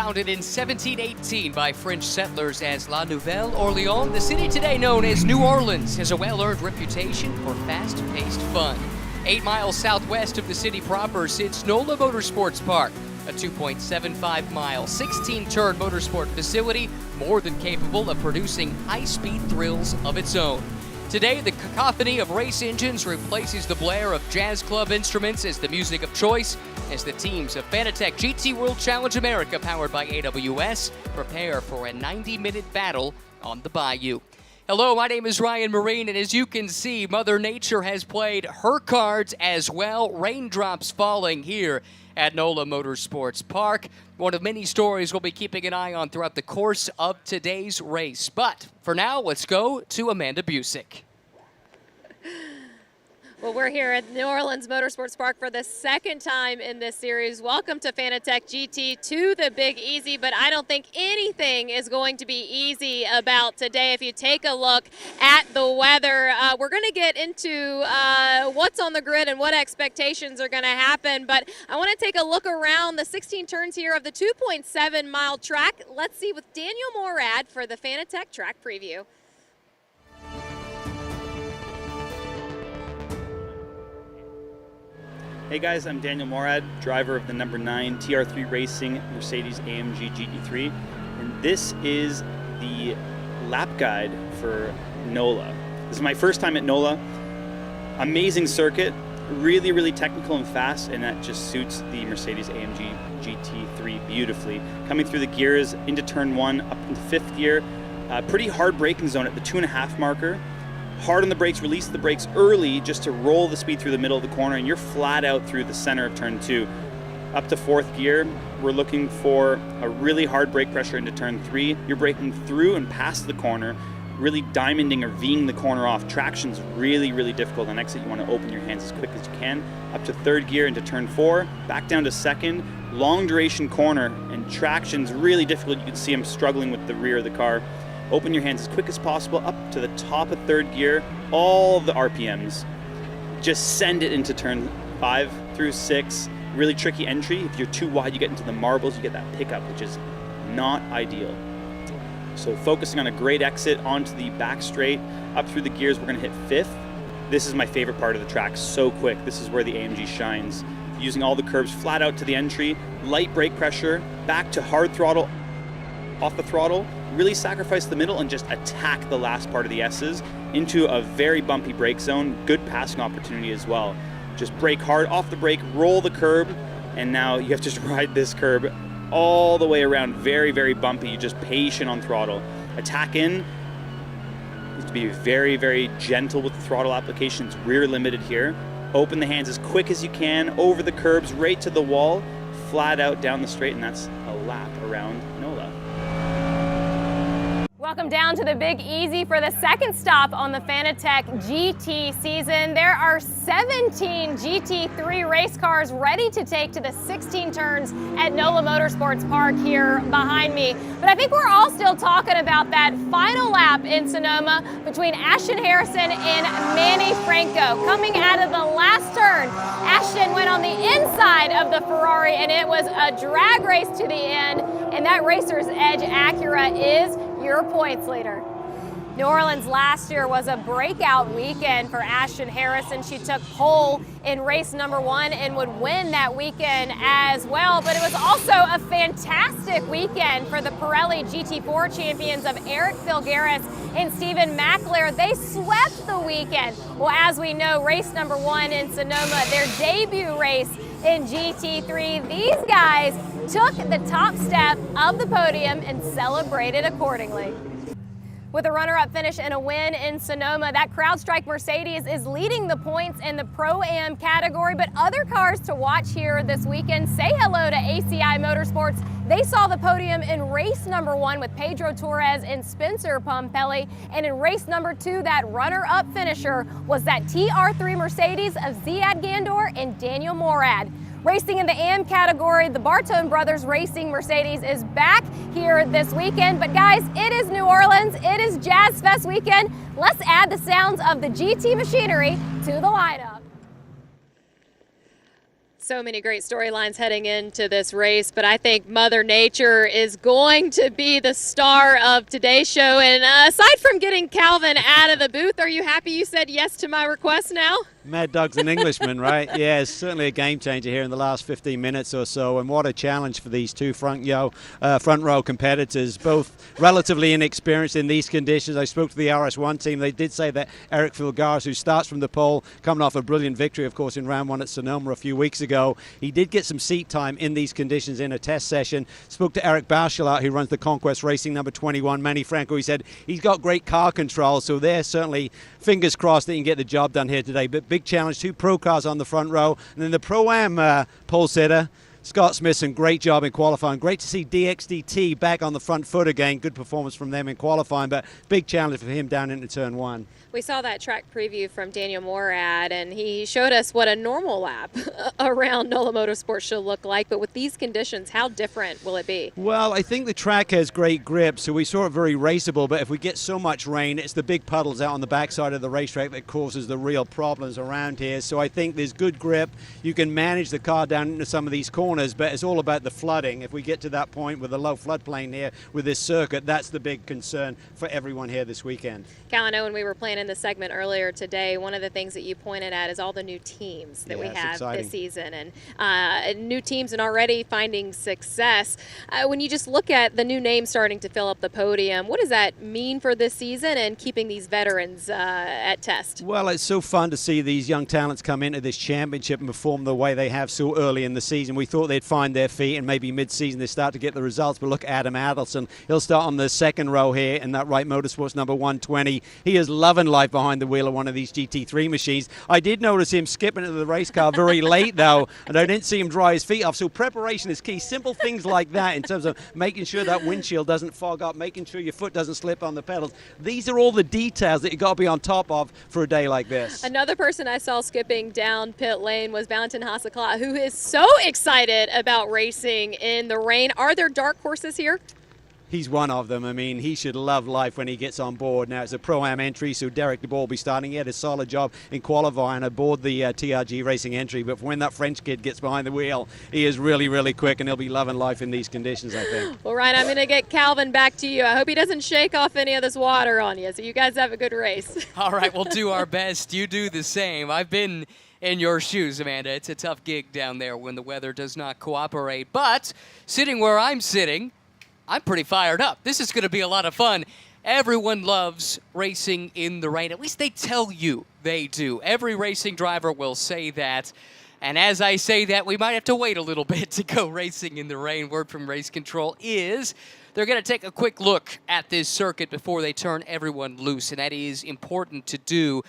founded in 1718 by French settlers as La Nouvelle Orleans, the city today known as New Orleans has a well-earned reputation for fast-paced fun. 8 miles southwest of the city proper sits NOLA Motorsports Park, a 2.75-mile, 16-turn motorsport facility more than capable of producing high-speed thrills of its own. Today, the cacophony of race engines replaces the blare of jazz club instruments as the music of choice as the teams of Fanatec GT World Challenge America, powered by AWS, prepare for a 90-minute battle on the Bayou. Hello, my name is Ryan Marine, and as you can see, Mother Nature has played her cards as well. Raindrops falling here at NOLA Motorsports Park. One of many stories we'll be keeping an eye on throughout the course of today's race. But for now, let's go to Amanda Busick. Well, we're here at New Orleans Motorsports Park for the second time in this series. Welcome to Fanatec GT, to the Big Easy, but I don't think anything is going to be easy about today. If you take a look at the weather, we're going to get into what's on the grid and what expectations are going to happen, but I want to take a look around the 16 turns here of the 2.7-mile track. Let's see with Daniel Morad for the Fanatec track preview. Hey guys, I'm Daniel Morad, driver of the number 9 TR3 Racing Mercedes AMG GT3, and this is the lap guide for NOLA. This is my first time at NOLA. Amazing circuit, really technical and fast, and that just suits the Mercedes AMG GT3 beautifully. Coming through the gears into turn 1, up into 5th gear, pretty hard braking zone at the 2.5 marker. Hard on the brakes, release the brakes early just to roll the speed through the middle of the corner, and you're flat out through the center of turn 2. Up to 4th gear, we're looking for a really hard brake pressure into turn 3. You're braking through and past the corner, really diamonding or V'ing the corner off. Traction's really difficult on exit. You want to open your hands as quick as you can. Up to 3rd gear into turn 4, back down to 2nd. Long duration corner, and traction's really difficult. You can see I'm struggling with the rear of the car. Open your hands as quick as possible up to the top of 3rd gear, all the RPMs. Just send it into turn 5 through 6. Really tricky entry. If you're too wide, you get into the marbles, you get that pickup, which is not ideal. So focusing on a great exit onto the back straight, up through the gears, we're gonna hit 5th. This is my favorite part of the track, so quick. This is where the AMG shines. Using all the curbs flat out to the entry, light brake pressure, back to hard throttle, off the throttle, really sacrifice the middle and just attack the last part of the S's into a very bumpy brake zone. Good passing opportunity as well. Just brake hard, off the brake, roll the curb, and now you have to just ride this curb all the way around. Very bumpy. You're just patient on throttle. Attack in. You have to be very gentle with the throttle application. It's rear limited here. Open the hands as quick as you can, over the curbs, right to the wall, flat out down the straight, and that's a lap around NOLA. Welcome down to the Big Easy for the second stop on the Fanatec GT season. There are 17 GT3 race cars ready to take to the 16 turns at NOLA Motorsports Park here behind me. But I think we're all still talking about that final lap in Sonoma between Ashton Harrison and Manny Franco. Coming out of the last turn, Ashton went on the inside of the Ferrari, and it was a drag race to the end, and that Racer's Edge Acura is your points leader. New Orleans last year was a breakout weekend for Ashton Harrison. She took pole in race number 1 and would win that weekend as well. But it was also a fantastic weekend for the Pirelli GT4 champions of Eric Filgaris and Stephen McLaren. They swept the weekend. Well, as we know, race number 1 in Sonoma, their debut race in GT3, these guys took the top step of the podium and celebrated accordingly. With a runner-up finish and a win in Sonoma, that CrowdStrike Mercedes is leading the points in the Pro-Am category, but other cars to watch here this weekend. Say hello to ACI Motorsports. They saw the podium in race number 1 with Pedro Torres and Spencer Pompelli, and in race number 2, that runner-up finisher was that TR3 Mercedes of Ziad Gandor and Daniel Morad. Racing in the AM category, the Bartone Brothers Racing Mercedes is back here this weekend. But guys, it is New Orleans, it is Jazz Fest weekend. Let's add the sounds of the GT machinery to the lineup. So many great storylines heading into this race, but I think Mother Nature is going to be the star of today's show. And aside from getting Calvin out of the booth, are you happy you said yes to my request now? Mad Dog's an Englishman, right? Yeah, it's certainly a game changer here in the last 15 minutes or so, and what a challenge for these two front row competitors, both relatively inexperienced in these conditions. I spoke to the RS1 team. They did say that Eric Filgares, who starts from the pole, coming off a brilliant victory, of course, in round 1 at Sonoma a few weeks ago, he did get some seat time in these conditions in a test session. Spoke to Eric Bauchelat, who runs the Conquest Racing number 21, Manny Franco. He said he's got great car control, so they're certainly fingers crossed that he can get the job done here today. But big challenge, 2 pro cars on the front row, and then the Pro-Am pole sitter, Scott Smithson, great job in qualifying. Great to see DXDT back on the front foot again. Good performance from them in qualifying, but big challenge for him down into turn 1. We saw that track preview from Daniel Morad, and he showed us what a normal lap around NOLA Motorsports should look like. But with these conditions, how different will it be? Well, I think the track has great grip, so we saw it very raceable. But if we get so much rain, it's the big puddles out on the backside of the racetrack that causes the real problems around here. So I think there's good grip. You can manage the car down into some of these corners, but it's all about the flooding. If we get to that point with a low floodplain here with this circuit, that's the big concern for everyone here this weekend. Cal, I know when we were playing in the segment earlier today, one of the things that you pointed at is all the new teams that we have this season, and new teams and already finding success. When you just look at the new names starting to fill up the podium, what does that mean for this season and keeping these veterans at test? Well, it's so fun to see these young talents come into this championship and perform the way they have so early in the season. We thought they'd find their feet and maybe mid-season they start to get the results, but look at Adam Adelson. He'll start on the second row here in that Wright Motorsports number 120. He is loving life behind the wheel of one of these GT3 machines. I did notice him skipping into the race car very late though, and I didn't see him dry his feet off. So preparation is key. Simple things like that in terms of making sure that windshield doesn't fog up, making sure your foot doesn't slip on the pedals. These are all the details that you got to be on top of for a day like this. Another person I saw skipping down pit lane was Valentin Hasselklatt, who is so excited about racing in the rain. Are there dark horses here? He's one of them. I mean, he should love life when he gets on board. Now, it's a Pro-Am entry, so Derek DeBoer will be starting. He had a solid job in qualifying aboard the TRG Racing entry, but when that French kid gets behind the wheel, he is really, really quick, and he'll be loving life in these conditions, I think. Well, Ryan, I'm going to get Calvin back to you. I hope he doesn't shake off any of this water on you, so you guys have a good race. All right, we'll do our best. You do the same. I've been in your shoes, Amanda. It's a tough gig down there when the weather does not cooperate, but sitting where I'm sitting, I'm pretty fired up. This is going to be a lot of fun. Everyone loves racing in the rain. At least they tell you they do. Every racing driver will say that. And as I say that, we might have to wait a little bit to go racing in the rain. Word from race control is they're going to take a quick look at this circuit before they turn everyone loose, and that is important to do.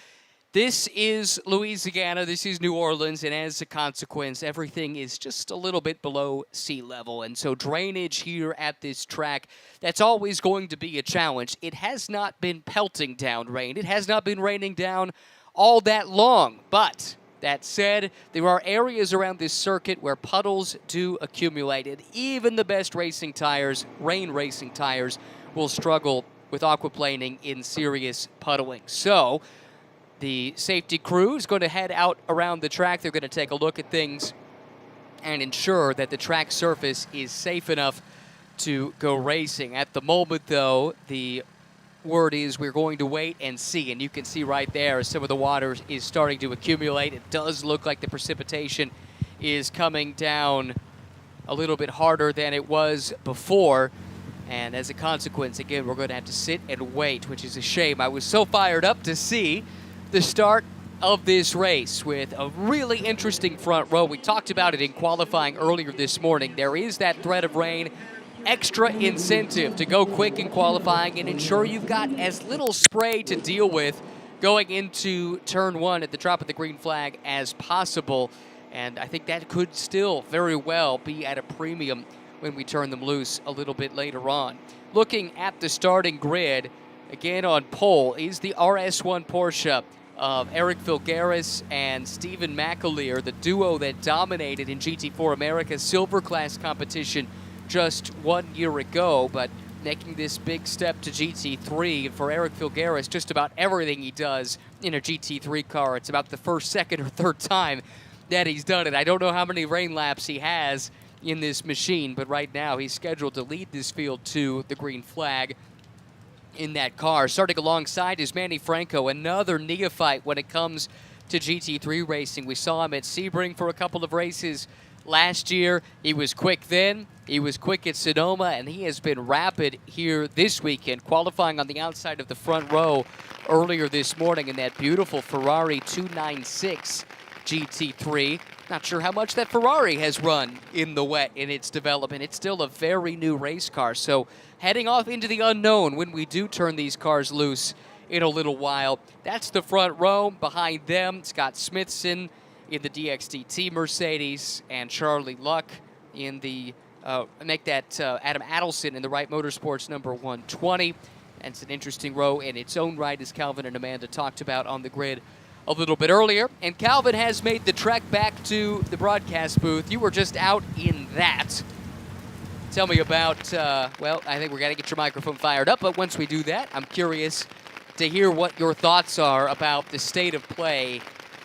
This is Louisiana, this is New Orleans, and as a consequence, everything is just a little bit below sea level. And so drainage here at this track, that's always going to be a challenge. It has not been pelting down rain. It has not been raining down all that long. But that said, there are areas around this circuit where puddles do accumulate. And even the best racing tires, rain racing tires, will struggle with aquaplaning in serious puddling. So the safety crew is going to head out around the track. They're going to take a look at things and ensure that the track surface is safe enough to go racing. At the moment, though, the word is we're going to wait and see. And you can see right there some of the water is starting to accumulate. It does look like the precipitation is coming down a little bit harder than it was before. And as a consequence, again, we're going to have to sit and wait, which is a shame. I was so fired up to see the start of this race with a really interesting front row. We talked about it in qualifying earlier this morning. There is that threat of rain, extra incentive to go quick in qualifying and ensure you've got as little spray to deal with going into turn 1 at the drop of the green flag as possible. And I think that could still very well be at a premium when we turn them loose a little bit later on. Looking at the starting grid, again on pole is the RS1 Porsche of Eric Filgares and Stephen McAleer, the duo that dominated in GT4 America's Silver Class competition just 1 year ago, but making this big step to GT3. For Eric Filgares, just about everything he does in a GT3 car, it's about the first, second, or third time that he's done it. I don't know how many rain laps he has in this machine, but right now he's scheduled to lead this field to the green flag in that car. Starting alongside is Manny Franco, another neophyte when it comes to GT3 racing. We saw him at Sebring for a couple of races last year. He was quick then, he was quick at Sonoma, and he has been rapid here this weekend, qualifying on the outside of the front row earlier this morning in that beautiful Ferrari 296 GT3. Not sure how much that Ferrari has run in the wet in its development. It's still a very new race car, so heading off into the unknown when we do turn these cars loose in a little while. That's the front row. Behind them, Scott Smithson in the DXDT Mercedes, and Charlie Luck in the, Adam Adelson in the Wright Motorsports number 120. And it's an interesting row in its own right, as Calvin and Amanda talked about on the grid a little bit earlier. And Calvin has made the trek back to the broadcast booth. You were just out in that. Tell me about, well, I think we're going to get your microphone fired up, but once we do that, I'm curious to hear what your thoughts are about the state of play.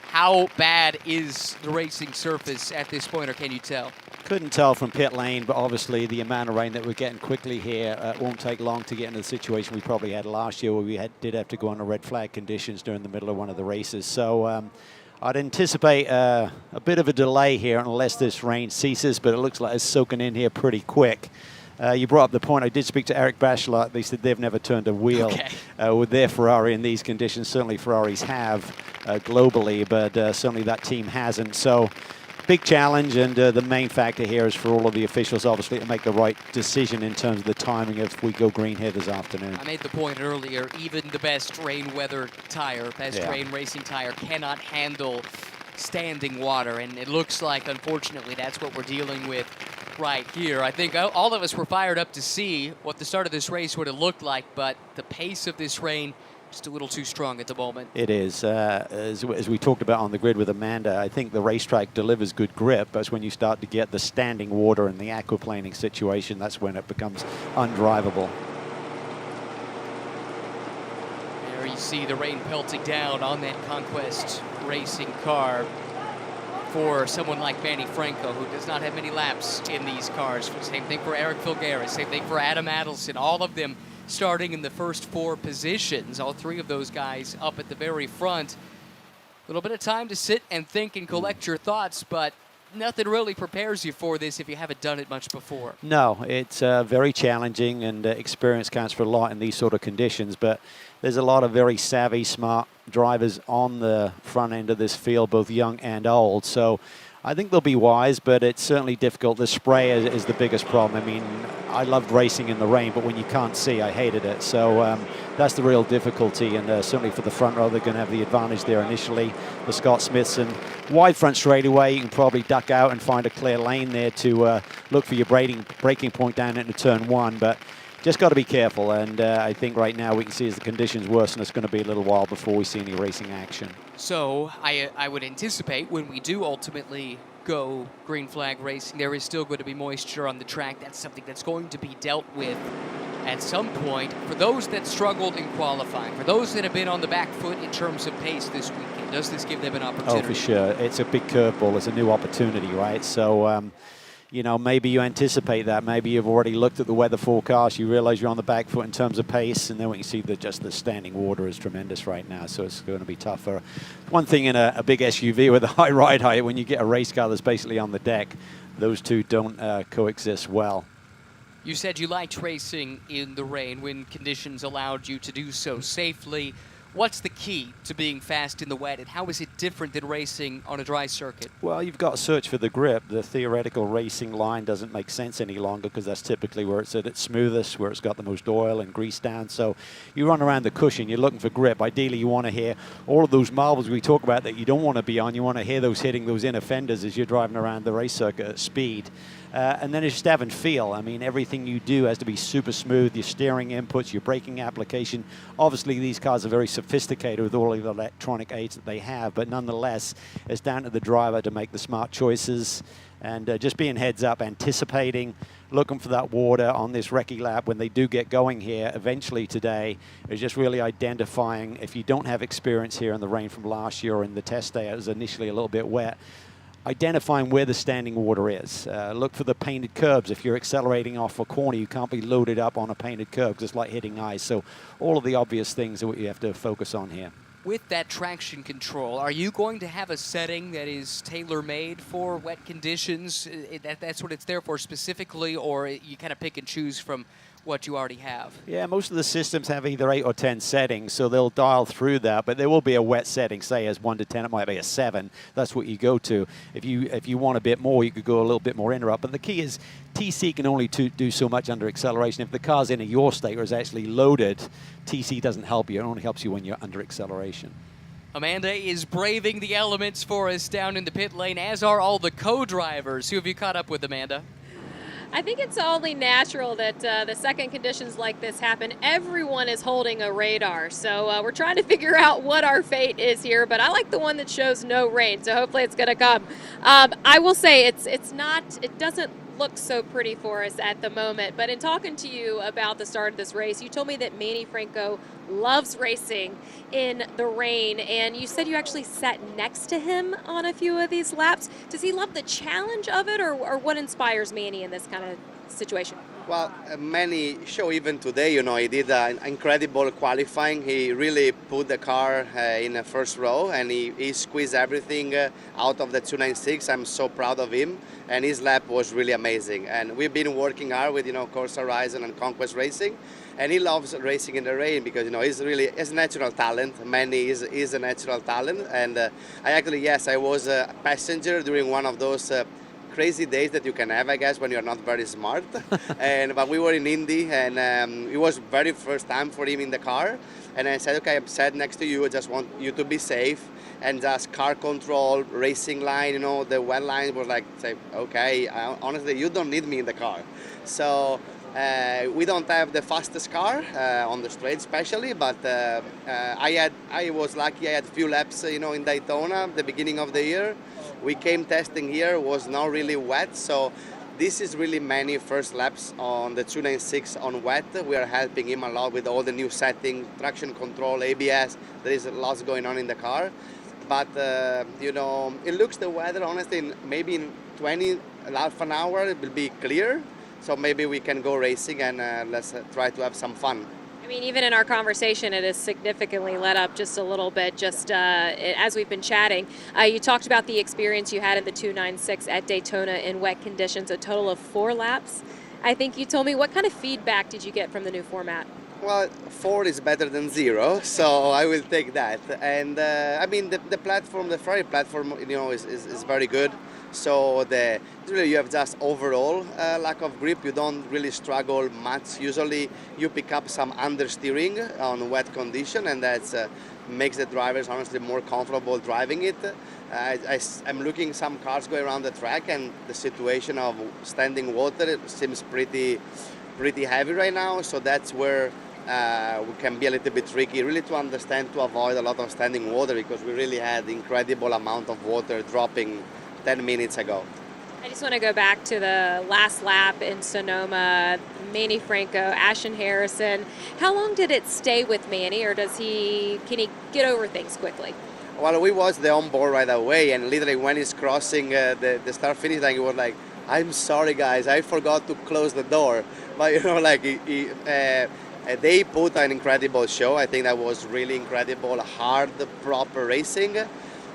How bad is the racing surface at this point, or can you tell? Couldn't tell from pit lane, but obviously the amount of rain that we're getting quickly here won't take long to get into the situation we probably had last year, where we did have to go on red flag conditions during the middle of one of the races. So I'd anticipate a bit of a delay here unless this rain ceases, but it looks like it's soaking in here pretty quick. You brought up the point. I did speak to Eric Bachelot. They said they've never turned a wheel with their Ferrari in these conditions. Certainly Ferraris have globally, but certainly that team hasn't. So big challenge, and the main factor here is for all of the officials, obviously, to make the right decision in terms of the timing if we go green here this afternoon. I made the point earlier, even the best rain weather tire, rain racing tire, cannot handle standing water, and it looks like, unfortunately, that's what we're dealing with right here. I think all of us were fired up to see what the start of this race would have looked like, but the pace of this rain just a little too strong at the moment. It is. As we talked about on the grid with Amanda, I think the racetrack delivers good grip, but it's when you start to get the standing water and the aquaplaning situation, that's when it becomes undrivable. There you see the rain pelting down on that Conquest racing car for someone like Manny Franco, who does not have many laps in these cars. Same thing for Eric Filgueira, same thing for Adam Adelson, all of them starting in the first 4 positions. All 3 of those guys up at the very front. A little bit of time to sit and think and collect your thoughts, but nothing really prepares you for this if you haven't done it much before. No, it's very challenging, and experience counts for a lot in these sort of conditions, but there's a lot of very savvy, smart drivers on the front end of this field, both young and old. So I think they'll be wise, but it's certainly difficult. The spray is the biggest problem. I mean, I loved racing in the rain, but when you can't see, I hated it. So that's the real difficulty, and certainly for the front row, they're going to have the advantage there initially. For Scott Smithson, wide front straightaway, you can probably duck out and find a clear lane there to look for your braking point down into turn 1, but just got to be careful, and I think right now we can see as the conditions worsen, it's going to be a little while before we see any racing action. So I would anticipate when we do ultimately go green flag racing, there is still going to be moisture on the track. That's something that's going to be dealt with at some point. For those that struggled in qualifying, for those that have been on the back foot in terms of pace this weekend, does this give them an opportunity? Oh, for sure. It's a big curveball. It's a new opportunity, right? So, you know, maybe you anticipate that. Maybe you've already looked at the weather forecast. You realize you're on the back foot in terms of pace, and then we can see that just the standing water is tremendous right now, so it's going to be tougher. One thing in a big SUV with a high ride height, when you get a race car that's basically on the deck, those two don't coexist well. You said you liked racing in the rain when conditions allowed you to do so safely. What's the key to being fast in the wet, and how is it different than racing on a dry circuit? Well, you've got to search for the grip. The theoretical racing line doesn't make sense any longer because that's typically where it's at its smoothest, where it's got the most oil and grease down. So you run around the cushion, you're looking for grip. Ideally, you want to hear all of those marbles we talk about that you don't want to be on. You want to hear those hitting those inner fenders as you're driving around the race circuit at speed. And then it's just having feel. I mean, everything you do has to be super smooth. Your steering inputs, your braking application. Obviously, these cars are very sophisticated with all of the electronic aids that they have, but nonetheless, it's down to the driver to make the smart choices and just being heads up, anticipating, looking for that water on this recce lap when they do get going here eventually today. Is just really identifying, if you don't have experience here in the rain from last year or in the test day, it was initially a little bit wet, identifying where the standing water is. Look for the painted curbs. If you're accelerating off a corner, you can't be loaded up on a painted curb because it's like hitting ice. So all of the obvious things are what you have to focus on here. With that traction control, are you going to have a setting that is tailor-made for wet conditions? That's what it's there for specifically, or you kind of pick and choose from what you already have? Yeah, most of the systems have either 8 or 10 settings, so they'll dial through that, but there will be a wet setting, say as 1 to 10, it might be a 7. That's what you go to. If you want a bit more, you could go a little bit more interrupt. But the key is TC can only do so much under acceleration. If the car's in a yaw state or is actually loaded, TC doesn't help you. It only helps you when you're under acceleration. Amanda is braving the elements for us down in the pit lane, as are all the co-drivers. Who have you caught up with, Amanda? I think it's only natural that the second conditions like this happen. Everyone is holding a radar, so we're trying to figure out what our fate is here, but I like the one that shows no rain, so hopefully it's going to come. I will say it doesn't look so pretty for us at the moment, but in talking to you about the start of this race, you told me that Manny Franco loves racing in the rain, and you said you actually sat next to him on a few of these laps. Does he love the challenge of it, or what inspires Manny in this kind of situation? Well, Manny show even today, he did an incredible qualifying. He really put the car in the first row, and he squeezed everything out of the 296. I'm so proud of him, and his lap was really amazing. And we've been working hard with, Corsa Horizon and Conquest Racing, and he loves racing in the rain because, he's a natural talent. Manny is a natural talent, and I was a passenger during one of those crazy days that you can have, I guess, when you're not very smart. But we were in Indy, and it was very first time for him in the car. And I said, okay, I'm sat next to you. I just want you to be safe. And just car control, racing line, the wet line was like, say, okay, honestly, you don't need me in the car. So we don't have the fastest car on the straight, especially. But I was lucky. I had a few laps, in Daytona, the beginning of the year. We came testing here, was not really wet, so this is really Manny first laps on the 296 on wet. We are helping him a lot with all the new settings, traction control, ABS. There is lots going on in the car. But, it looks the weather, honestly, maybe in 20, half an hour, it will be clear. So maybe we can go racing and let's try to have some fun. I mean, even in our conversation, it has significantly let up just a little bit, as we've been chatting. You talked about the experience you had in the 296 at Daytona in wet conditions, a total of 4 laps. I think you told me. What kind of feedback did you get from the new format? Well, 4 is better than 0, so I will take that. And the platform, the Ferrari platform, is very good. So really you have just overall lack of grip. You don't really struggle much. Usually you pick up some understeering on wet condition, and that makes the drivers honestly more comfortable driving it. I'm looking some cars go around the track, and the situation of standing water seems pretty heavy right now. So that's where we can be a little bit tricky, really, to understand, to avoid a lot of standing water, because we really had incredible amount of water dropping 10 minutes ago. I just want to go back to the last lap in Sonoma. Manny Franco, Ashton Harrison. How long did it stay with Manny, or can he get over things quickly? Well, we watched the onboard right away, and literally when he's crossing the start-finish line, he was like, "I'm sorry, guys, I forgot to close the door." But they put an incredible show. I think that was really incredible, hard, proper racing.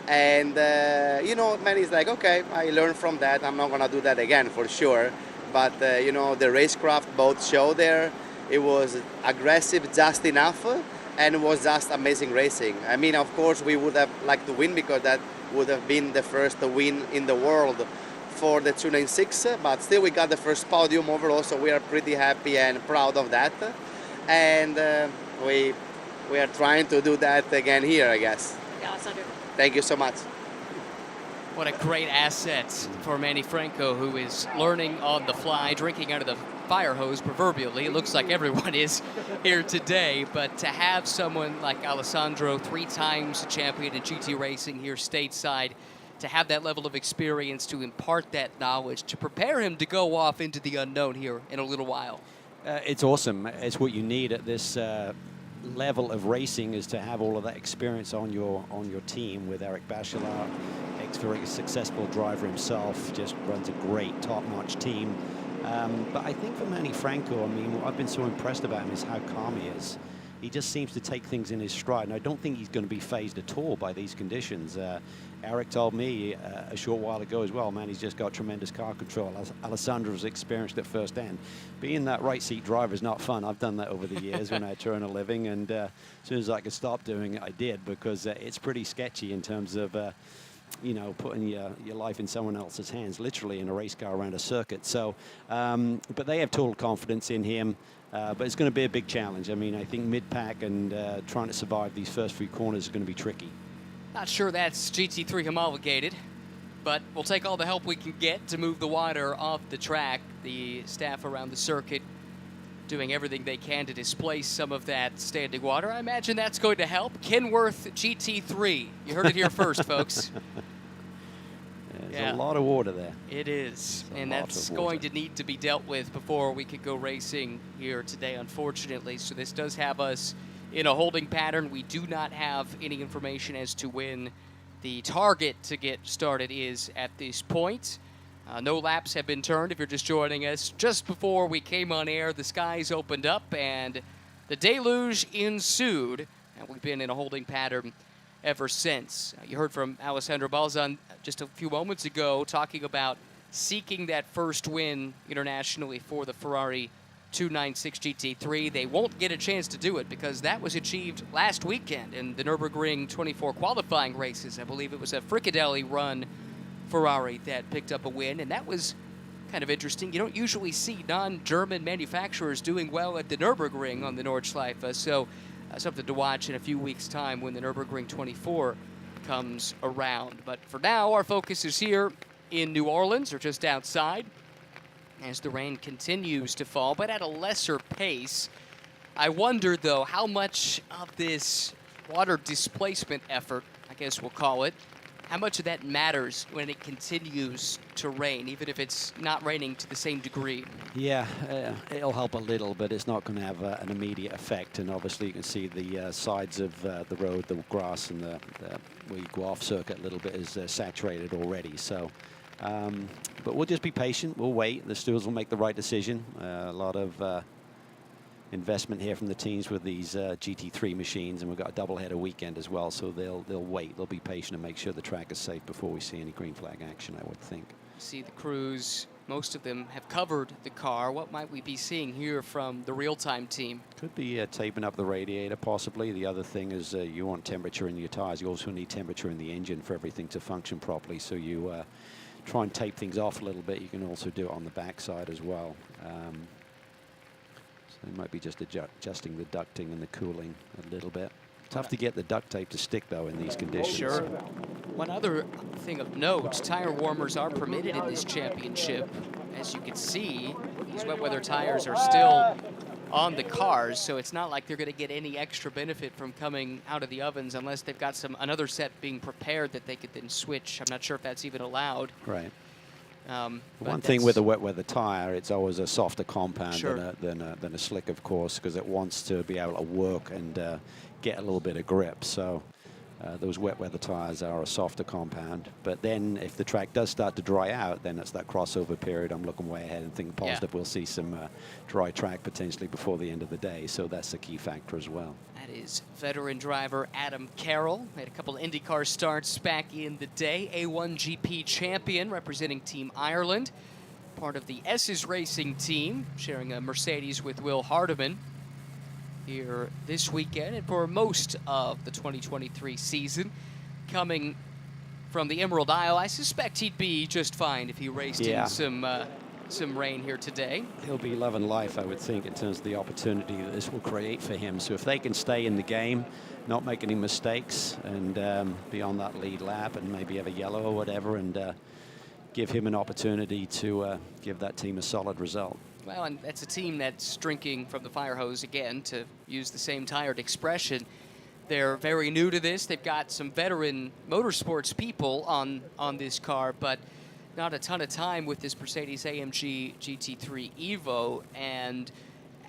And, Manny's like, okay, I learned from that. I'm not going to do that again for sure. But, the racecraft both show there, it was aggressive just enough, and it was just amazing racing. I mean, of course, we would have liked to win, because that would have been the first win in the world for the 296. But still, we got the first podium overall, so we are pretty happy and proud of that. And we are trying to do that again here, I guess. Yeah, Alessandro. Thank you so much. What a great asset for Manny Franco, who is learning on the fly, drinking out of the fire hose proverbially. It looks like everyone is here today, but to have someone like Alessandro, 3 times a champion in GT racing here stateside, to have that level of experience, to impart that knowledge, to prepare him to go off into the unknown here in a little while. It's awesome. It's what you need at this level of racing, is to have all of that experience on your team, with Eric Bachelard, very successful driver himself, just runs a great top-notch team. But I think for Manny Franco, I mean, what I've been so impressed about him is how calm he is. He just seems to take things in his stride, and I don't think he's going to be phased at all by these conditions. Eric told me a short while ago as well, man, he's just got tremendous car control. Alessandro's experienced it firsthand. Being that right seat driver is not fun. I've done that over the years when I turn a living, and as soon as I could stop doing it, I did, because it's pretty sketchy in terms of you know, putting your life in someone else's hands, literally in a race car around a circuit. So, but they have total confidence in him. But it's going to be a big challenge. I mean, I think mid-pack and trying to survive these first few corners is going to be tricky. Not sure that's GT3 homologated, but we'll take all the help we can get to move the water off the track. The staff around the circuit doing everything they can to displace some of that standing water. I imagine that's going to help. Kenworth GT3. You heard it here first, folks. There's a lot of water there. It is, and that's going to need to be dealt with before we could go racing here today, unfortunately. So this does have us in a holding pattern. We do not have any information as to when the target to get started is at this point. No laps have been turned if you're just joining us. Just before we came on air, the skies opened up and the deluge ensued, and we've been in a holding pattern ever since. You heard from Alessandro Balzan just a few moments ago talking about seeking that first win internationally for the Ferrari 296 GT3. They won't get a chance to do it because that was achieved last weekend in the Nürburgring 24 qualifying races. I believe it was a Fricadelli run Ferrari that picked up a win, and that was kind of interesting. You don't usually see non-German manufacturers doing well at the Nürburgring on the Nordschleife, so something to watch in a few weeks' time when the Nürburgring 24 comes around. But for now, our focus is here in New Orleans, or just outside, as the rain continues to fall, but at a lesser pace. I wonder, though, how much of this water displacement effort, I guess we'll call it, how much of that matters when it continues to rain, even if it's not raining to the same degree? Yeah, it'll help a little, but it's not going to have an immediate effect. And obviously you can see the sides of the road, the grass, and where you go off circuit a little bit is saturated already. So, but we'll just be patient. We'll wait. The stewards will make the right decision. A lot of investment here from the teams with these GT3 machines, and we've got a doubleheader weekend as well, so they'll wait. They'll be patient and make sure the track is safe before we see any green flag action, I would think. See the crews, most of them have covered the car. What might we be seeing here from the real-time team? Could be taping up the radiator, possibly. The other thing is you want temperature in your tires. You also need temperature in the engine for everything to function properly, so you try and tape things off a little bit. You can also do it on the backside as well. They might be just adjusting the ducting and the cooling a little bit. Tough to get the duct tape to stick, though, in these conditions. Sure. One other thing of note, tire warmers are permitted in this championship. As you can see, these wet weather tires are still on the cars, so it's not like they're going to get any extra benefit from coming out of the ovens unless they've got another set being prepared that they could then switch. I'm not sure if that's even allowed. Right. One thing with a wet weather tire, it's always a softer compound sure. than a slick, of course, because it wants to be able to work and get a little bit of grip. So those wet weather tires are a softer compound. But then if the track does start to dry out, then it's that crossover period. I'm looking way ahead and thinking positive. We'll see some dry track potentially before the end of the day. So that's a key factor as well. That is veteran driver Adam Carroll. Made a couple of IndyCar starts back in the day. A1GP champion representing Team Ireland. Part of the S's Racing team, sharing a Mercedes with Will Hardiman here this weekend and for most of the 2023 season. Coming from the Emerald Isle, I suspect he'd be just fine if he raced in some rain here today. He'll be loving life, I would think, in terms of the opportunity that this will create for him. So if they can stay in the game, not make any mistakes, and be on that lead lap and maybe have a yellow or whatever, and give him an opportunity to give that team a solid result. Well, and that's a team that's drinking from the fire hose again, to use the same tired expression. They're very new to this. They've got some veteran motorsports people on this car, but not a ton of time with this Mercedes-AMG GT3 Evo. And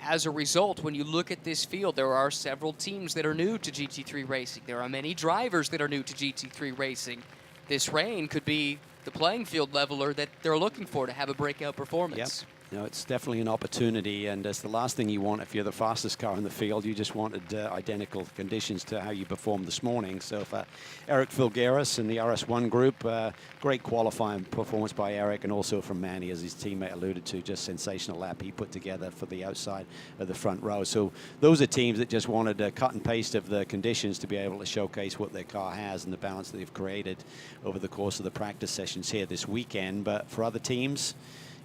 as a result, when you look at this field, there are several teams that are new to GT3 racing. There are many drivers that are new to GT3 racing. this rain could be the playing field leveler that they're looking for to have a breakout performance. No, it's definitely an opportunity, and it's the last thing you want if you're the fastest car in the field. You just wanted identical conditions to how you performed this morning. So for Eric Filgueras and the RS1 group, great qualifying performance by Eric, and also from Manny, as his teammate alluded to, just sensational lap he put together for the outside of the front row. So those are teams that just wanted a cut and paste of the conditions to be able to showcase what their car has and the balance that they've created over the course of the practice sessions here this weekend. But for other teams,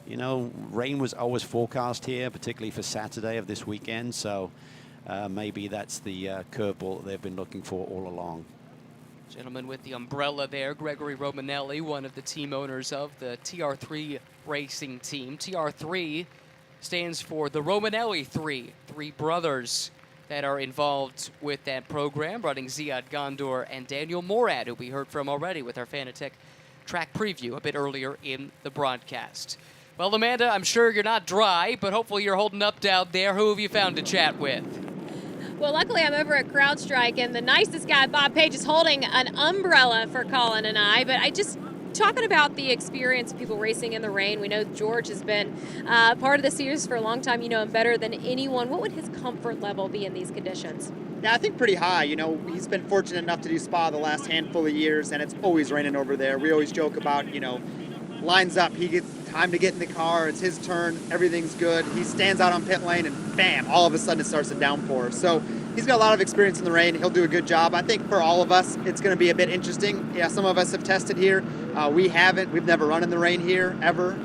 you know, rain was always forecast here, particularly for Saturday of this weekend. So maybe that's the curveball that they've been looking for all along. Gentleman with the umbrella there, Gregory Romanelli, one of the team owners of the TR3 racing team. TR3 stands for the Romanelli three brothers that are involved with that program, running Ziad Gondor and Daniel Morad, who we heard from already with our Fanatec track preview a bit earlier in the broadcast. Well, Amanda, I'm sure you're not dry, but hopefully you're holding up down there. Who have you found to chat with? Well, luckily I'm over at CrowdStrike, and the nicest guy, Bob Page, is holding an umbrella for Colin and I. But I just talking about the experience of people racing in the rain. We know George has been part of the series for a long time. You know him better than anyone. What would his comfort level be in these conditions? Yeah, I think pretty high. You know, he's been fortunate enough to do Spa the last handful of years, and it's always raining over there. We always joke about, you know, lines up, he gets time to get in the car, it's his turn, everything's good. He stands out on pit lane and bam, all of a sudden it starts to downpour. So he's got a lot of experience in the rain. He'll do a good job. I think for all of us, it's going to be a bit interesting. Yeah, some of us have tested here. We haven't. We've never run in the rain here ever,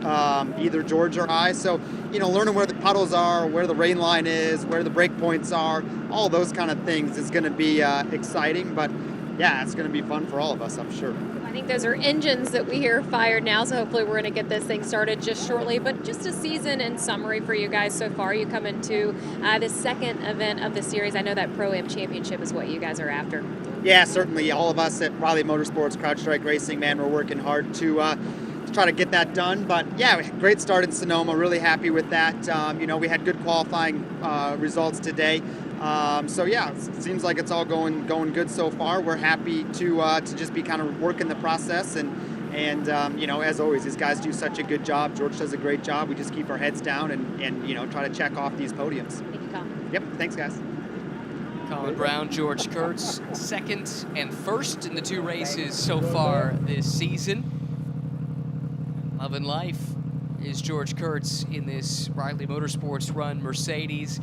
either George or I. So, you know, learning where the puddles are, where the rain line is, where the break points are, all those kind of things is going to be exciting. But yeah, it's going to be fun for all of us, I'm sure. I think those are engines that we hear fired now, so hopefully we're going to get this thing started just shortly. But just a season in summary for you guys so far. You come into the second event of the series. I know that Pro-Am Championship is what you guys are after. Yeah, certainly. All of us at Riley Motorsports, CrowdStrike Racing, man, we're working hard to try to get that done. But yeah, great start in Sonoma. Really happy with that. You know, we had good qualifying results today. So yeah, it seems like it's all going good so far. We're happy to just be kind of working the process, and you know, as always, these guys do such a good job. George does a great job. We just keep our heads down and you know, try to check off these podiums. Thank you, Colin. Yep, thanks guys. Colin Brown, George Kurtz, second and first in the two races so far this season. Loving life is George Kurtz in this Riley Motorsports run Mercedes.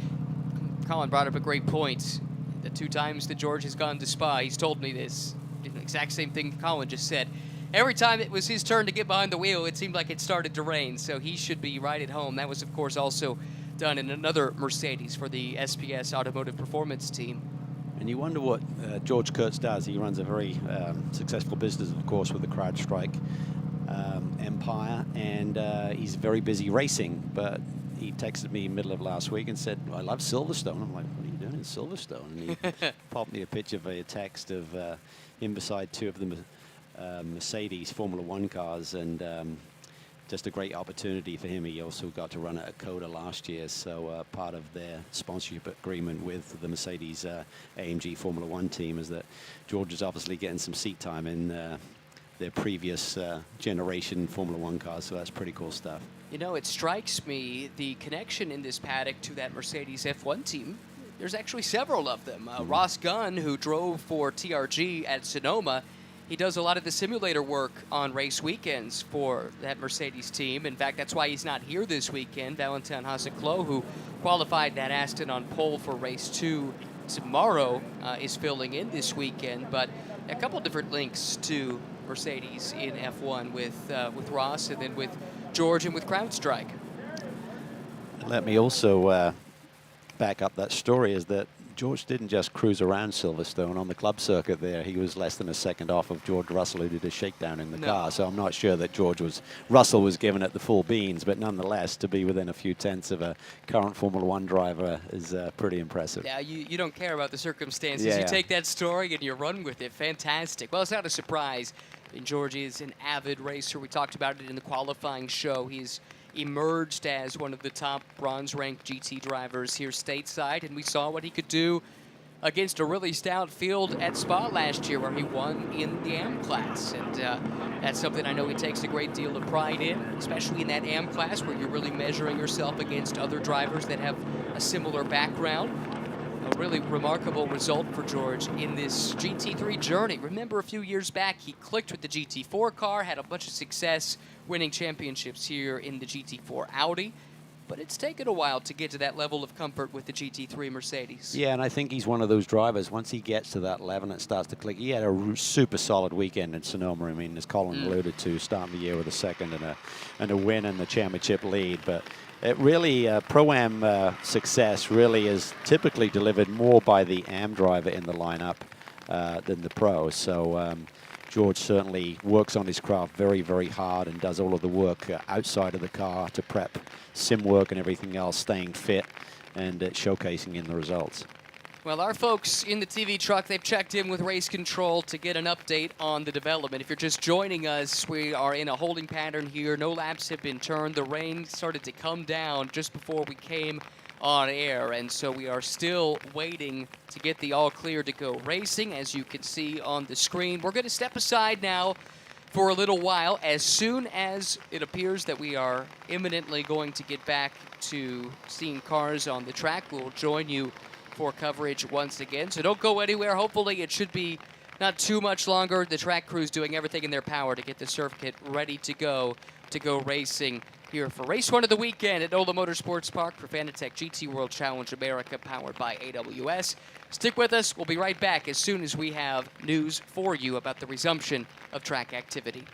Colin brought up a great point. The two times that George has gone to Spa, he's told me this, the exact same thing Colin just said. Every time it was his turn to get behind the wheel, it seemed like it started to rain, so he should be right at home. That was, of course, also done in another Mercedes for the SPS Automotive Performance team. And you wonder what George Kurtz does. He runs a very successful business, of course, with the CrowdStrike empire, and he's very busy racing, but he texted me in the middle of last week and said, I love Silverstone. I'm like, what are you doing in Silverstone? And he popped me a picture via text of him beside two of the Mercedes Formula One cars, and just a great opportunity for him. He also got to run at Coda last year, so part of their sponsorship agreement with the Mercedes AMG Formula One team is that George is obviously getting some seat time in their previous generation Formula One cars, so that's pretty cool stuff. You know, it strikes me the connection in this paddock to that Mercedes F1 team. There's actually several of them. Ross Gunn, who drove for TRG at Sonoma, he does a lot of the simulator work on race weekends for that Mercedes team. In fact, that's why he's not here this weekend. Valentin Haseklo, who qualified that Aston on pole for race 2 tomorrow, is filling in this weekend. But a couple different links to Mercedes in F1 with Ross, and then with George and with CrowdStrike. Let me also back up that story, is that George didn't just cruise around Silverstone on the club circuit there. He was less than a second off of George Russell, who did a shakedown in the car. So I'm not sure that Russell was given it the full beans, but nonetheless, to be within a few tenths of a current Formula One driver is pretty impressive. Yeah, you don't care about the circumstances. Yeah. You take that story and you run with it. Fantastic. Well, it's not a surprise. And George is an avid racer. We talked about it in the qualifying show. He's emerged as one of the top bronze-ranked GT drivers here stateside, and we saw what he could do against a really stout field at Spa last year where he won in the AM class. And that's something I know he takes a great deal of pride in, especially in that AM class where you're really measuring yourself against other drivers that have a similar background. A really remarkable result for George in this GT3 journey. Remember a few years back, he clicked with the GT4 car, had a bunch of success winning championships here in the GT4 Audi. But it's taken a while to get to that level of comfort with the GT3 Mercedes. Yeah, and I think he's one of those drivers, once he gets to that level and it starts to click, he had a super solid weekend in Sonoma. I mean, as Colin alluded to, starting the year with a second and a win in the championship lead. But it really, Pro-Am success really is typically delivered more by the AM driver in the lineup than the Pro. So George certainly works on his craft very, very hard and does all of the work outside of the car to prep sim work and everything else, staying fit and showcasing in the results. Well, our folks in the TV truck, they've checked in with race control to get an update on the development. If you're just joining us, we are in a holding pattern here. No laps have been turned. The rain started to come down just before we came on air, and so we are still waiting to get the all clear to go racing, as you can see on the screen. We're going to step aside now for a little while. As soon as it appears that we are imminently going to get back to seeing cars on the track, we'll join you for coverage once again. So don't go anywhere. Hopefully it should be not too much longer. The track crew's doing everything in their power to get the circuit ready to go racing here for race one of the weekend at NOLA Motorsports Park for Fanatec GT World Challenge America, powered by AWS. Stick with us. We'll be right back as soon as we have news for you about the resumption of track activity.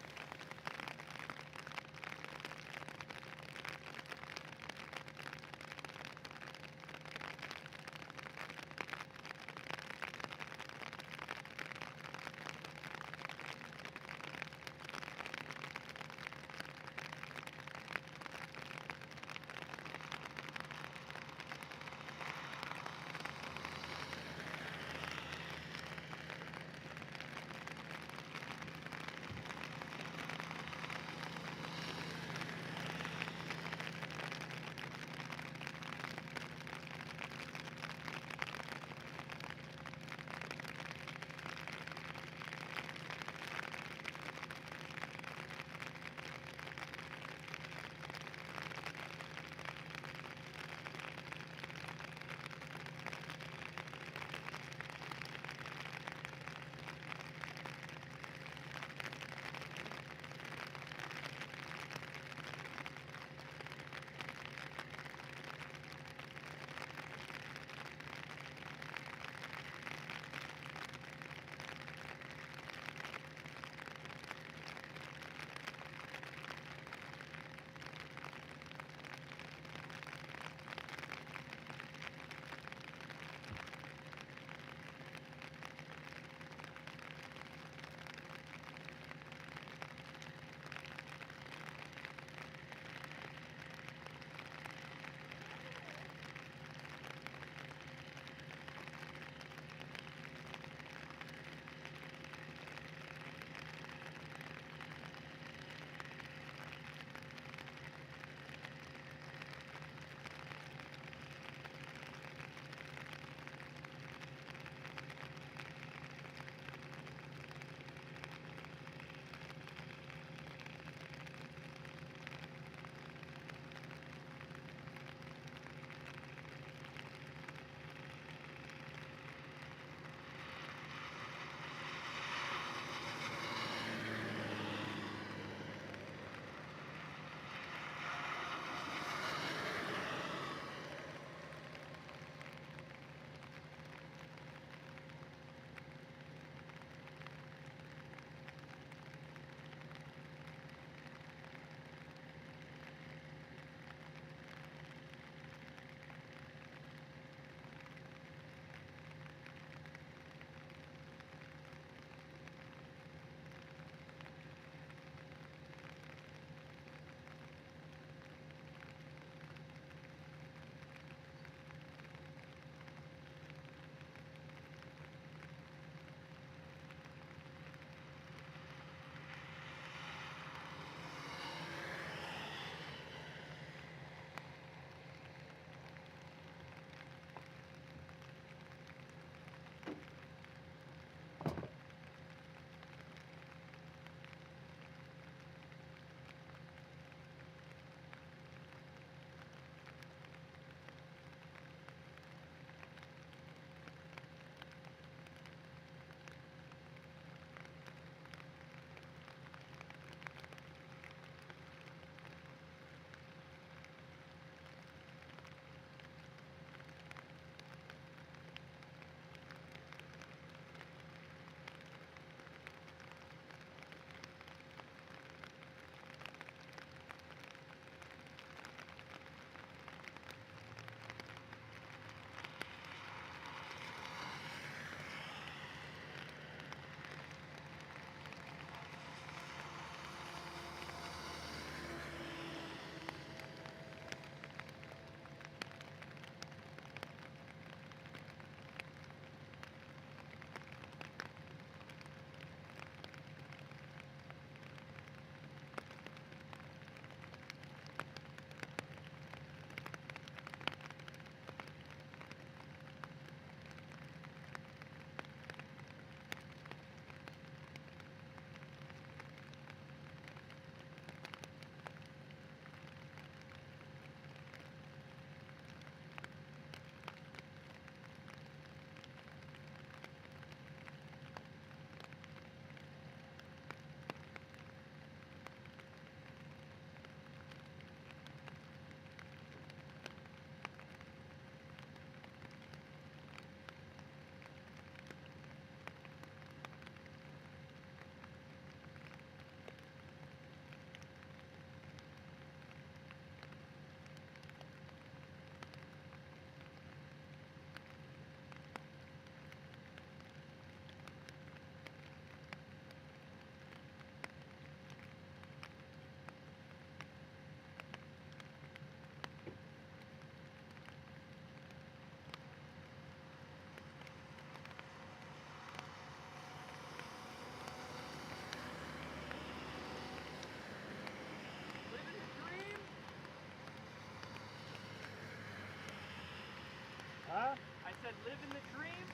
said living the dream.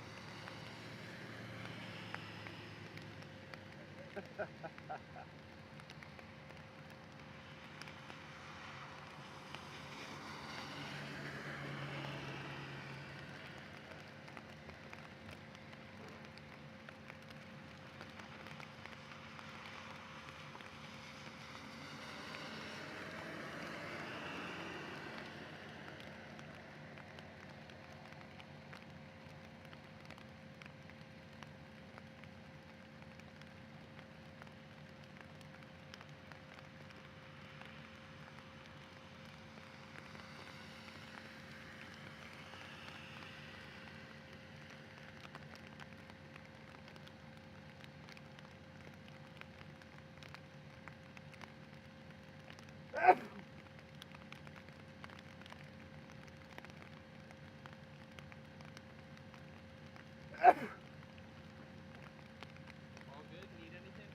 All good? Need anything?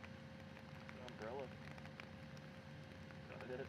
Umbrella. Got it.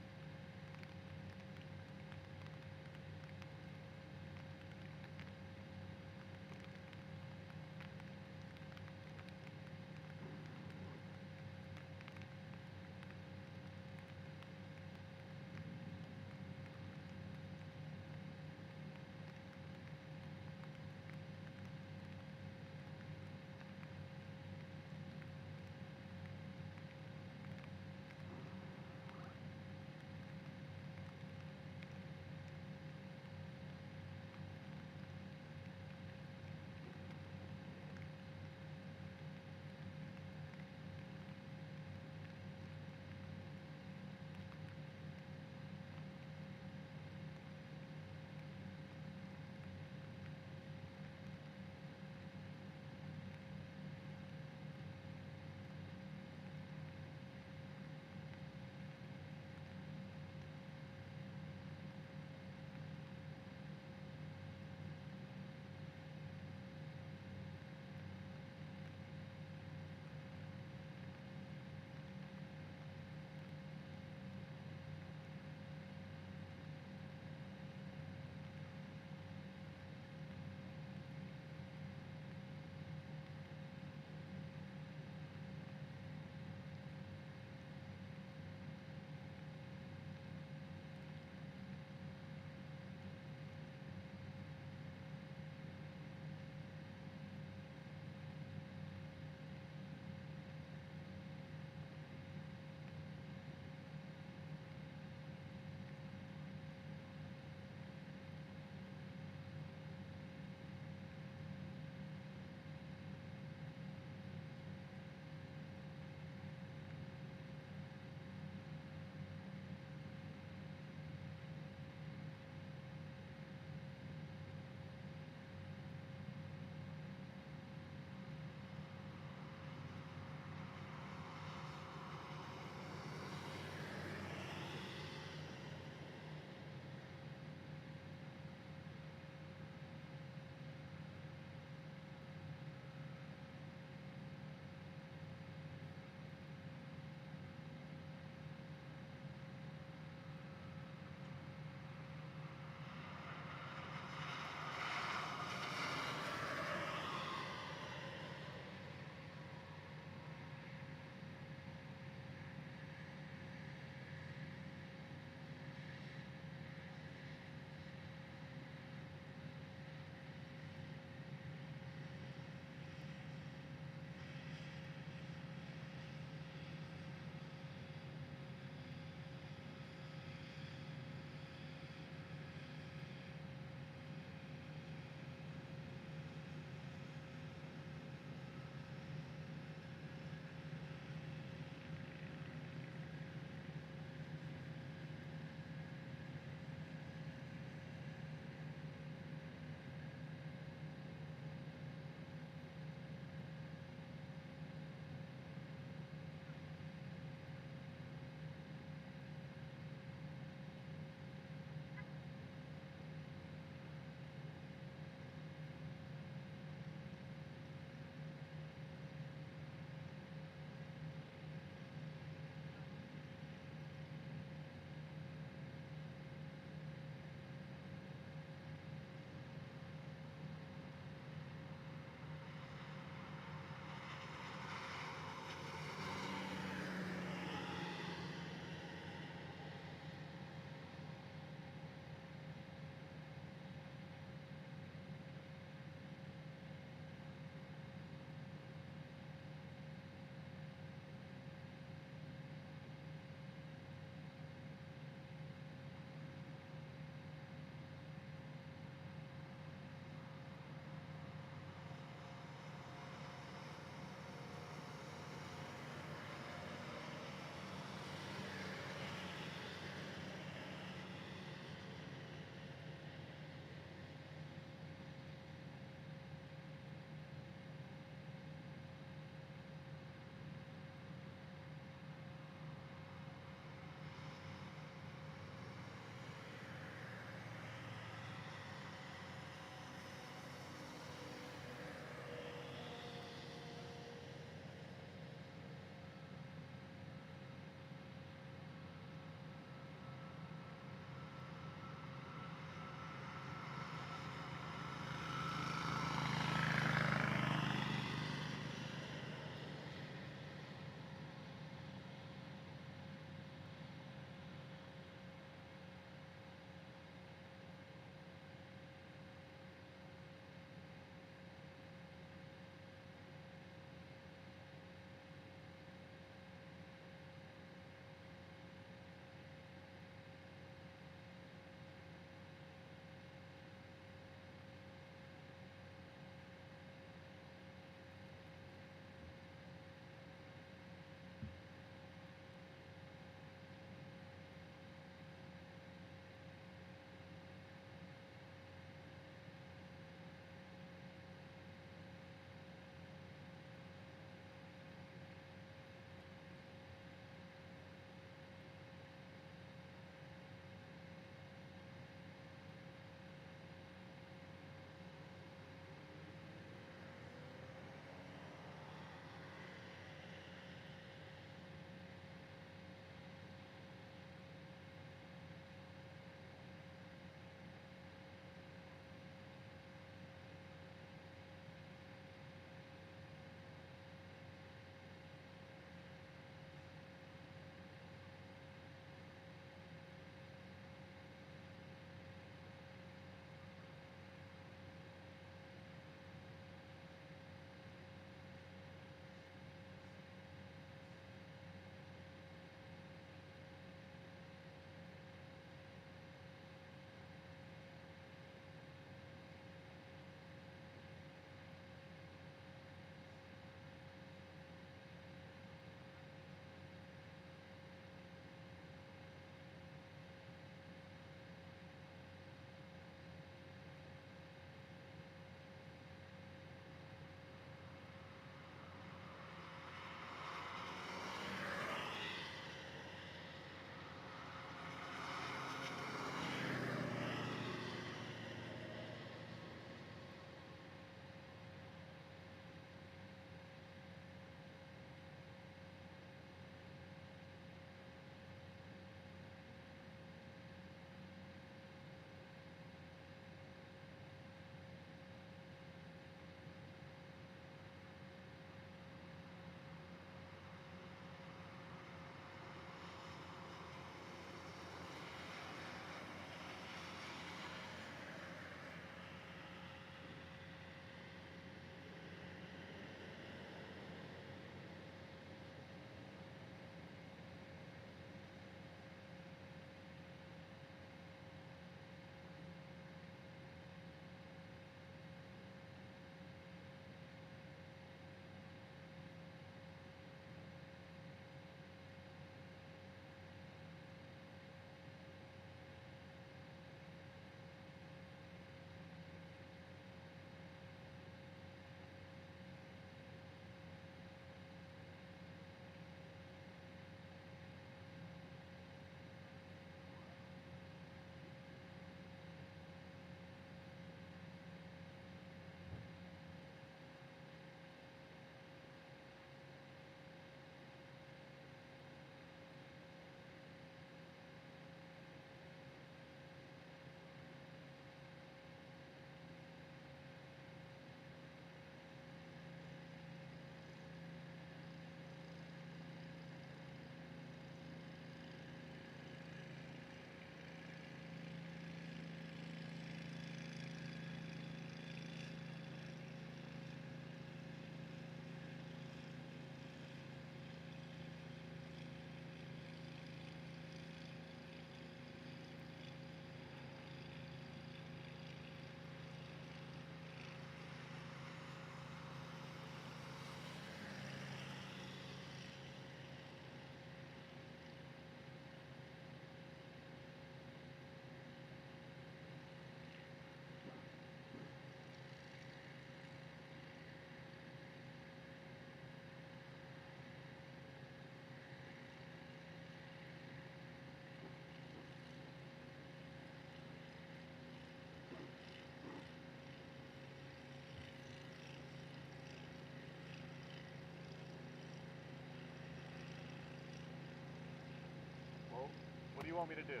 want me to do?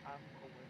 I'm away.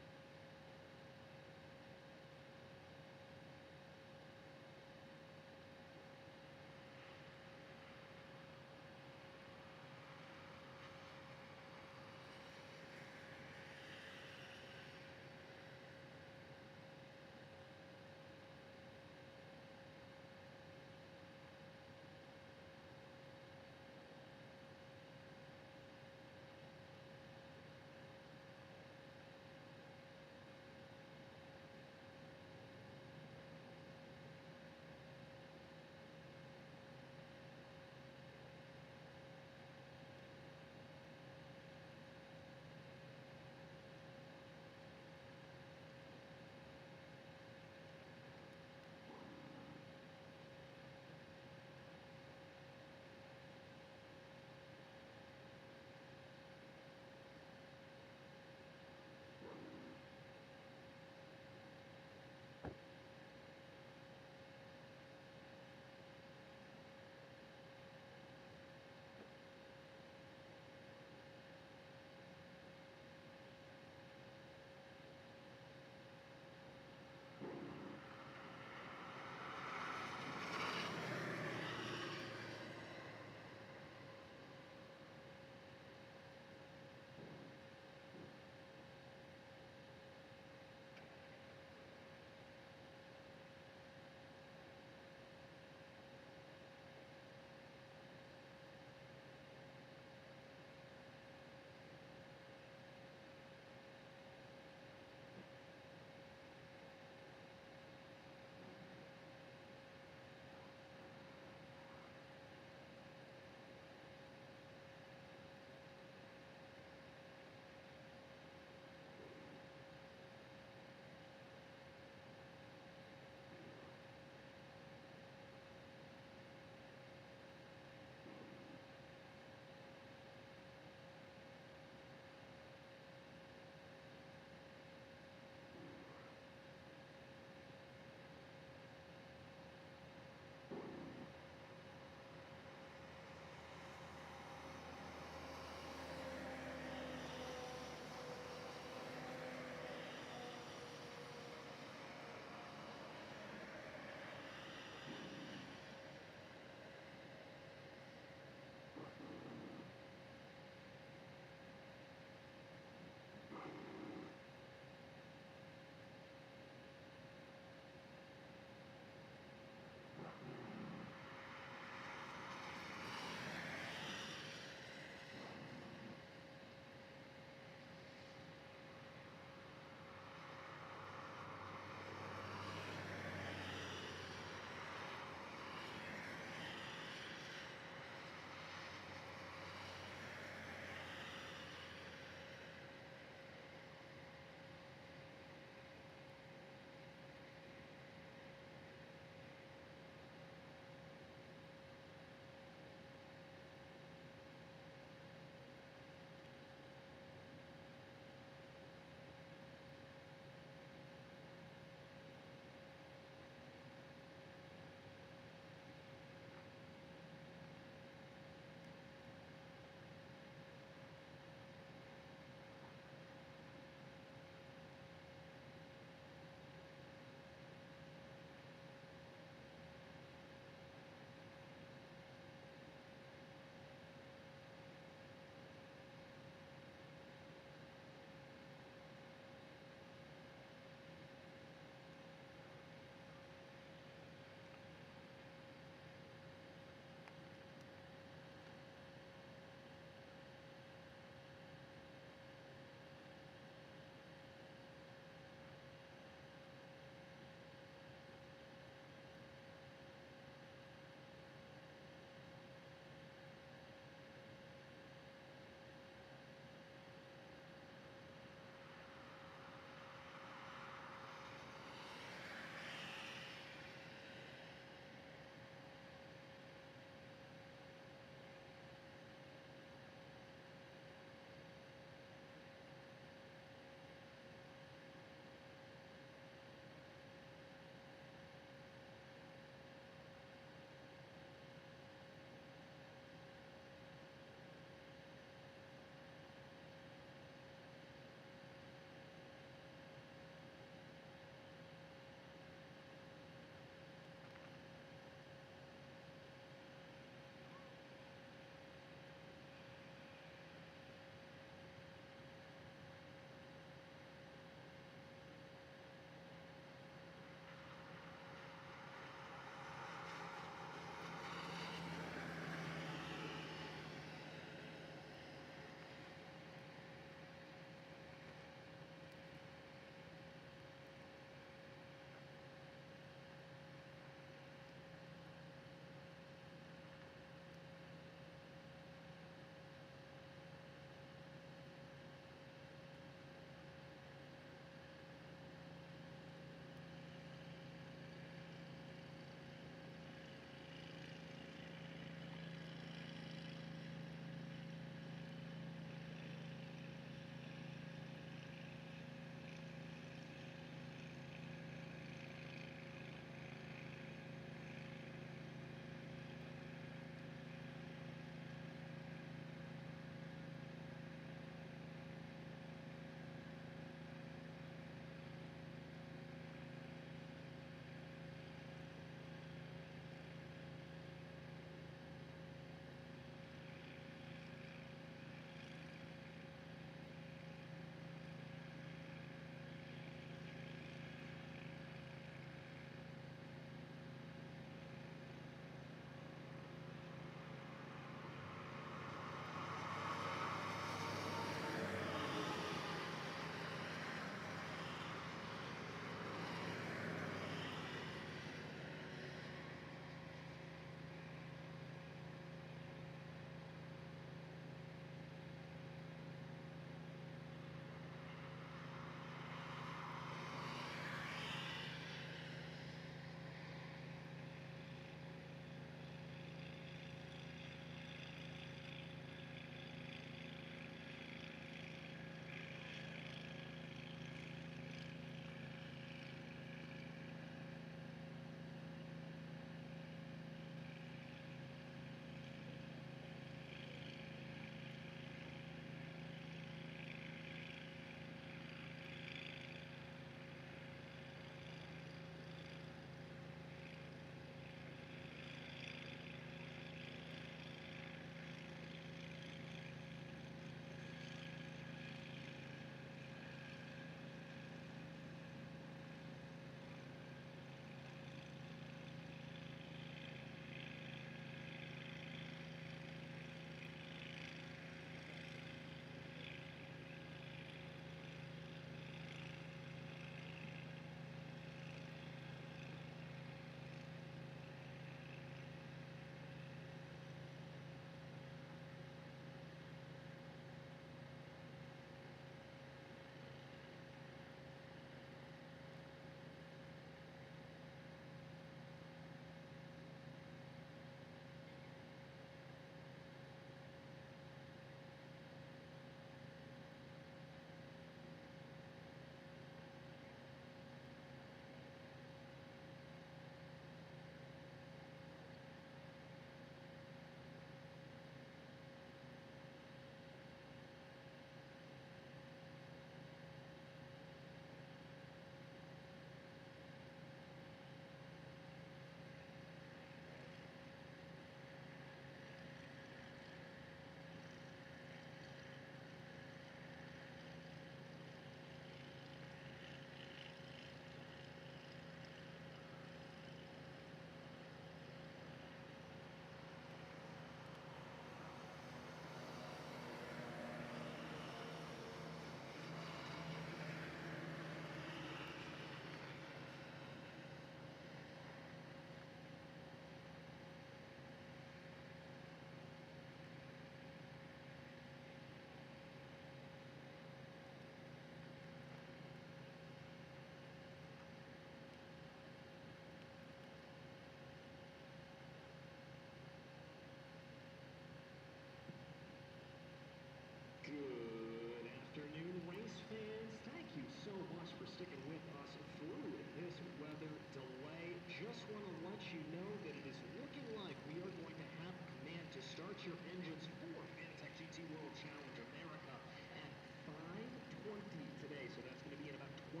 your engines for Fanatec GT World Challenge America at 5:20 today. So that's going to be in about 20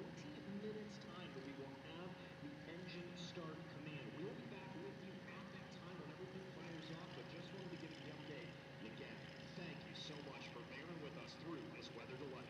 minutes time that we will have the engine start command. We'll be back with you at that time when everything fires off, but just wanted to give you the update. And again, thank you so much for bearing with us through this weather delay.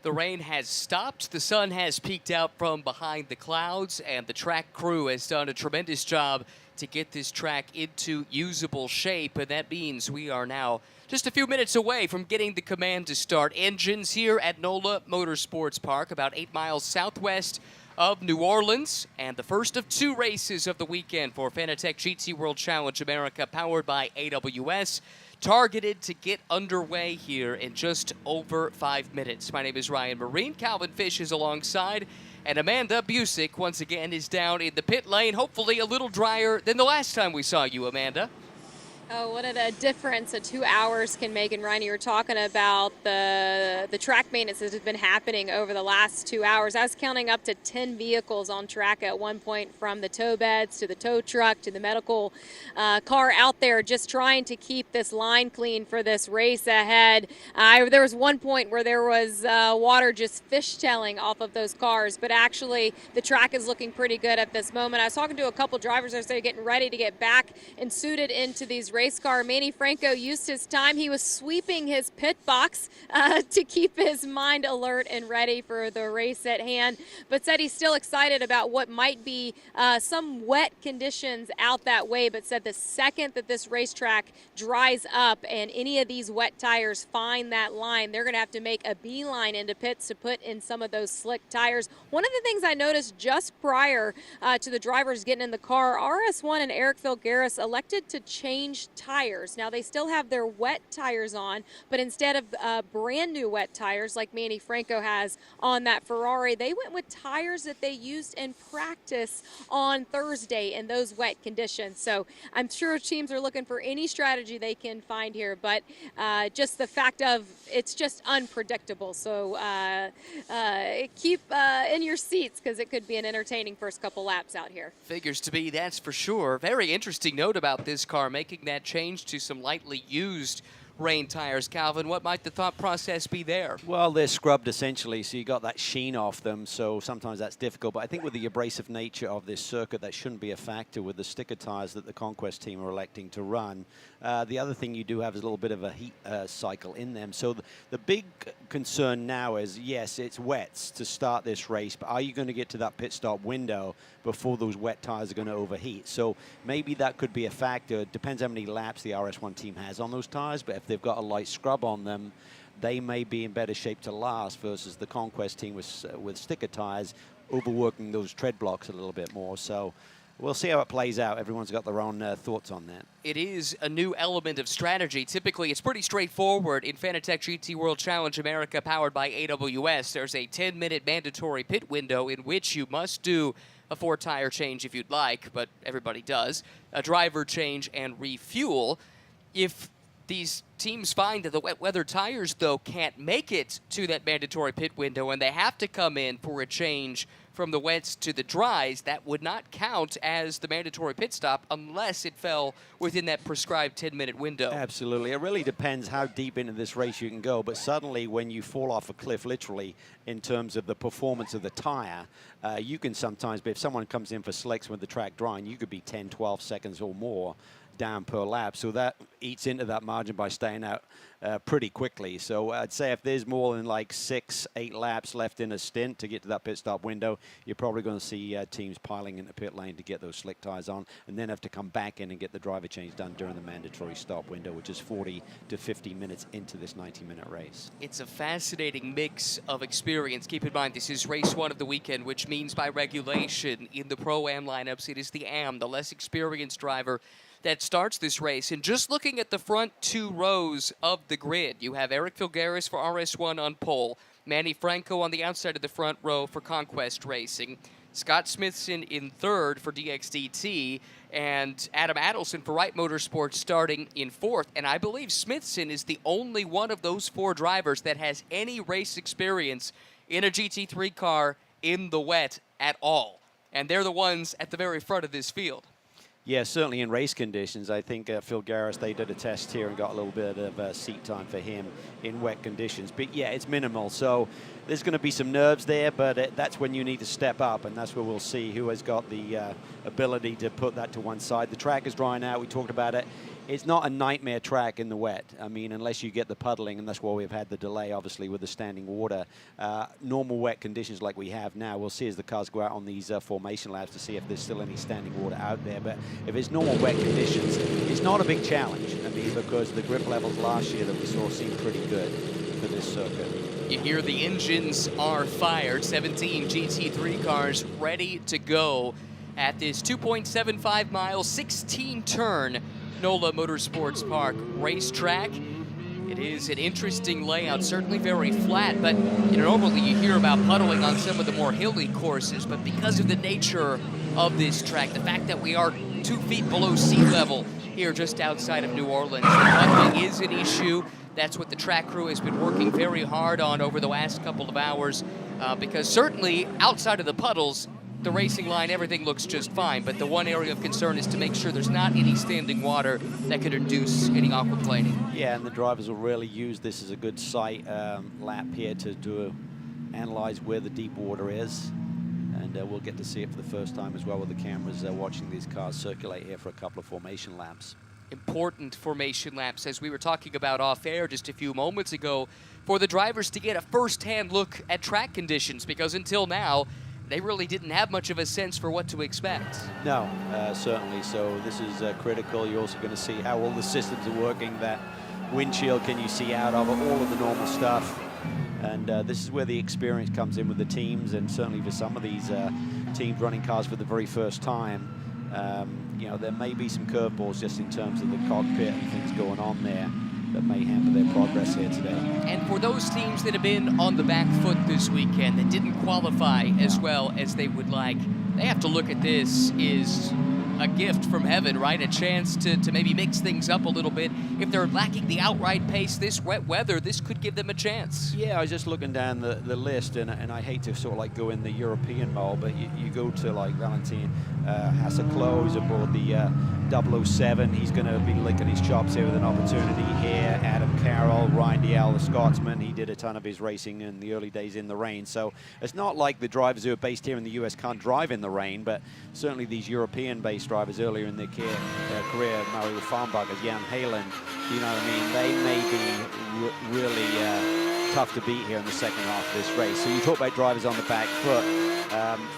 The rain has stopped, the sun has peeked out from behind the clouds, and the track crew has done a tremendous job to get this track into usable shape, and that means we are now just a few minutes away from getting the command to start engines here at NOLA Motorsports Park, about 8 miles southwest of New Orleans, and the first of 2 races of the weekend for Fanatec GT World Challenge America, powered by AWS, targeted to get underway here in just over 5 minutes. My name is Ryan Marine. Calvin Fish is alongside, and Amanda Busick once again is down in the pit lane, hopefully a little drier than the last time we saw you, Amanda. Oh, what a difference 2 hours can make. And Ryan, you were talking about the track maintenance that has been happening over the last 2 hours. I was counting up to 10 vehicles on track at one point, from the tow beds to the tow truck to the medical car out there, just trying to keep this line clean for this race ahead. There was one point where there was water just fishtailing off of those cars, but actually the track is looking pretty good at this moment. I was talking to a couple drivers as they're getting ready to get back and suited into these race car. Manny Franco used his time. He was sweeping his pit box to keep his mind alert and ready for the race at hand, but said he's still excited about what might be some wet conditions out that way, but said the second that this racetrack dries up and any of these wet tires find that line, they're going to have to make a beeline into pits to put in some of those slick tires. One of the things I noticed just prior to the drivers getting in the car, RS1 and Eric Filgaris elected to change tires. Now they still have their wet tires on, but instead of brand new wet tires like Manny Franco has on that Ferrari, they went with tires that they used in practice on Thursday in those wet conditions. So I'm sure teams are looking for any strategy they can find here, but just the fact of it's just unpredictable. So keep in your seats, because it could be an entertaining first couple laps out here. Figures to be, that's for sure. Very interesting note about this car making that change to some lightly used rain tires. Calvin, what might the thought process be there? Well, they're scrubbed essentially, so you got that sheen off them, so sometimes that's difficult. But I think with the abrasive nature of this circuit, that shouldn't be a factor with the sticker tires that the Conquest team are electing to run. The other thing you do have is a little bit of a heat cycle in them. So the big concern now is, yes, it's wets to start this race, but are you going to get to that pit stop window before those wet tires are going to overheat? So maybe that could be a factor. It depends how many laps the RS1 team has on those tires, but if they've got a light scrub on them, they may be in better shape to last versus the Conquest team with sticker tires overworking those tread blocks a little bit more. So we'll see how it plays out. Everyone's got their own thoughts on that. It is a new element of strategy. Typically, it's pretty straightforward. In Fanatec GT World Challenge America, powered by AWS, there's a 10-minute mandatory pit window in which you must do a 4-tire change if you'd like, but everybody does, a driver change, and refuel. If these teams find that the wet weather tires, though, can't make it to that mandatory pit window and they have to come in for a change from the wets to the dries, that would not count as the mandatory pit stop unless it fell within that prescribed 10-minute window. Absolutely. It really depends how deep into this race you can go, but suddenly when you fall off a cliff, literally, in terms of the performance of the tire, you can sometimes, if someone comes in for slicks with the track drying, you could be 10, 12 seconds or more down per lap. So that eats into that margin by staying out pretty quickly. So I'd say if there's more than like 6, 8 laps left in a stint to get to that pit stop window, you're probably going to see teams piling into pit lane to get those slick tires on, and then have to come back in and get the driver change done during the mandatory stop window, which is 40 to 50 minutes into this 90-minute race. It's a fascinating mix of experience. Keep in mind, this is race 1 of the weekend, which means by regulation in the Pro-Am lineups, it is the AM, the less experienced driver, that starts this race. And just looking at the front 2 rows of the grid, you have Eric Filgaris for RS1 on pole, Manny Franco on the outside of the front row for Conquest Racing, Scott Smithson in 3rd for DXDT, and Adam Adelson for Wright Motorsports starting in 4th. And I believe Smithson is the only one of those 4 drivers that has any race experience in a GT3 car in the wet at all. And they're the ones at the very front of this field. Yeah, certainly in race conditions. I think Filgaris, they did a test here and got a little bit of seat time for him in wet conditions. But yeah, it's minimal. So there's going to be some nerves there, but that's when you need to step up, and that's where we'll see who has got the ability to put that to one side. The track is drying out. We talked about it. it's not a nightmare track in the wet. I mean, unless you get the puddling, and that's why we've had the delay, obviously, with the standing water. Normal wet conditions like we have now, we'll see as the cars go out on these formation laps to see if there's still any standing water out there. But if it's normal wet conditions, it's not a big challenge. I mean, because the grip levels last year that we saw seemed pretty good for this circuit. You hear the engines are fired. 17 GT3 cars ready to go at this 2.75 mile, 16-turn NOLA Motorsports Park racetrack. It is an interesting layout, certainly very flat, but normally you hear about puddling on some of the more hilly courses, but because of the nature of this track, the fact that we are 2 feet below sea level here just outside of New Orleans, puddling is an issue. That's what the track crew has been working very hard on over the last couple of hours, because certainly outside of the puddles, the racing line, everything looks just fine, but the one area of concern is to make sure there's not any standing water that could induce any aquaplaning. Yeah, and the drivers will really use this as a good sight lap here to analyze where the deep water is. And we'll get to see it for the first time as well with the cameras watching these cars circulate here for a couple of formation laps. Important formation laps, as we were talking about off air just a few moments ago, for the drivers to get a first-hand look at track conditions, because until now, they really didn't have much of a sense for what to expect. No, certainly. So this is critical. You're also going to see how all the systems are working. That windshield, can you see out of it? All of the normal stuff. And this is where the experience comes in with the teams, and certainly for some of these teams running cars for the very first time, there may be some curveballs just in terms of the cockpit and things going on there that may hamper their progress here today. And for those teams that have been on the back foot this weekend that didn't qualify as well as they would like, they have to look at this as a gift from heaven, right? A chance to maybe mix things up a little bit. If they're lacking the outright pace this wet weather, this could give them a chance. Yeah, I was just looking down the list, and I hate to sort of like go in the European mold, but you go to like Valentin Hassaclos, who's aboard the 007. He's going to be licking his chops here with an opportunity here. Adam Carroll, Ryan Dial, the Scotsman, he did a ton of his racing in the early days in the rain. So it's not like the drivers who are based here in the US can't drive in the rain, but certainly these European-based drivers earlier in their career, Mario Farnbacher, Jan Halen, you know what I mean, they may be really tough to beat here in the second half of this race. So you talk about drivers on the back foot.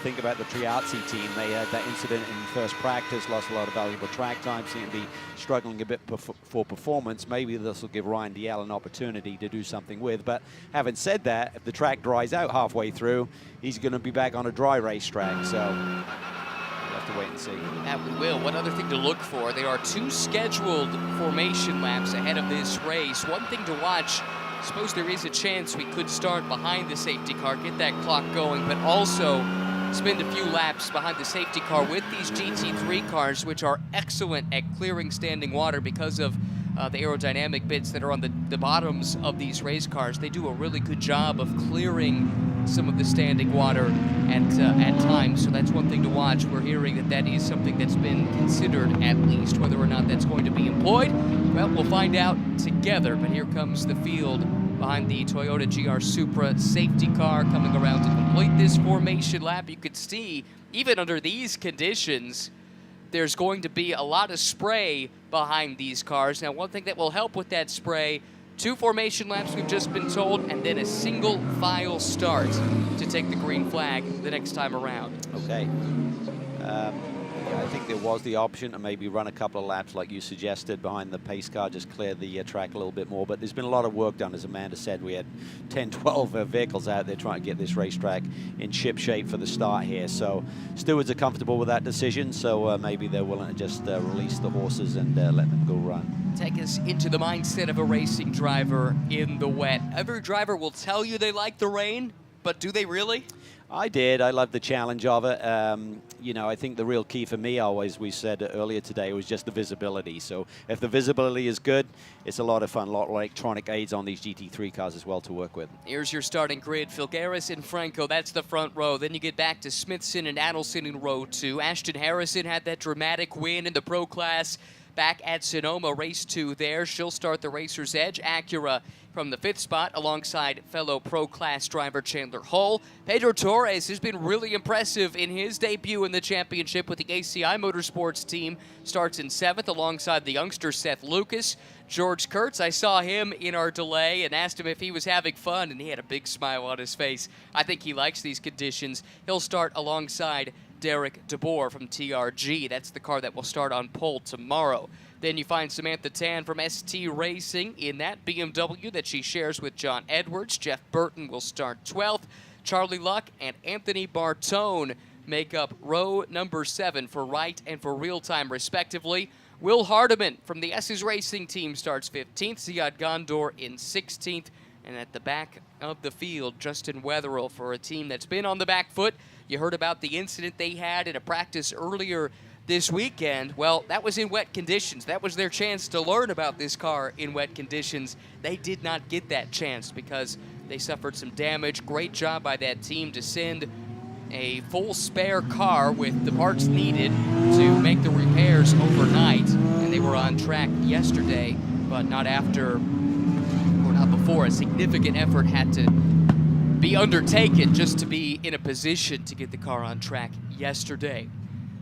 Think about the Triazzi team. They had that incident in first practice, lost a lot of valuable track time, seem to be struggling a bit for performance. Maybe this will give Ryan Dial an opportunity to do something with. But having said that, if the track dries out halfway through, he's going to be back on a dry racetrack. So we'll have to wait and see. That we will. One other thing to look for, there are 2 scheduled formation laps ahead of this race. One thing to watch, I suppose there is a chance we could start behind the safety car, get that clock going, but also spend a few laps behind the safety car with these GT3 cars, which are excellent at clearing standing water because of the aerodynamic bits that are on the bottoms of these race cars. They do a really good job of clearing some of the standing water at times, so that's one thing to watch. We're hearing that is something that's been considered, at least. Whether or not that's going to be employed, well, we'll find out together. But here comes the field behind the Toyota GR Supra safety car coming around to complete this formation lap. You could see, even under these conditions, there's going to be a lot of spray behind these cars. Now, one thing that will help with that spray, 2 formation laps we've just been told, and then a single file start to take the green flag the next time around. Okay. I think there was the option to maybe run a couple of laps like you suggested behind the pace car, just clear the track a little bit more. But there's been a lot of work done, as Amanda said. We had 10, 12 vehicles out there trying to get this racetrack in ship shape for the start here. So stewards are comfortable with that decision, so maybe they're willing to just release the horses and let them go run. Take us into the mindset of a racing driver in the wet. Every driver will tell you they like the rain, but do they really? I did. I loved the challenge of it. I think the real key for me always, we said earlier today, was just the visibility. So if the visibility is good, it's a lot of fun. A lot of electronic aids on these GT3 cars as well to work with. Here's your starting grid. Filgaris and Franco, that's the front row. Then you get back to Smithson and Adelson in row 2. Ashton Harrison had that dramatic win in the Pro Class back at Sonoma. Race 2 there. She'll start the Racer's Edge. Acura from the 5th spot alongside fellow pro-class driver Chandler Hull. Pedro Torres has been really impressive in his debut in the championship with the ACI Motorsports team. Starts in 7th alongside the youngster Seth Lucas. George Kurtz, I saw him in our delay and asked him if he was having fun, and he had a big smile on his face. I think he likes these conditions. He'll start alongside Derek DeBoer from TRG. That's the car that will start on pole tomorrow. Then you find Samantha Tan from ST Racing in that BMW that she shares with John Edwards. Jeff Burton will start 12th. Charlie Luck and Anthony Bartone make up row number 7 for Wright and for Real Time, respectively. Will Hardiman from the S's Racing team starts 15th. Ziad Gondor in 16th. And at the back of the field, Justin Wetherill for a team that's been on the back foot. You heard about the incident they had in a practice earlier this weekend. Well, that was in wet conditions. That was their chance to learn about this car in wet conditions. They did not get that chance because they suffered some damage. Great job by that team to send a full spare car with the parts needed to make the repairs overnight. And they were on track yesterday, but not after, or not before. A significant effort had to be undertaken just to be in a position to get the car on track yesterday.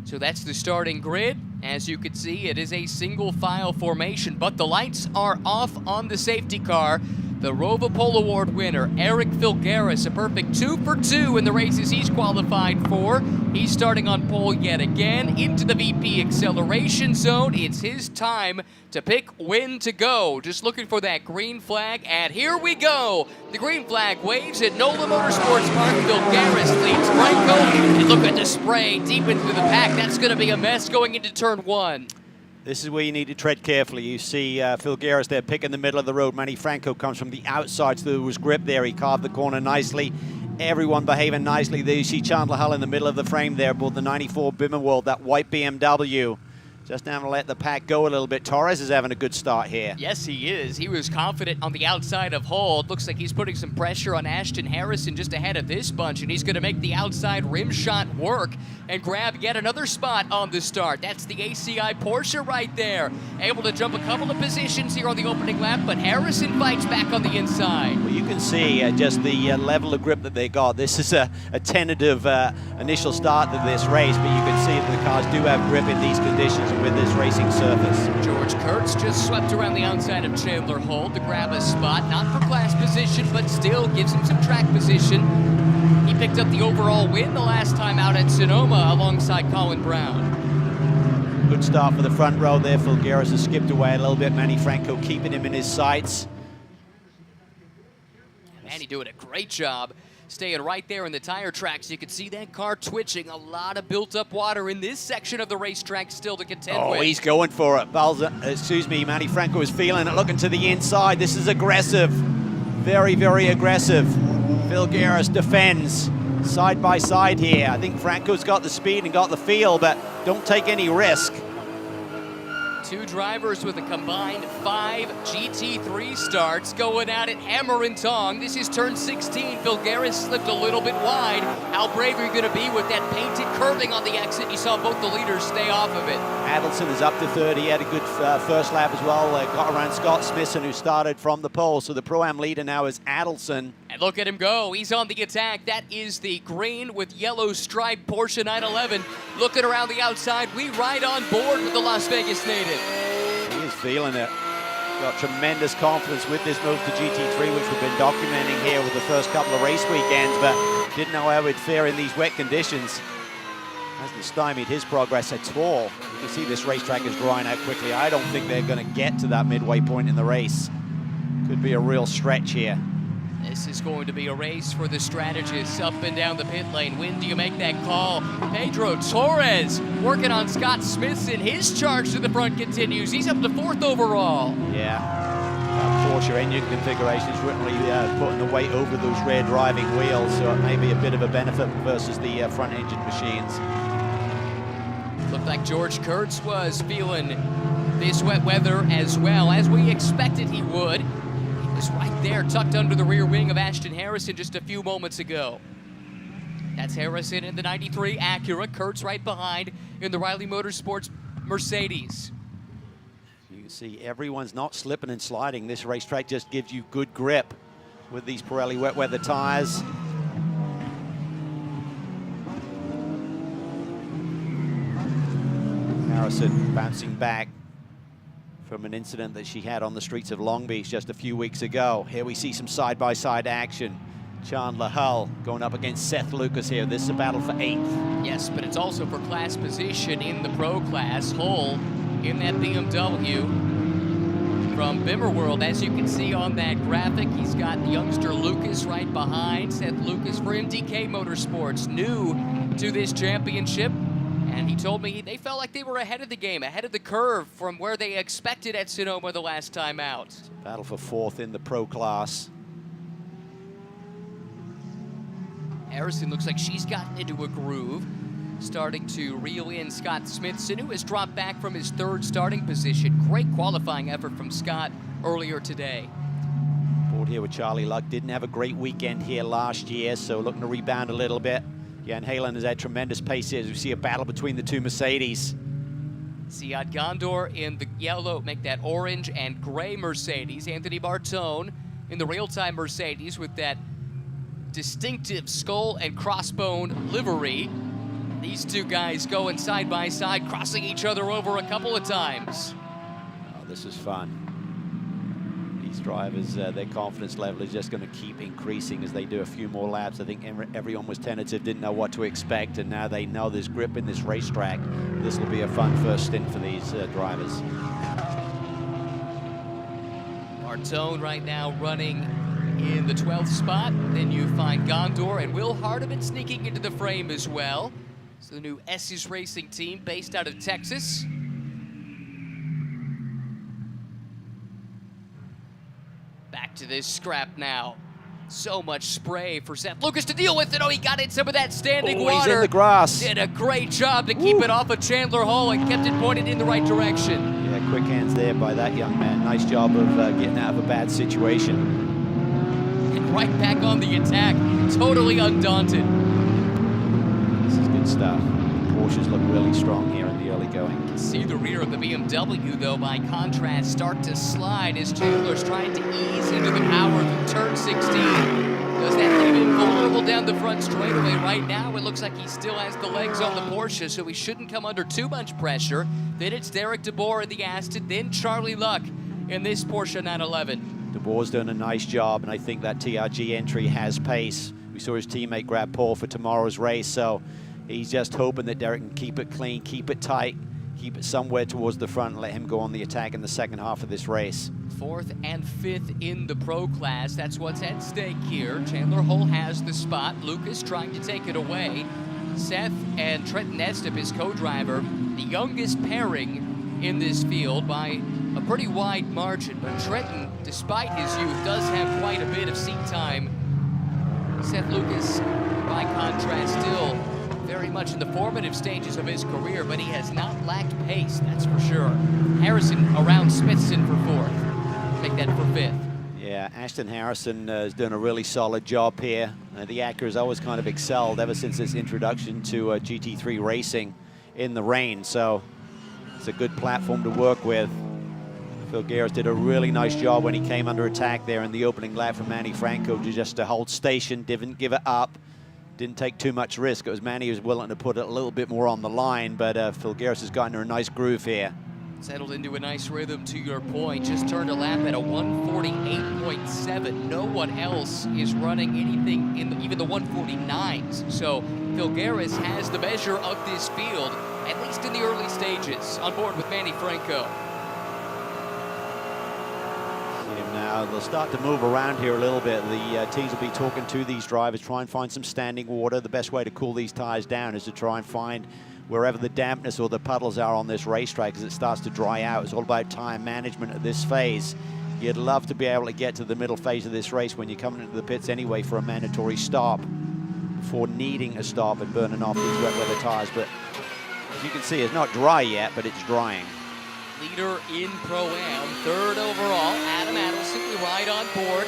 So that's the starting grid. As you can see, it is a single file formation, but the lights are off on the safety car. The Rova Pole Award winner, Eric Filgaris, a perfect 2 for 2 in the races he's qualified for. He's starting on pole yet again into the VP acceleration zone. It's his time to pick when to go. Just looking for that green flag, and here we go. The green flag waves at NOLA Motorsports Park. Filgaris leads Franco, and look at the spray deep into the pack. That's going to be a mess going into turn 1. This is where you need to tread carefully. You see Filgaris there pick in the middle of the road. Manny Franco comes from the outside, so there was grip there. He carved the corner nicely. Everyone behaving nicely there. You see Chandler Hull in the middle of the frame there, aboard the 94 Bimmerworld, that white BMW. Just now to let the pack go a little bit. Torres is having a good start here. Yes, he is. He was confident on the outside of Hull. It looks like he's putting some pressure on Ashton Harrison just ahead of this bunch, and he's going to make the outside rim shot work and grab yet another spot on the start. That's the ACI Porsche right there. Able to jump a couple of positions here on the opening lap, but Harrison fights back on the inside. Well, you can see just the level of grip that they got. This is a tentative initial start to this race, but you can see that the cars do have grip in these conditions with this racing surface. George Kurtz just swept around the outside of Chandler Hull to grab a spot, not for class position, but still gives him some track position. He picked up the overall win the last time out at Sonoma alongside Colin Brown. Good start for the front row there. Filgaris has skipped away a little bit. Manny Franco keeping him in his sights. Manny doing a great job staying right there in the tire tracks. You can see that car twitching. A lot of built-up water in this section of the racetrack still to contend with. Oh, he's going for it. Manny Franco is feeling it, looking to the inside. This is aggressive. Very, very aggressive. Filgaris defends side by side here. I think Franco's got the speed and got the feel, but don't take any risk. Two drivers with a combined 5 GT3 starts going at it hammer and tong. This is turn 16. Filgaris slipped a little bit wide. How brave are you going to be with that painted curving on the exit? You saw both the leaders stay off of it. Adelson is up to third. He had a good first lap as well. Got around Scott Smithson, who started from the pole. So the Pro-Am leader now is Adelson. And look at him go. He's on the attack. That is the green with yellow striped Porsche 911. Looking around the outside, we ride on board with the Las Vegas native. He is feeling it. Got tremendous confidence with this move to GT3, which we've been documenting here with the first couple of race weekends, but didn't know how it would fare in these wet conditions. Hasn't stymied his progress at all. You can see this racetrack is drying out quickly. I don't think they're going to get to that midway point in the race. Could be a real stretch here. This is going to be a race for the strategists up and down the pit lane. When do you make that call? Pedro Torres working on Scott Smithson. His charge to the front continues. He's up to 4th overall. Yeah, Porsche engine configuration is really putting the weight over those rear driving wheels, so it may be a bit of a benefit versus the front engine machines. Looked like George Kurtz was feeling this wet weather as well, as we expected he would. He was right there, tucked under the rear wing of Ashton Harrison just a few moments ago. That's Harrison in the 93 Acura, Kurtz right behind in the Riley Motorsports Mercedes. You see everyone's not slipping and sliding. This racetrack just gives you good grip with these Pirelli wet weather tires. Harrison bouncing back from an incident that she had on the streets of Long Beach just a few weeks ago. Here we see some side-by-side action. Chandler Hull going up against Seth Lucas here. This is a battle for 8th. Yes, but it's also for class position in the pro class. Hull in that BMW from Bimmerworld. As you can see on that graphic, he's got the youngster Lucas right behind. Seth Lucas for MDK Motorsports, new to this championship. And he told me they felt like they were ahead of the game, ahead of the curve from where they expected at Sonoma the last time out. Battle for 4th in the pro class. Harrison looks like she's gotten into a groove, starting to reel in Scott Smithson, who has dropped back from his 3rd starting position. Great qualifying effort from Scott earlier today. Board here with Charlie Luck. Didn't have a great weekend here last year, so looking to rebound a little bit. Jan Halen has had tremendous pace here as we see a battle between the 2 Mercedes. Siad Gondor in the yellow, make that orange and gray Mercedes. Anthony Bartone in the real-time Mercedes with that distinctive skull and crossbone livery. These 2 guys going side by side, crossing each other over a couple of times. Oh, this is fun. These drivers, their confidence level is just going to keep increasing as they do a few more laps. I think everyone was tentative, didn't know what to expect, and now they know there's grip in this racetrack. This will be a fun first stint for these drivers. Bartone right now running in the 12th spot. Then you find Gondor and Will Hardiman sneaking into the frame as well. It's the new S's Racing team based out of Texas. Back to this scrap now. So much spray for Seth Lucas to deal with it. Oh, he got in some of that standing water. He's in the grass. Did a great job to keep it off of Chandler Hull and kept it pointed in the right direction. Yeah, quick hands there by that young man. Nice job of getting out of a bad situation. And right back on the attack, totally undaunted. This is good stuff. Porsches look really strong here in the early going. You can see the rear of the BMW, though, by contrast, start to slide as Chandler's trying to ease into the power through turn 16. Does that leave him vulnerable down the front straightaway? Right now, it looks like he still has the legs on the Porsche, so he shouldn't come under too much pressure. Then it's Derek DeBoer in the Aston, then Charlie Luck in this Porsche 911. DeBoer's doing a nice job, and I think that TRG entry has pace. We saw his teammate grab pole for tomorrow's race, so he's just hoping that Derek can keep it clean, keep it tight, keep it somewhere towards the front, and let him go on the attack in the second half of this race. 4th and 5th in the pro class. That's what's at stake here. Chandler Hull has the spot. Lucas trying to take it away. Seth and Trenton Estep, his co-driver, the youngest pairing in this field by a pretty wide margin. But Trenton, despite his youth, does have quite a bit of seat time. Seth Lucas, by contrast, still very much in the formative stages of his career, but he has not lacked pace, that's for sure. Harrison around Smithson for 4th. Make that for 5th. Yeah, Ashton Harrison is doing a really solid job here. The Acura has always kind of excelled ever since its introduction to GT3 racing in the rain, so it's a good platform to work with. Phil Garris did a really nice job when he came under attack there in the opening lap from Manny Franco just to hold station, didn't give it up. Didn't take too much risk. It was Manny who was willing to put it a little bit more on the line, but Phil Garris has gotten her a nice groove here. Settled into a nice rhythm, to your point. Just turned a lap at a 148.7. No one else is running anything in even the 149s. So Phil Garris has the measure of this field, at least in the early stages, on board with Manny Franco. Now they'll start to move around here a little bit. The teams will be talking to these drivers, try and find some standing water. The best way to cool these tires down is to try and find wherever the dampness or the puddles are on this racetrack as it starts to dry out. It's all about time management at this phase. You'd love to be able to get to the middle phase of this race when you're coming into the pits anyway for a mandatory stop before needing a stop and burning off these wet weather tires. But as you can see, it's not dry yet, but it's drying. Leader in Pro-Am, 3rd overall, Adam Adelson right on board.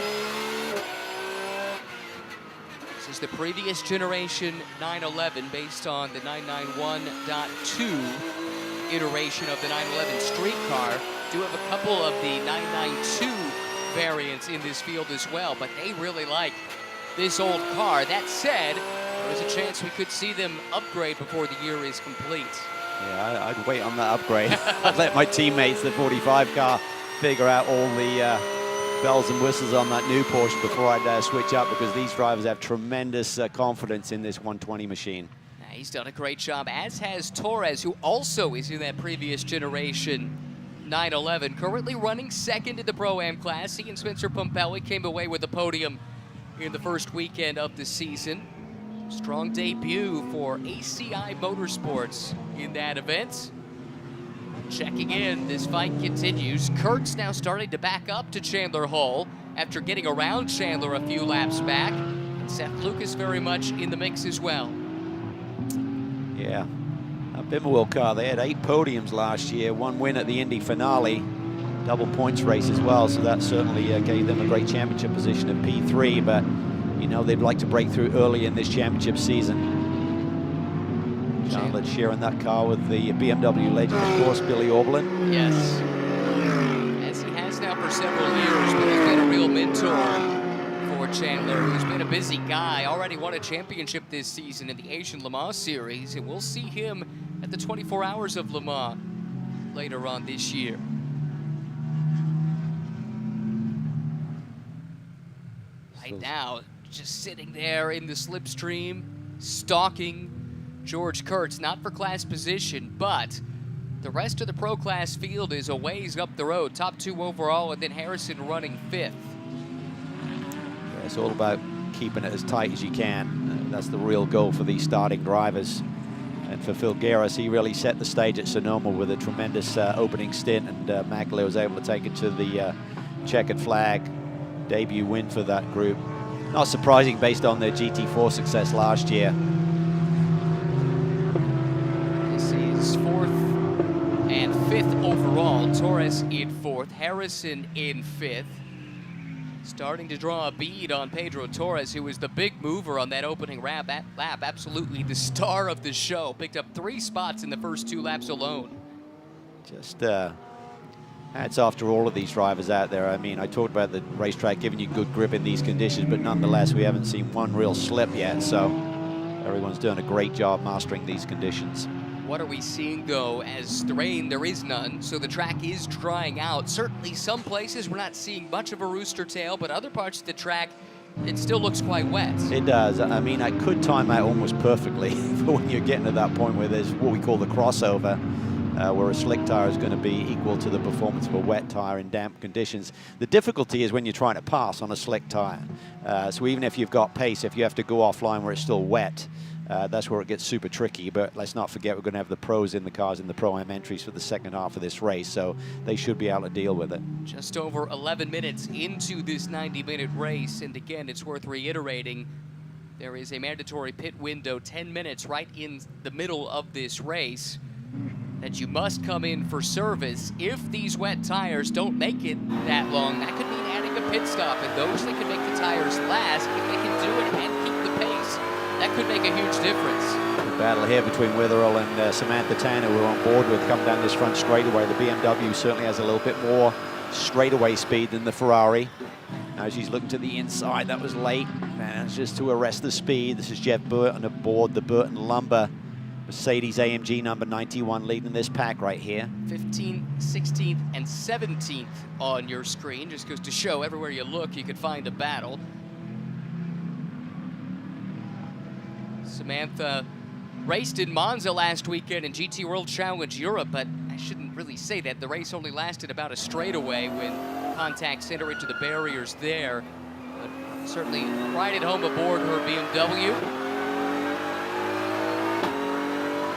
This is the previous generation 911 based on the 991.2 iteration of the 911 street car. Do have a couple of the 992 variants in this field as well, but they really like this old car. That said, there is a chance we could see them upgrade before the year is complete. Yeah, I'd wait on that upgrade. I'd let my teammates, the 45 car, figure out all the bells and whistles on that new Porsche before I'd switch up, because these drivers have tremendous confidence in this 120 machine. He's done a great job, as has Torres, who also is in that previous generation 911, currently running second in the Pro-Am class. He and Spencer Pumpelly came away with a podium in the first weekend of the season. Strong debut for ACI Motorsports in that event. Checking in, this fight continues. Kurt's now starting to back up to Chandler Hull after getting around Chandler a few laps back. And Seth Lucas very much in the mix as well. Yeah, a Bimmerwell car, they had 8 podiums last year, 1 win at the Indy finale, double points race as well, so that certainly gave them a great championship position at P3, but you know they'd like to break through early in this championship season. Chandler sharing that car with the BMW legend, of course, Billy Orblin. Yes, as he has now for several years, but he's been a real mentor for Chandler, who's been a busy guy, already won a championship this season in the Asian Le Mans Series, and we'll see him at the 24 Hours of Le Mans later on this year. Right now, just sitting there in the slipstream, stalking George Kurtz, not for class position, but the rest of the pro class field is a ways up the road. Top 2 overall, and then Harrison running 5th. Yeah, it's all about keeping it as tight as you can. That's the real goal for these starting drivers. And for Phil Garris, he really set the stage at Sonoma with a tremendous opening stint, and Mackley was able to take it to the checkered flag debut win for that group. Not surprising based on their GT4 success last year. This is 4th and 5th overall. Torres in 4th, Harrison in 5th. Starting to draw a bead on Pedro Torres, who was the big mover on that opening lap, absolutely the star of the show. Picked up 3 spots in the first 2 laps alone. Just hats off to all of these drivers out there. I mean, I talked about the racetrack giving you good grip in these conditions, but nonetheless, we haven't seen one real slip yet, so everyone's doing a great job mastering these conditions. What are we seeing, though? As the rain, there is none, so the track is drying out. Certainly some places we're not seeing much of a rooster tail, but other parts of the track, it still looks quite wet. It does. I mean, I could time out almost perfectly for when you're getting to that point where there's what we call the crossover, where a slick tire is going to be equal to the performance of a wet tire in damp conditions. The difficulty is when you're trying to pass on a slick tire. So even if you've got pace, if you have to go offline where it's still wet, that's where it gets super tricky. But let's not forget, we're going to have the pros in the cars in the Pro-Am entries for the second half of this race, so they should be able to deal with it. Just over 11 minutes into this 90-minute race, and again, it's worth reiterating, there is a mandatory pit window, 10 minutes right in the middle of this race, that you must come in for service. If these wet tires don't make it that long, that could mean adding a pit stop, and those that can make the tires last, if they can do it and keep the pace, that could make a huge difference. The battle here between Witherell and Samantha Tanner we're on board with come down this front straightaway. The BMW certainly has a little bit more straightaway speed than the Ferrari. Now she's looking to the inside, that was late, and just to arrest the speed. This is Jeff Burton aboard the Burton Lumber Mercedes AMG number 91 leading this pack right here. 15th, 16th, and 17th on your screen. Just goes to show everywhere you look, you could find a battle. Samantha raced in Monza last weekend in GT World Challenge Europe, but I shouldn't really say that. The race only lasted about a straightaway when contact sent her into the barriers there. But certainly right at home aboard her BMW.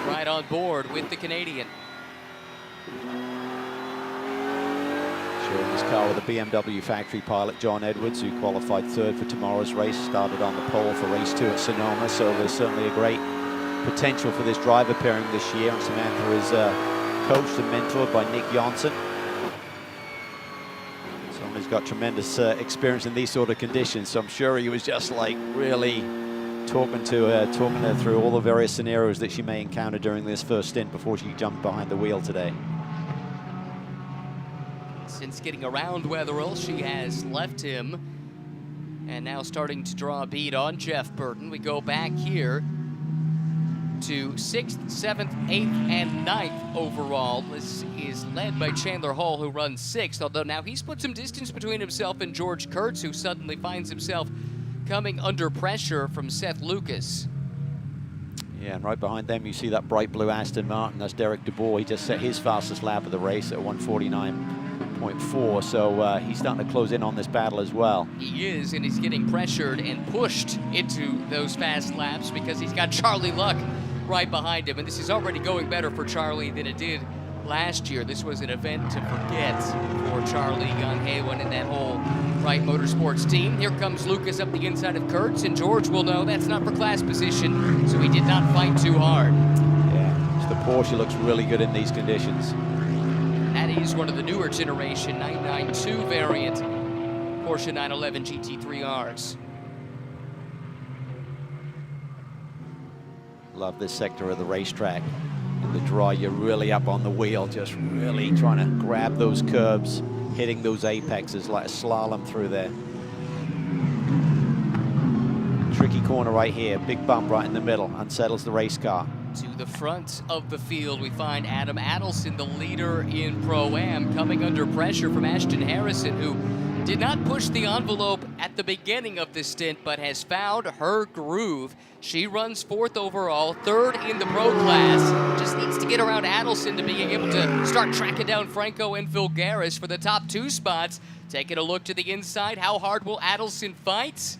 Right on board with the Canadian. Sharing this car with the BMW factory pilot John Edwards, who qualified 3rd for tomorrow's race, started on the pole for race 2 at Sonoma, so there's certainly a great potential for this driver pairing this year, and Samantha is coached and mentored by Nick Johnson. Someone who's got tremendous experience in these sort of conditions, so I'm sure he was just like really talking her through all the various scenarios that she may encounter during this first stint before she jumped behind the wheel today. since getting around Wetherell. She has left him and now starting to draw a bead on Jeff Burton. We go back here to 6th, 7th, 8th, and 9th overall. This is led by Chandler Hall, who runs 6th, although now he's put some distance between himself and George Kurtz, who suddenly finds himself coming under pressure from Seth Lucas. Yeah, and right behind them you see that bright blue Aston Martin. That's Derek DeBoer. He just set his fastest lap of the race at 1:49.4, so he's starting to close in on this battle as well. He is, and he's getting pressured and pushed into those fast laps because he's got Charlie Luck right behind him, and this is already going better for Charlie than it did last year. This was an event to forget for Charlie, Gunn Haywan, and that whole Wright Motorsports team. Here comes Lucas up the inside of Kurtz, and George will know that's not for class position, so he did not fight too hard. Yeah, the Porsche looks really good in these conditions. That is one of the newer generation 992 variant Porsche 911 GT3Rs. Love this sector of the racetrack. In the draw, you're really up on the wheel, just really trying to grab those curbs, hitting those apexes like a slalom through there. Tricky corner right here, big bump right in the middle, unsettles the race car. To the front of the field, we find Adam Adelson, the leader in Pro-Am, coming under pressure from Ashton Harrison, who did not push the envelope at the beginning of this stint, but has found her groove. She runs 4th overall, 3rd in the pro class. Just needs to get around Adelson to being able to start tracking down Franco and Filgaris for the top 2 spots. Taking a look to the inside, how hard will Adelson fight?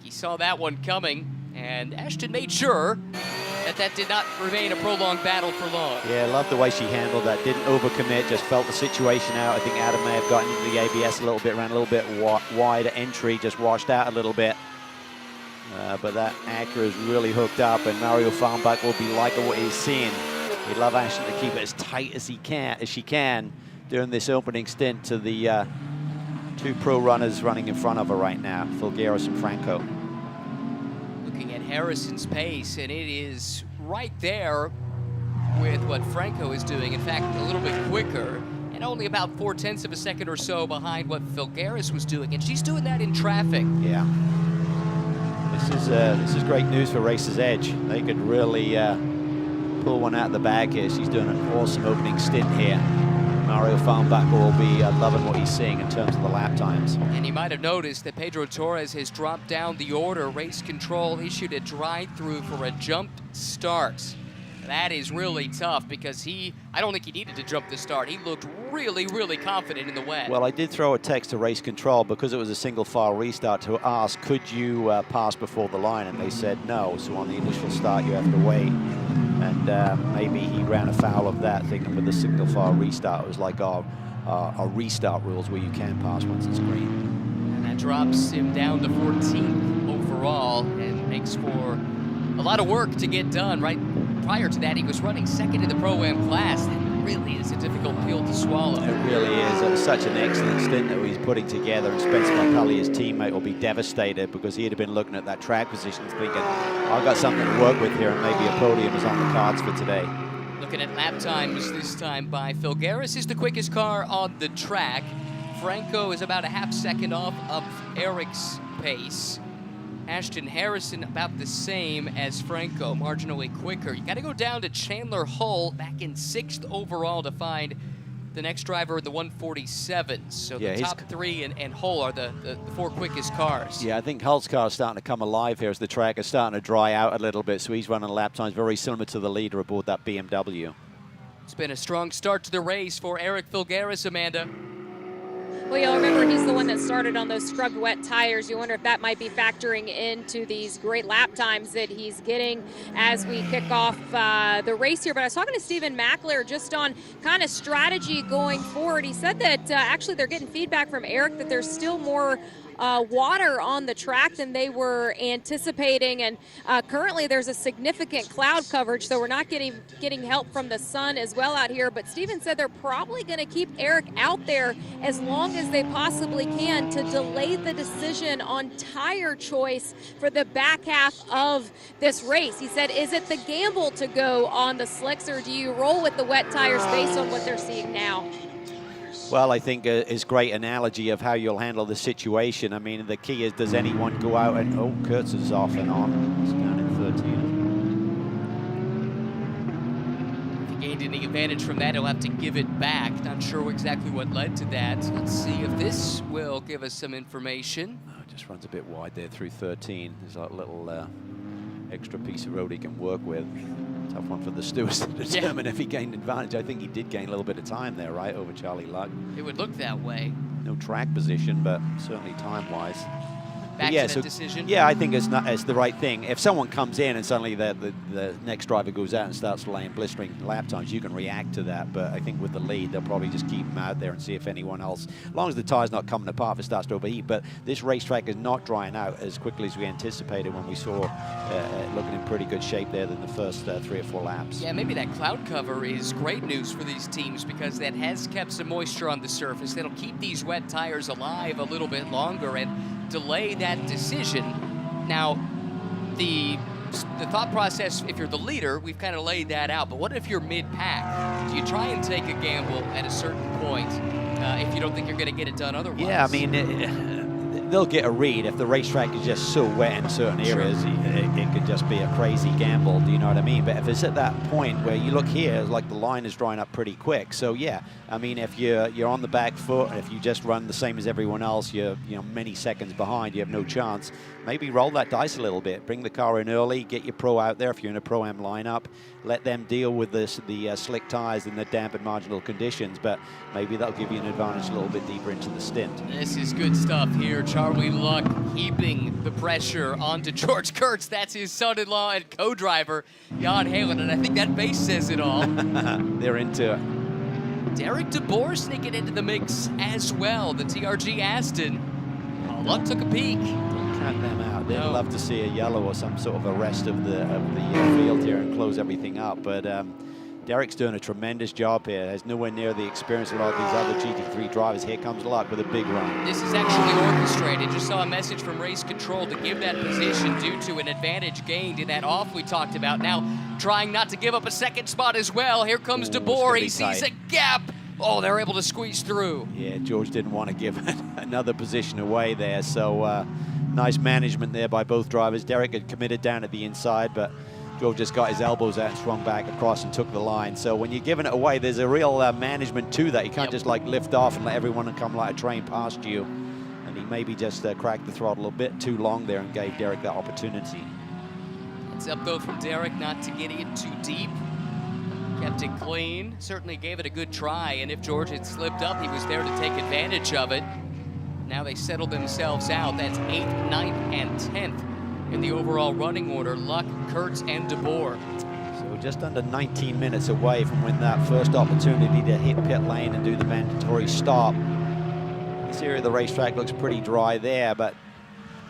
He saw that one coming, and Ashton made sure that did not remain a prolonged battle for long. Yeah, love the way she handled that. Didn't overcommit, just felt the situation out. I think Adam may have gotten into the ABS a little bit, ran a little bit wide entry, just washed out a little bit. But that Acura is really hooked up, and Mario Farmbach will be liking what he's seeing. He'd love Ashton to keep it as tight as she can during this opening stint to the 2 pro runners running in front of her right now, Filgaris and Franco. Looking at Harrison's pace, and it is right there with what Franco is doing. In fact, a little bit quicker, and only about 0.4 of a second or so behind what Filgaris was doing, and she's doing that in traffic. Yeah. This is great news for Racer's Edge. They could really pull one out of the bag here. She's doing an awesome opening stint here. Mario Farmbach will be loving what he's seeing in terms of the lap times. And you might have noticed that Pedro Torres has dropped down the order. Race Control issued a drive-through for a jump start. That is really tough because I don't think he needed to jump the start. He looked really, really confident in the wet. Well, I did throw a text to Race Control because it was a single file restart to ask, could you pass before the line? And they said no. So on the initial start, you have to wait. And maybe he ran afoul of that, thinking with the single file restart, it was like our restart rules where you can pass once it's green. And that drops him down to 14th overall and makes for a lot of work to get done. Right prior to that, he was running 2nd in the Pro-Am class. That really is a difficult pill to swallow. It really is. It was such an excellent stint that he's putting together, and Spencer McCulley, his teammate, will be devastated because he'd have been looking at that track position thinking, I've got something to work with here, and maybe a podium is on the cards for today. Looking at lap times this time by Filgaris is the quickest car on the track. Franco is about a half second off of Eric's pace. Ashton Harrison about the same as Franco, marginally quicker. You got to go down to Chandler Hull back in 6th overall to find the next driver in the 147. So yeah, the top 3 and Hull are the 4 quickest cars. Yeah, I think Hull's car is starting to come alive here as the track is starting to dry out a little bit. So he's running lap times very similar to the leader aboard that BMW. It's been a strong start to the race for Eric Filgaris, Amanda. Well, you'll remember he's the one that started on those scrubbed wet tires. You wonder if that might be factoring into these great lap times that he's getting as we kick off the race here. But I was talking to Stephen Mackler just on kind of strategy going forward. He said that actually they're getting feedback from Eric that there's still more water on the track than they were anticipating, and currently there's a significant cloud coverage, so we're not getting help from the sun as well out here. But Steven said they're probably going to keep Eric out there as long as they possibly can to delay the decision on tire choice for the back half of this race. He said, is it the gamble to go on the slicks, or do you roll with the wet tires based on what they're seeing now? Well, I think is great analogy of how you'll handle the situation. I mean, the key is, does anyone go out and, oh, Kurtz is off and on. It's down in 13. If he gained any advantage from that, he'll have to give it back. Not sure exactly what led to that. Let's see if this will give us some information. Oh, just runs a bit wide there through 13. There's a little extra piece of road he can work with. Tough one for the stewards to determine if he gained advantage. I think he did gain a little bit of time there, right, over Charlie Luck. It would look that way. No track position, but certainly time-wise. Back yeah, to that decision. Yeah, I think it's the right thing. If someone comes in and suddenly the next driver goes out and starts laying blistering lap times, you can react to that. But I think with the lead, they'll probably just keep him out there and see if anyone else, as long as the tire's not coming apart, if it starts to overheat. But this racetrack is not drying out as quickly as we anticipated when we saw it looking in pretty good shape there than the first 3 or 4 laps. Yeah, maybe that cloud cover is great news for these teams because that has kept some moisture on the surface. That'll keep these wet tires alive a little bit longer and delay that decision. Now, the thought process, if you're the leader, we've kind of laid that out, but what if you're mid-pack? Do you try and take a gamble at a certain point if you don't think you're going to get it done otherwise? Yeah, I mean, they'll get a read. If the racetrack is just so wet in certain areas, it could just be a crazy gamble, do you know what I mean? But if it's at that point where you look here, it's like the line is drying up pretty quick. So yeah, I mean, if you're on the back foot, and if you just run the same as everyone else, you're many seconds behind, you have no chance. Maybe roll that dice a little bit. Bring the car in early, get your pro out there if you're in a Pro-Am lineup. Let them deal with the slick tires in the damp and marginal conditions, but maybe that'll give you an advantage a little bit deeper into the stint. This is good stuff here. Charlie Luck heaping the pressure onto George Kurtz. That's his son-in-law and co-driver, Jan Halen, and I think that base says it all. They're into it. Derek DeBoer sneaking into the mix as well. The TRG Aston. Oh, Luck took a peek. Don't count them out. They'd love to see a yellow or some sort of arrest of the field here and close everything up. But Derek's doing a tremendous job here. Has nowhere near the experience of a lot of these other GT3 drivers. Here comes Luck with a big run. This is actually orchestrated. Just saw a message from race control to give that position due to an advantage gained in that off we talked about. Now trying not to give up a second spot as well. Here comes DeBoer. He sees a gap. Oh, they're able to squeeze through. Yeah, George didn't want to give another position away there. So nice management there by both drivers. Derek had committed down at the inside, but George just got his elbows out and swung back across and took the line. So when you're giving it away, there's a real management to that. You can't just like lift off and let everyone come like a train past you. And he maybe just cracked the throttle a bit too long there and gave Derek that opportunity. It's up though from Derek not to get it too deep. Kept it clean, certainly gave it a good try, and if George had slipped up, he was there to take advantage of it. Now they settled themselves out. That's 8th, 9th, and 10th in the overall running order. Luck, Kurtz, and DeBoer. So just under 19 minutes away from when that first opportunity to hit pit lane and do the mandatory stop. This area of the racetrack looks pretty dry there, but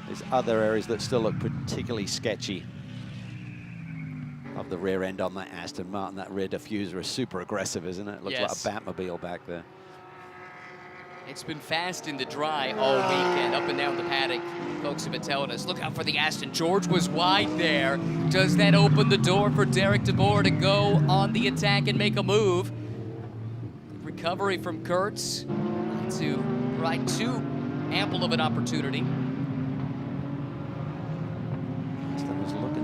there's other areas that still look particularly sketchy. Of the rear end on that Aston Martin, that rear diffuser is super aggressive, isn't it? Looks like a Batmobile back there. It's been fast in the dry all weekend, up and down the paddock. Folks have been telling us, look out for the Aston. George was wide there. Does that open the door for Derek DeBoer to go on the attack and make a move? Recovery from Kurtz to provide too ample of an opportunity.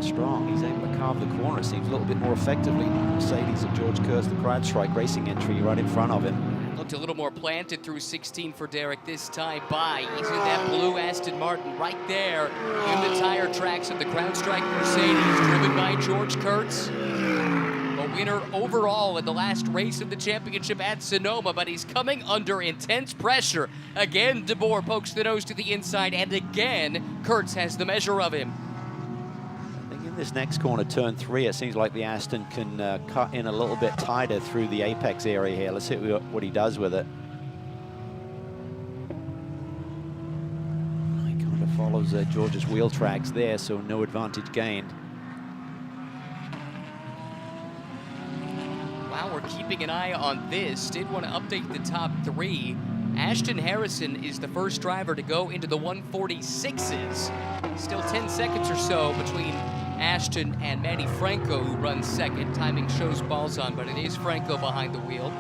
Strong. He's able to carve the corner, it seems, a little bit more effectively than Mercedes and George Kurtz, the CrowdStrike Racing entry right in front of him. Looked a little more planted through 16 for Derek this time by using that blue Aston Martin right there in the tire tracks of the CrowdStrike Mercedes, driven by George Kurtz. A winner overall in the last race of the championship at Sonoma, but he's coming under intense pressure. Again, DeBoer pokes the nose to the inside, and again, Kurtz has the measure of him. This next corner, turn 3, it seems like the Aston can cut in a little bit tighter through the apex area here. Let's see what he does with it. He kind of follows George's wheel tracks there, so no advantage gained. Wow, we're keeping an eye on this. Did want to update the top 3. Ashton Harrison is the first driver to go into the 146s. Still 10 seconds or so between Ashton and Manny Franco, who runs second. Timing shows balls on, but it is Franco behind the wheel.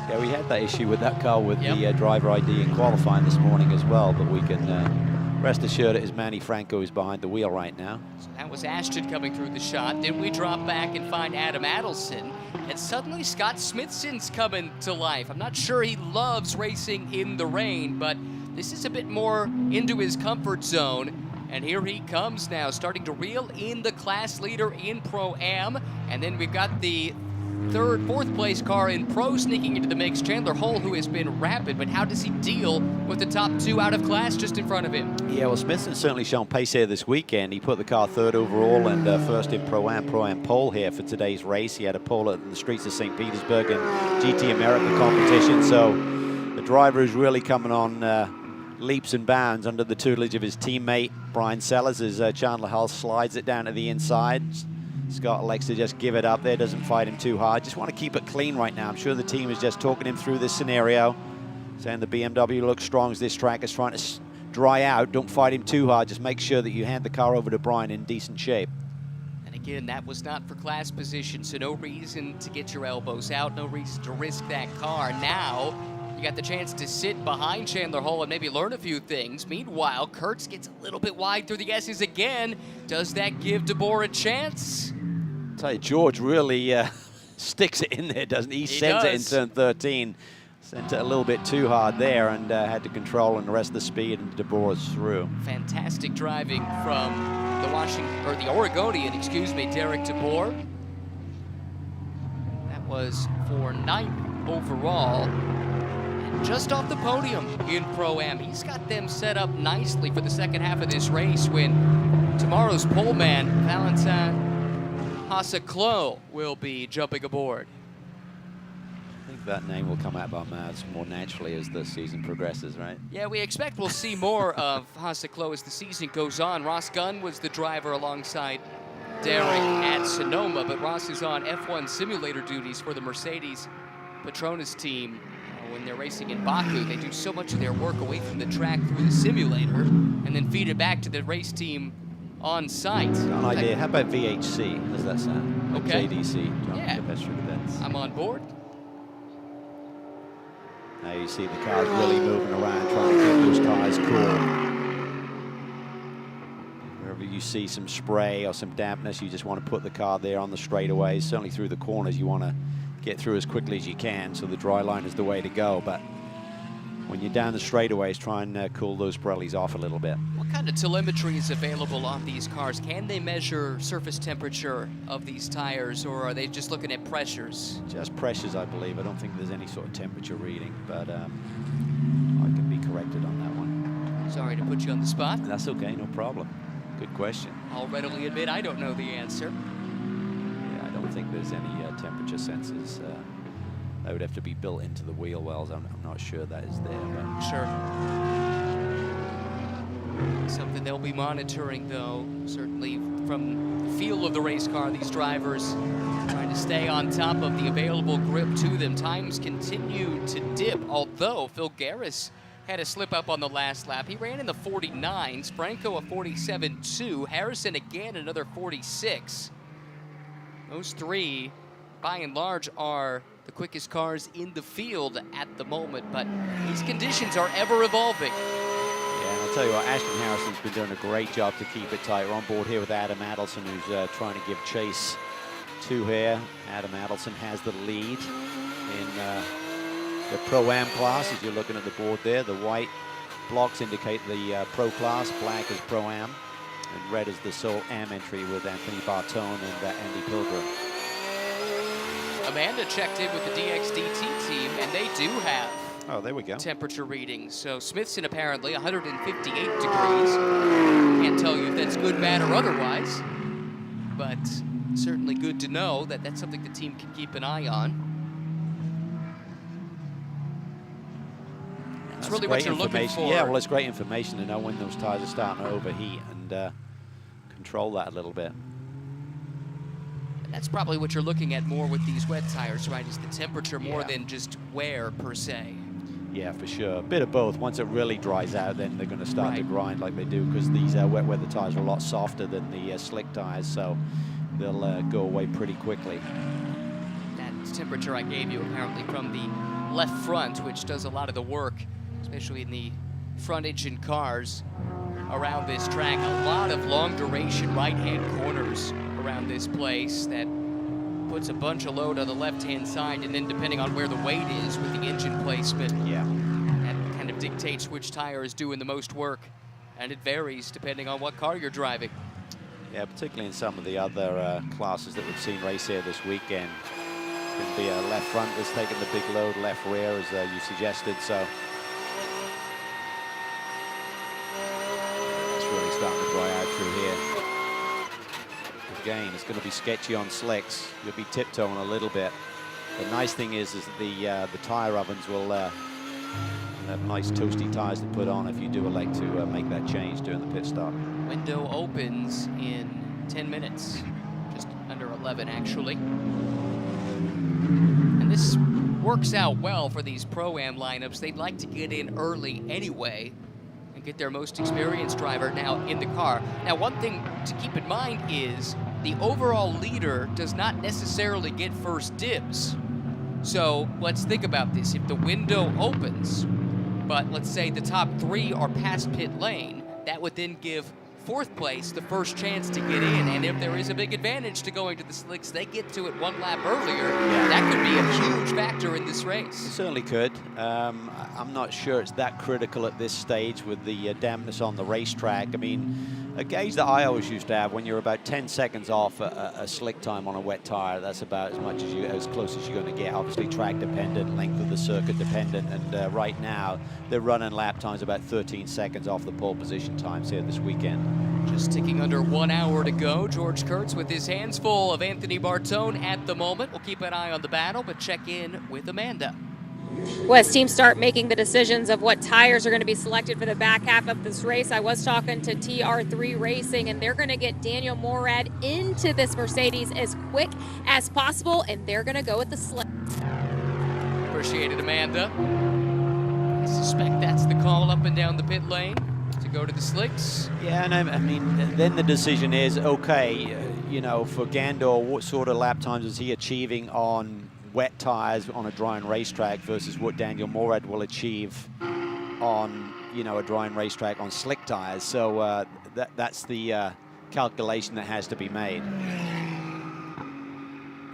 Yeah, we had that issue with that car with the driver ID in qualifying this morning as well, but we can rest assured it is Manny Franco who's behind the wheel right now. So that was Ashton coming through the shot. Then we drop back and find Adam Adelson, and suddenly Scott Smithson's coming to life. I'm not sure he loves racing in the rain, but this is a bit more into his comfort zone. And here he comes now, starting to reel in the class leader in Pro-Am. And then we've got the fourth place car in Pro sneaking into the mix. Chandler Hull, who has been rapid, but how does he deal with the top two out of class just in front of him? Yeah, well, Smithson's certainly shown pace here this weekend. He put the car third overall and first in Pro-Am pole here for today's race. He had a pole at the streets of St. Petersburg in GT America competition. So the driver is really coming on leaps and bounds under the tutelage of his teammate Brian Sellers as Chandler Hull slides it down to the inside. Scott elects to just give it up there, doesn't fight him too hard. Just want to keep it clean right now. I'm sure the team is just talking him through this scenario, saying the BMW looks strong as this track is trying to dry out. Don't fight him too hard. Just make sure that you hand the car over to Brian in decent shape. And again, that was not for class position, so no reason to get your elbows out, no reason to risk that car. Now, you got the chance to sit behind Chandler Hull and maybe learn a few things. Meanwhile, Kurtz gets a little bit wide through the S's again. Does that give DeBoer a chance? I'll tell you, George really sticks it in there, doesn't he? He sends it in turn 13. Sent it a little bit too hard there and had to control and the rest of the speed, and DeBoer's through. Fantastic driving from the Oregonian, Derek DeBoer. That was for 9th overall. Just off the podium in Pro-Am. He's got them set up nicely for the second half of this race when tomorrow's pole man, Valentin Hasseclos, will be jumping aboard. I think that name will come out of our mouths more naturally as the season progresses, right? Yeah, we expect we'll see more of Hasseclos as the season goes on. Ross Gunn was the driver alongside Derek at Sonoma, but Ross is on F1 simulator duties for the Mercedes Petronas team. When they're racing in Baku, they do so much of their work away from the track through the simulator and then feed it back to the race team on site. An idea. How about VHC? How does that sound? Okay. JDC. Yeah. I'm on board. Now you see the cars really moving around, trying to keep those tires cool. Wherever you see some spray or some dampness, you just want to put the car there on the straightaways. Certainly through the corners, you want to get through as quickly as you can, so the dry line is the way to go. But when you're down the straightaways, try and cool those Pirellis off a little bit. What kind of telemetry is available on these cars? Can they measure surface temperature of these tires, or are they just looking at pressures? Just pressures, I believe. I don't think there's any sort of temperature reading, but I can be corrected on that one. Sorry to put you on the spot. That's okay, no problem. Good question. I'll readily admit I don't know the answer. I don't think there's any temperature sensors. That would have to be built into the wheel wells. I'm not sure that is there. But. Sure. Something they'll be monitoring, though, certainly from the feel of the race car. These drivers trying to stay on top of the available grip to them. Times continue to dip, although Phil Garris had a slip up on the last lap. He ran in the 49s, Franco a 47.2, Harrison again another 46. Those three, by and large, are the quickest cars in the field at the moment, but these conditions are ever evolving. Yeah, and I'll tell you what, Ashton Harrison's been doing a great job to keep it tight. We're on board here with Adam Adelson, who's trying to give chase to here. Adam Adelson has the lead in the Pro-Am class, as you're looking at the board there. The white blocks indicate the Pro class, black is Pro-Am, and red is the sole Am entry with Anthony Bartone and Andy Pilgrim. Amanda checked in with the DXDT team, and they do have there we go. Temperature readings. So Smithson apparently 158 degrees. Can't tell you if that's good, bad, or otherwise, but certainly good to know that that's something the team can keep an eye on. That's really what you're looking for. Yeah, well, it's great information to know when those tires are starting to overheat and control that a little bit. And that's probably what you're looking at more with these wet tires, right? Is the temperature more than just wear per se. Yeah, for sure. A bit of both. Once it really dries out, then they're going to start to grind like they do, because these wet weather tires are a lot softer than the slick tires, so they'll go away pretty quickly. That temperature I gave you apparently from the left front, which does a lot of the work, especially in the front engine cars around this track. A lot of long duration right-hand corners around this place that puts a bunch of load on the left-hand side, and then depending on where the weight is with the engine placement, that kind of dictates which tire is doing the most work, and it varies depending on what car you're driving. Yeah, particularly in some of the other classes that we've seen race here this weekend. It can be a left front that's taking the big load, left rear, as you suggested, so it's really starting to dry out through here. Again, it's going to be sketchy on slicks. You'll be tiptoeing a little bit. The nice thing is that the tire ovens will have nice toasty tires to put on if you do elect to make that change during the pit stop. Window opens in 10 minutes, just under 11 actually. And this works out well for these Pro-Am lineups. They'd like to get in early anyway and get their most experienced driver now in the car. Now, one thing to keep in mind is the overall leader does not necessarily get first dibs. So let's think about this. If the window opens, but let's say the top 3 are past pit lane, that would then give 4th place the first chance to get in. And if there is a big advantage to going to the slicks, they get to it 1 lap earlier. That could be a huge factor in this race. It certainly could. I'm not sure it's that critical at this stage with the dampness on the racetrack. I mean, a gauge that I always used to have, when you're about 10 seconds off a slick time on a wet tire, that's about as much as close as you're going to get. Obviously track dependent, length of the circuit dependent, and right now they're running lap times about 13 seconds off the pole position times here this weekend. Just ticking under 1 hour to go. George Kurtz with his hands full of Anthony Bartone at the moment. We'll keep an eye on the battle, but check in with Amanda. Well, as teams start making the decisions of what tires are going to be selected for the back half of this race, I was talking to TR3 Racing, and they're going to get Daniel Morad into this Mercedes as quick as possible, and they're going to go with the slick. Appreciate it, Amanda. I suspect that's the call up and down the pit lane to go to the slicks. Yeah, and I mean, then the decision is, okay, you know, for Gandor, what sort of lap times is he achieving on wet tires on a drying racetrack versus what Daniel Morad will achieve on, you know, a drying racetrack on slick tires. So that's the calculation that has to be made.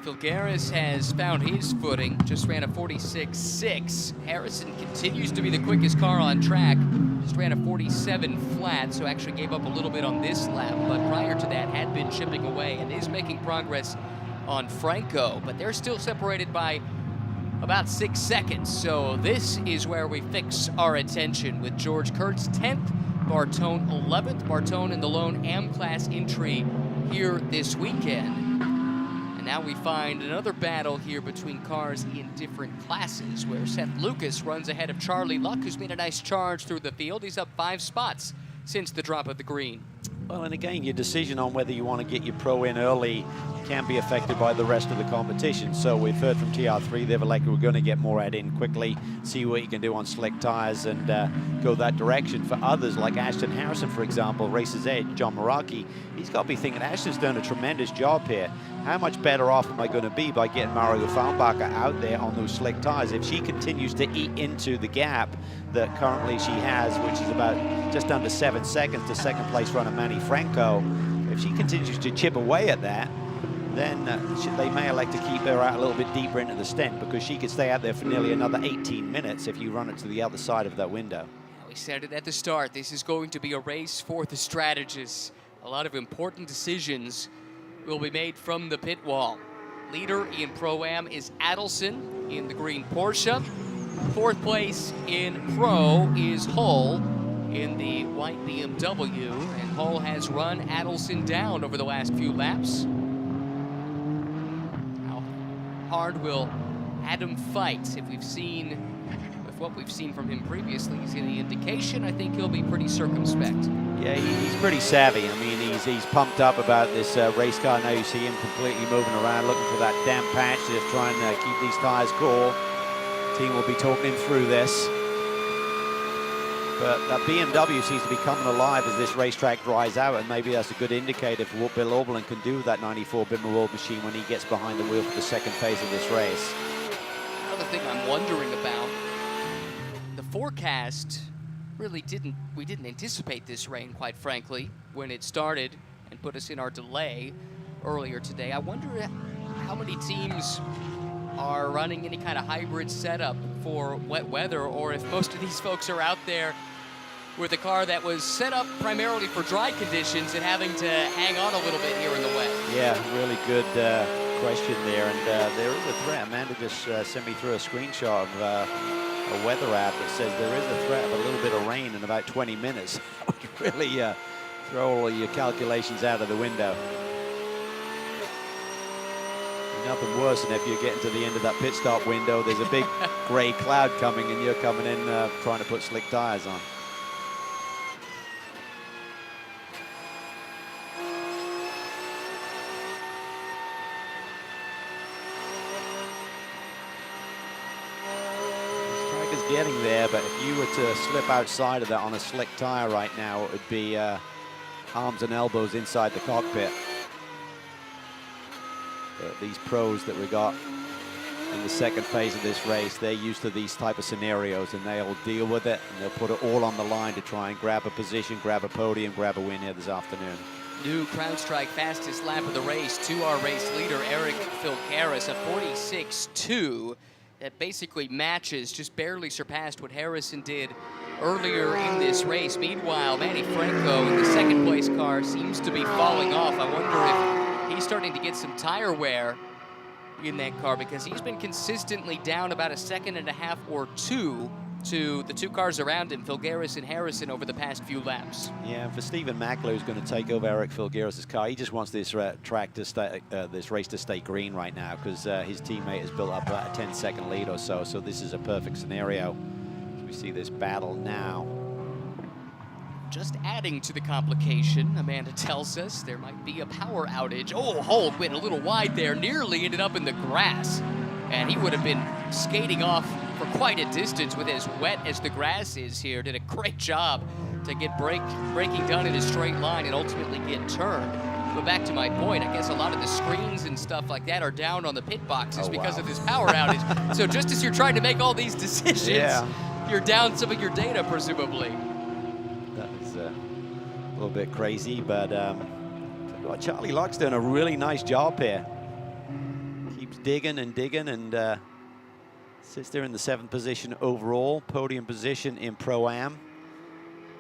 Filgaris has found his footing, just ran a 46.6. Harrison continues to be the quickest car on track, just ran a 47 flat, so actually gave up a little bit on this lap, but prior to that had been chipping away and is making progress on Franco, but they're still separated by about 6 seconds. So this is where we fix our attention with George Kurtz 10th, Bartone 11th. Bartone in the lone AM class entry here this weekend. And now we find another battle here between cars in different classes, where Seth Lucas runs ahead of Charlie Luck, who's made a nice charge through the field. He's up 5 spots since the drop of the green. Well, and again, your decision on whether you want to get your pro in early can be affected by the rest of the competition. So we've heard from TR3, they've elected we're going to get Morad in quickly, see what you can do on slick tires, and go that direction. For others, like Ashton Harrison, for example, Racer's Edge, John Meraki, he's got to be thinking, Ashton's done a tremendous job here. How much better off am I going to be by getting Mario Faunbacher out there on those slick tires? If she continues to eat into the gap that currently she has, which is about just under 7 seconds to second place runner Manny Franco, if she continues to chip away at that, then they may elect to keep her out a little bit deeper into the stint, because she could stay out there for nearly another 18 minutes if you run it to the other side of that window. We said it at the start, this is going to be a race for the strategists. A lot of important decisions will be made from the pit wall. Leader in Pro-Am is Adelson in the green Porsche. 4th place in Pro is Hull in the white BMW, and Hull has run Adelson down over the last few laps. How hard will Adam fight? If we've seen, with what we've seen from him previously, he's any indication, I think he'll be pretty circumspect. Yeah, he's pretty savvy. I mean, he's pumped up about this race car. Now you see him completely moving around, looking for that damp patch, just trying to keep these tires cool. Team will be talking him through this. But that BMW seems to be coming alive as this racetrack dries out, and maybe that's a good indicator for what Bill Oberlin can do with that 94 Bimmer World machine when he gets behind the wheel for the second phase of this race. Well, the thing I'm wondering about. The forecast really we didn't anticipate this rain, quite frankly, when it started and put us in our delay earlier today. I wonder how many teams are running any kind of hybrid setup for wet weather, or if most of these folks are out there with a car that was set up primarily for dry conditions and having to hang on a little bit here in the wet. Yeah, really good question there. And there is a threat. Amanda just sent me through a screenshot of a weather app that says there is a threat of a little bit of rain in about 20 minutes. That would really throw all your calculations out of the window. Nothing worse than if you're getting to the end of that pit stop window, there's a big gray cloud coming and you're coming in trying to put slick tires on. This track is getting there, but if you were to slip outside of that on a slick tire right now, it would be arms and elbows inside the cockpit. These pros that we got in the second phase of this race, they're used to these type of scenarios, and they'll deal with it, and they'll put it all on the line to try and grab a position, grab a podium, grab a win here this afternoon. New CrowdStrike fastest lap of the race to our race leader, Eric Filgaris, a 46.2. That basically matches, just barely surpassed what Harrison did earlier in this race. Meanwhile, Manny Franco in the second place car seems to be falling off. I wonder if he's starting to get some tire wear in that car, because he's been consistently down about a second and a half or two to the two cars around him, Filgaris and Harrison, over the past few laps. Yeah, for Stephen Mackler, who's going to take over Eric Filgaris' car, he just wants this track to stay, this race to stay green right now, because his teammate has built up about a 10-second lead or so. So this is a perfect scenario. So we see this battle now. Just adding to the complication, Amanda tells us there might be a power outage. Oh, Holt went a little wide there, nearly ended up in the grass. And he would have been skating off for quite a distance with as wet as the grass is here. Did a great job to get braking done in a straight line and ultimately get turned. But back to my point, I guess a lot of the screens and stuff like that are down on the pit boxes because of this power outage. So just as you're trying to make all these decisions, you're down some of your data, presumably. That was a little bit crazy, but Charlie Locke's doing a really nice job here. Keeps digging and digging, and sits there in the 7th position overall, podium position in Pro-Am,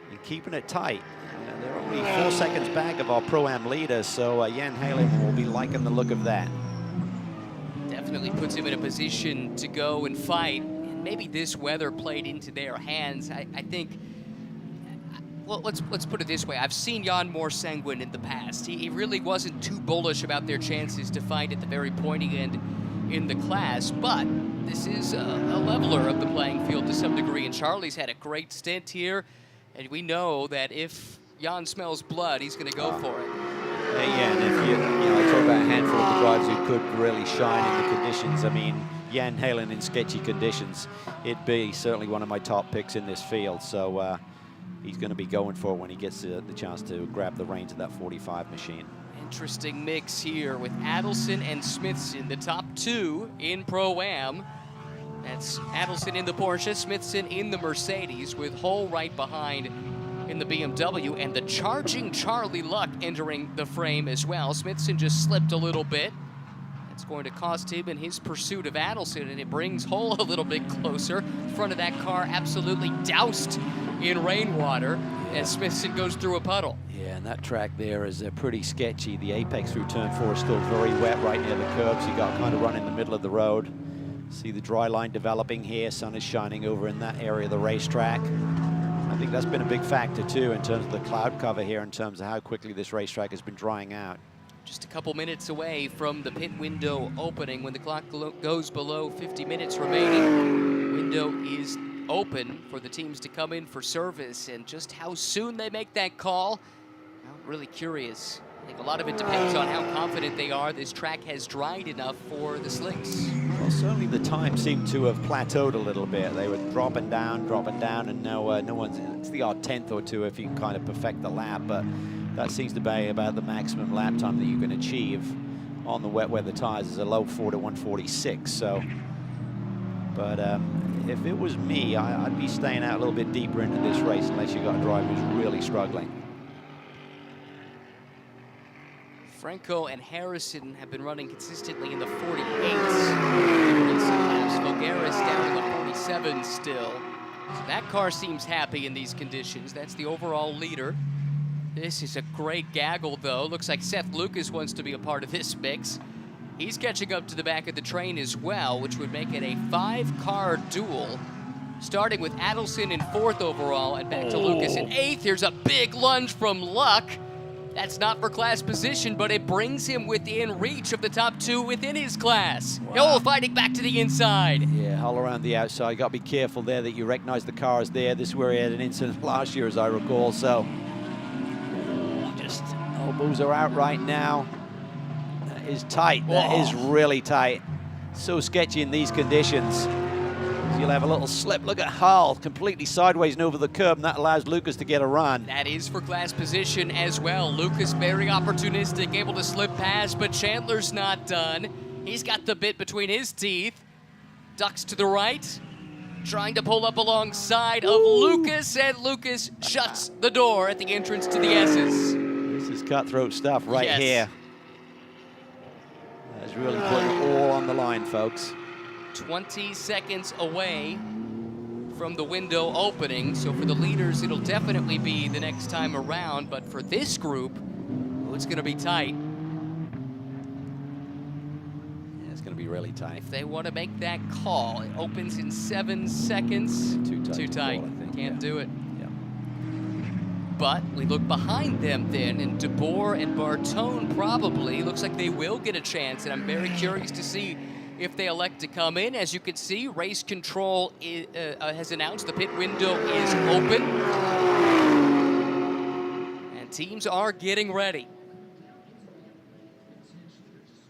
and keeping it tight. They're only 4 seconds back of our Pro-Am leaders, so Jan Halen will be liking the look of that. Definitely puts him in a position to go and fight, and maybe this weather played into their hands. I think, well, let's put it this way. I've seen Jan more sanguine in the past. He really wasn't too bullish about their chances to fight at the very pointy end in the class, but this is a leveler of the playing field to some degree, and Charlie's had a great stint here, and we know that if Jan smells blood, he's going to go for it. Yeah, and if you know, I talk about a handful of the drivers who could really shine in the conditions. I mean, Jan Halen in sketchy conditions, it'd be certainly one of my top picks in this field. So he's going to be going for it when he gets the chance to grab the reins of that 45 machine. Interesting mix here with Adelson and Smithson, the top two in Pro-Am. That's Adelson in the Porsche, Smithson in the Mercedes, with Hull right behind in the BMW, and the charging Charlie Luck entering the frame as well. Smithson just slipped a little bit. That's going to cost him in his pursuit of Adelson, and it brings Hull a little bit closer. Front of that car absolutely doused in rainwater as Smithson goes through a puddle. Yeah, and that track there is pretty sketchy. The apex through turn 4 is still very wet right near the curbs. You got kind of run in the middle of the road. See the dry line developing here. Sun is shining over in that area of the racetrack. I think that's been a big factor too in terms of the cloud cover here, in terms of how quickly this racetrack has been drying out. Just a couple minutes away from the pit window opening. When the clock goes below 50 minutes remaining, window is open for the teams to come in for service, and just how soon they make that call, I'm really curious. I think a lot of it depends on how confident they are this track has dried enough for the slicks. Well, certainly the time seemed to have plateaued a little bit. They were dropping down, and no one's, it's the odd 10th or two if you can kind of perfect the lap, but that seems to be about the maximum lap time that you can achieve on the wet weather tires, is a low 4 to 146. So But if it was me, I'd be staying out a little bit deeper into this race unless you've got a driver who's really struggling. Franco and Harrison have been running consistently in the 48s. Vogaris down in the 47 still. So that car seems happy in these conditions. That's the overall leader. This is a great gaggle, though. Looks like Seth Lucas wants to be a part of this mix. He's catching up to the back of the train as well, which would make it a 5-car duel. Starting with Adelson in 4th overall and back to Lucas in 8th. Here's a big lunge from Luck. That's not for class position, but it brings him within reach of the top 2 within his class. Wow. Fighting back to the inside. Yeah, all around the outside. Got to be careful there that you recognize the car is there. This is where he had an incident last year, as I recall. So just elbows are out right now. That is tight. That is really tight. So sketchy in these conditions. You'll have a little slip. Look at Hull, completely sideways and over the curb, and that allows Lucas to get a run. That is for class position as well. Lucas very opportunistic, able to slip past, but Chandler's not done. He's got the bit between his teeth. Ducks to the right, trying to pull up alongside of Lucas, and Lucas shuts the door at the entrance to the S's. This is cutthroat stuff right here. That's really putting it all on the line, folks. 20 seconds away from the window opening, so for the leaders it'll definitely be the next time around, but for this group, it's going to be tight. Yeah, it's going to be really tight. If they want to make that call, it opens in 7 seconds. Too tight. Call, I think. Can't do it. Yeah. But we look behind them then, and DeBoer and Bartone probably looks like they will get a chance, and I'm very curious to see if they elect to come in. As you can see, race control has announced the pit window is open. And teams are getting ready.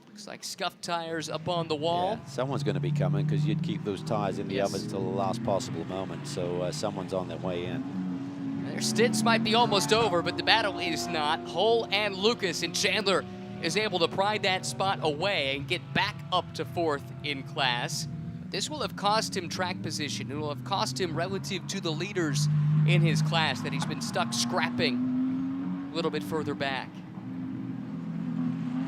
Looks like scuffed tires up on the wall. Yeah, someone's going to be coming because you'd keep those tires in the ovens till the last possible moment. So someone's on their way in. Their stints might be almost over, but the battle is not. Hull and Lucas and Chandler is able to pry that spot away and get back up to 4th in class. This will have cost him track position. It will have cost him relative to the leaders in his class that he's been stuck scrapping a little bit further back.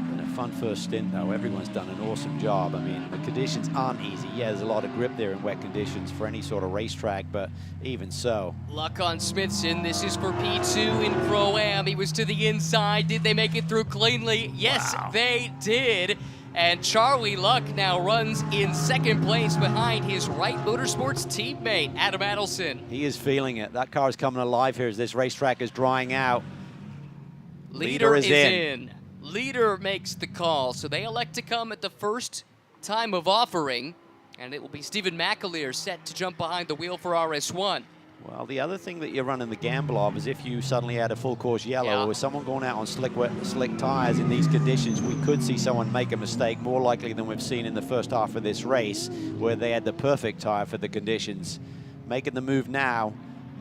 Been a fun first stint, though. Everyone's done an awesome job. I mean, the conditions aren't easy. Yeah, there's a lot of grip there in wet conditions for any sort of racetrack, but even so. Luck on Smithson. This is for P2 in Pro-Am. He was to the inside. Did they make it through cleanly? Yes, they did. And Charlie Luck now runs in 2nd place behind his Wright Motorsports teammate, Adam Adelson. He is feeling it. That car is coming alive here as this racetrack is drying out. Leader is in. Leader makes the call, so they elect to come at the first time of offering, and it will be Stephen McAleer set to jump behind the wheel for RS1. Well, the other thing that you're running the gamble of is if you suddenly had a full course yellow or someone going out on slick tires in these conditions, we could see someone make a mistake more likely than we've seen in the first half of this race where they had the perfect tire for the conditions. Making the move now,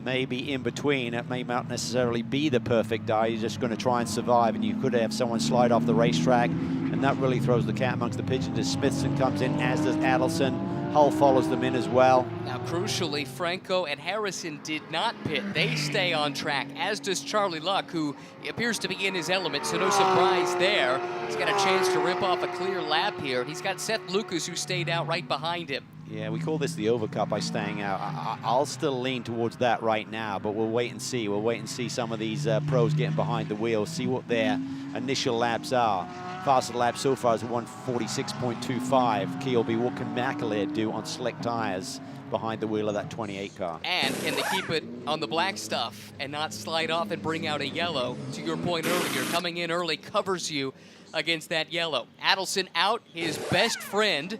maybe in between, it may not necessarily be the perfect tire. You're just going to try and survive, and you could have someone slide off the racetrack, and that really throws the cat amongst the pigeons as Smithson comes in, as does Adelson. Hull follows them in as well. Now, crucially, Franco and Harrison did not pit. They stay on track, as does Charlie Luck, who appears to be in his element, so no surprise there. He's got a chance to rip off a clear lap here. He's got Seth Lucas, who stayed out right behind him. Yeah, we call this the overcut by staying out. I'll still lean towards that right now, but we'll wait and see. We'll wait and see some of these pros getting behind the wheel, see what their initial laps are. Fastest lap so far is 146.25. Keelby, what can McAleer do on slick tires behind the wheel of that 28 car? And can they keep it on the black stuff and not slide off and bring out a yellow? To your point earlier, coming in early covers you against that yellow. Adelson out, his best friend,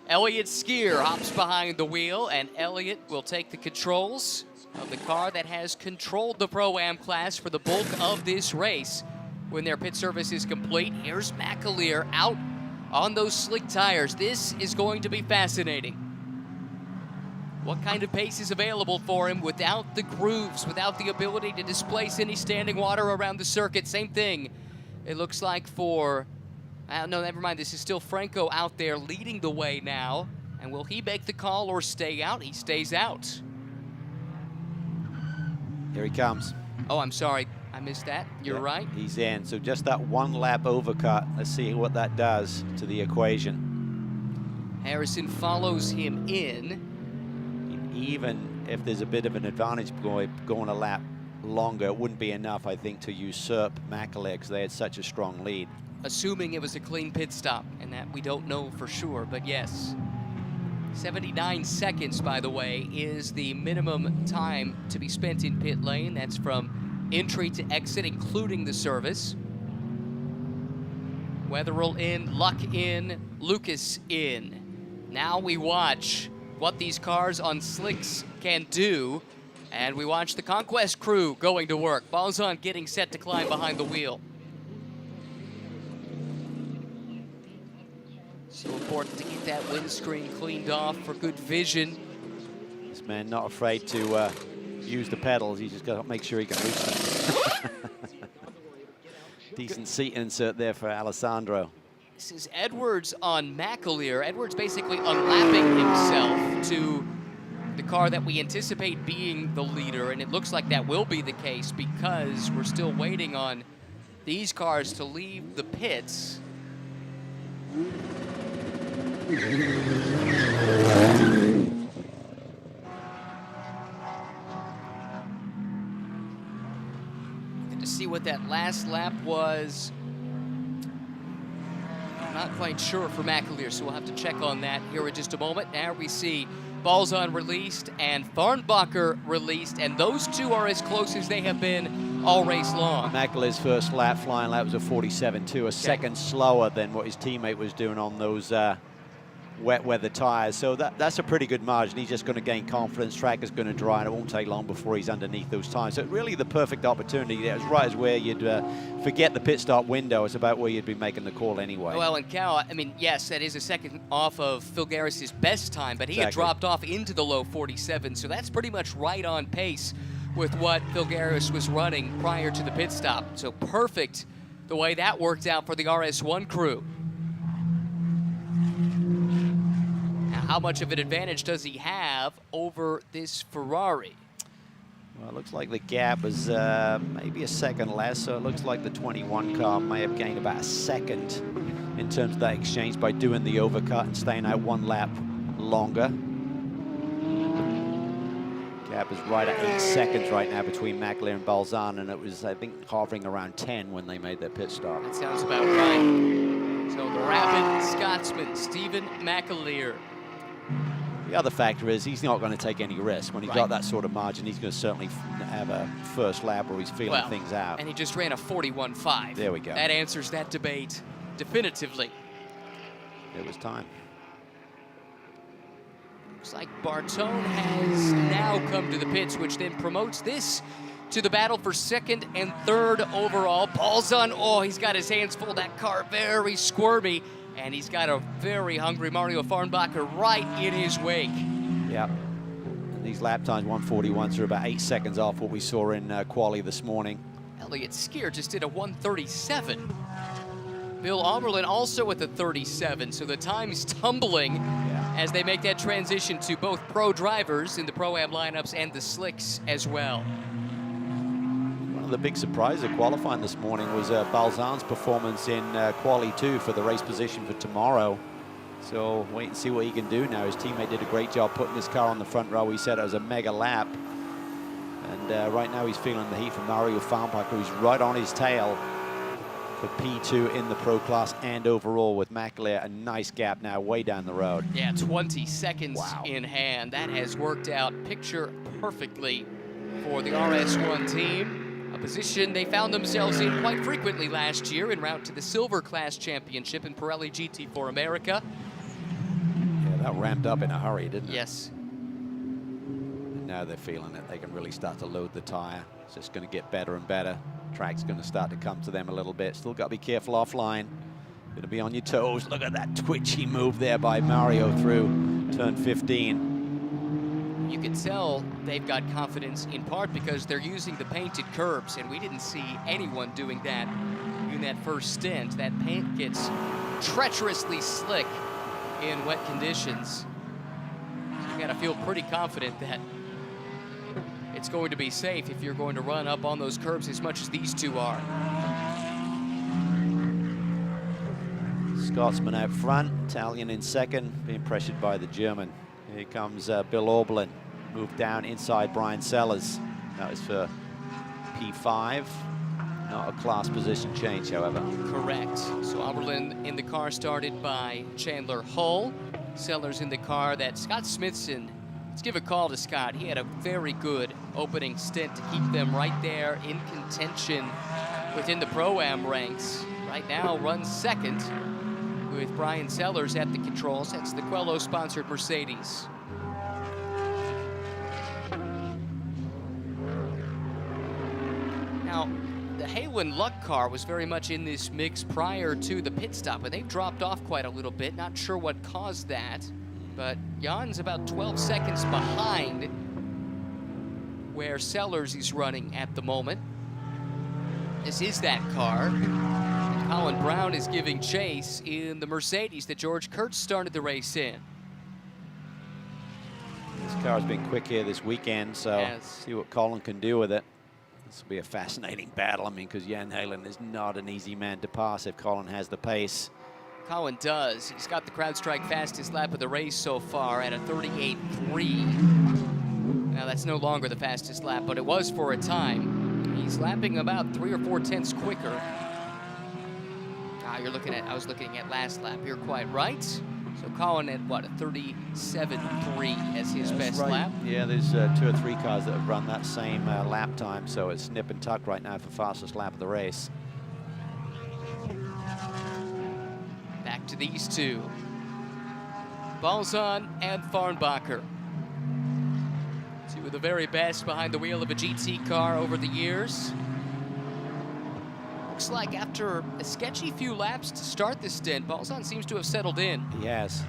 Elliott Skier, hops behind the wheel, and Elliott will take the controls of the car that has controlled the Pro-Am class for the bulk of this race. When their pit service is complete, here's McAleer out on those slick tires. This is going to be fascinating. What kind of pace is available for him without the grooves, without the ability to displace any standing water around the circuit? Same thing, it looks like for, no, never mind, this is still Franco out there leading the way now And will he make the call or stay out? He stays out. Here he comes. Oh, I'm sorry. I missed that. You're Yeah, right. He's in. So just that one lap overcut. Let's see what that does to the equation. Harrison follows him in. Even if there's a bit of an advantage going a lap longer, it wouldn't be enough, I think, to usurp McAleer because they had such a strong lead. Assuming it was a clean pit stop, and that we don't know for sure, but yes. 79 seconds, by the way, is the minimum time to be spent in pit lane. That's from entry to exit, including the service. Wetherill in, Luck in, Lucas in. Now we watch what these cars on slicks can do, and we watch the Conquest crew going to work. Balzan getting set to climb behind the wheel. So important to get that windscreen cleaned off for good vision. This man not afraid to use the pedals. He's just got to make sure he can reach them. Decent seat insert there for Alessandro. This is Edwards on McAleer. Edwards basically unlapping himself to the car that we anticipate being the leader, and it looks like that will be the case because we're still waiting on these cars to leave the pits. Get to see what that last lap was. I'm not quite sure for McAleer, so we'll have to check on that here in just a moment. Now we see Balzan released and Farnbacher released, and those two are as close as they have been all race long. McAleer's first lap, flying lap, was a 47.2, a second slower than what his teammate was doing on those wet weather tires. So that's a pretty good margin. He's just going to gain confidence. Track is going to dry, and it won't take long before he's underneath those tires. So really the perfect opportunity. It was right as where you'd forget the pit stop window. It's about where you'd be making the call anyway. Well, and Cal, I mean, yes, that is a second off of Phil Garris's best time, but he had dropped off into the low 47, so that's pretty much right on pace with what Phil Garris was running prior to the pit stop. So perfect the way that worked out for the RS1 crew. Now, how much of an advantage does he have over this Ferrari? Well, it looks like the gap is maybe a second less, so it looks like the 21 car may have gained about a second in terms of that exchange by doing the overcut and staying out one lap longer. Gap is right at 8 seconds right now between McAleer and Balzan, and it was, I think, hovering around 10 when they made their pit stop. That sounds about right. So the rapid Scotsman, Stephen McAleer. The other factor is he's not going to take any risk. When he's got that sort of margin, he's going to certainly have a first lap where he's feeling things out. And he just ran a 41.5. There we go. That answers that debate definitively. It was time. Looks like Bartone has now come to the pits, which then promotes this to the battle for second and third overall. Balzan, oh, he's got his hands full. That car very squirmy. And he's got a very hungry Mario Farnbacher right in his wake. Yeah. And these lap times, 141, are about 8 seconds off what we saw in quali this morning. Elliott Skier just did a 137. Bill Omerlin also with a 37, so the time's tumbling as they make that transition to both pro drivers in the Pro-Am lineups and the slicks as well. The big surprise of qualifying this morning was Balzan's performance in Quali 2 for the race position for tomorrow. So wait and see what he can do now. His teammate did a great job putting this car on the front row. He said it was a mega lap. And right now he's feeling the heat from Mario Farnbacher, who's right on his tail for P2 in the Pro class and overall with McAleer. A nice gap now way down the road. Yeah, 20 seconds in hand. That has worked out picture perfectly for the RS1 team. A position they found themselves in quite frequently last year en route to the Silver Class Championship in Pirelli GT4 America. Yeah, that ramped up in a hurry, didn't it? Yes. And now they're feeling it. They can really start to load the tire. It's just going to get better and better. Track's going to start to come to them a little bit. Still got to be careful offline. Going to be on your toes. Look at that twitchy move there by Mario through turn 15. You can tell they've got confidence in part because they're using the painted curbs, and we didn't see anyone doing that in that first stint. That paint gets treacherously slick in wet conditions. got to feel pretty confident that it's going to be safe if you're going to run up on those curbs as much as these two are. Scotsman out front, Italian in second, being pressured by the German. Here comes Bill Auberlin, moved down inside Brian Sellers. That was for P5. Not a class position change, however. Correct. So Auberlin in the car started by Chandler Hull. Sellers in the car that Scott Smithson. Let's give a call to Scott. He had a very good opening stint to keep them right there in contention within the Pro-Am ranks. Right now runs second with Brian Sellers at the controls. That's the Quello-sponsored Mercedes. Now, the Halen Luck car was very much in this mix prior to the pit stop, but they've dropped off quite a little bit. Not sure what caused that, but Jan's about 12 seconds behind where Sellers is running at the moment. This is that car. And Colin Brown is giving chase in the Mercedes that George Kurtz started the race in. This car's been quick here this weekend, so Yes. see what Colin can do with it. This will be a fascinating battle. I mean, because Jan Halen is not an easy man to pass if Colin has the pace. Colin does. He's got the CrowdStrike fastest lap of the race so far at a 38.3. Now, that's no longer the fastest lap, but it was for a time. He's lapping about 3 or 4 tenths quicker. I was looking at last lap. You're quite right. So Colin at what, a 37.3 as his best lap? Yeah, there's 2 or 3 cars that have run that same lap time, so it's nip and tuck right now for fastest lap of the race. Back to these two. Balzan and Farnbacher. Two of the very best behind the wheel of a GT car over the years. Looks like after a sketchy few laps to start this stint, Balzan seems to have settled in. He has.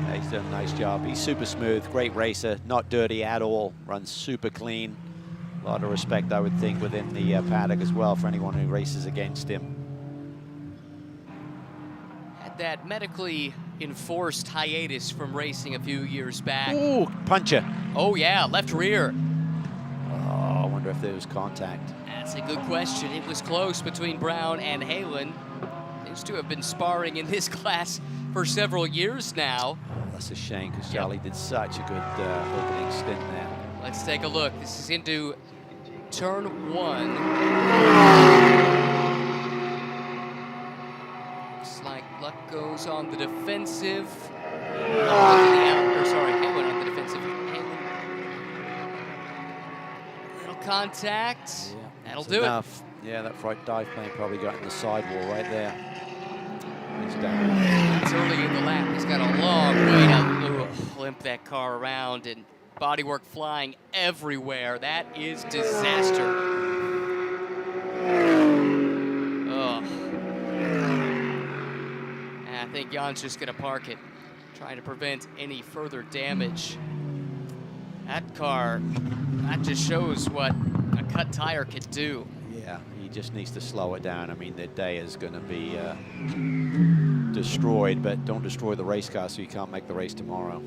Yeah, he's done a nice job. He's super smooth, great racer, not dirty at all, runs super clean. A lot of respect, I would think, within the paddock as well for anyone who races against him. Had that medically enforced hiatus from racing a few years back. Ooh, puncher. Oh yeah, left rear. Oh, I wonder if there was contact. That's a good question. It was close between Brown and Halen. These two have been sparring in this class for several years now. Oh, that's a shame because Charlie did such a good opening stint there. Let's take a look. This is into turn 1. Looks like Luck goes on the defensive. Halen on the defensive. Halen. Little contact. Yeah, That'll that's do enough. Yeah, that right dive plane probably got in the sidewall right there. He's down. It's early in the lap. He's got a long way to limp that car around and bodywork flying everywhere. That is disaster. Oh. I think Jan's just going to park it, trying to prevent any further damage. That car, that just shows what a cut tire could do. Yeah, he just needs to slow it down. I mean, the day is going to be destroyed, but don't destroy the race car so you can't make the race tomorrow.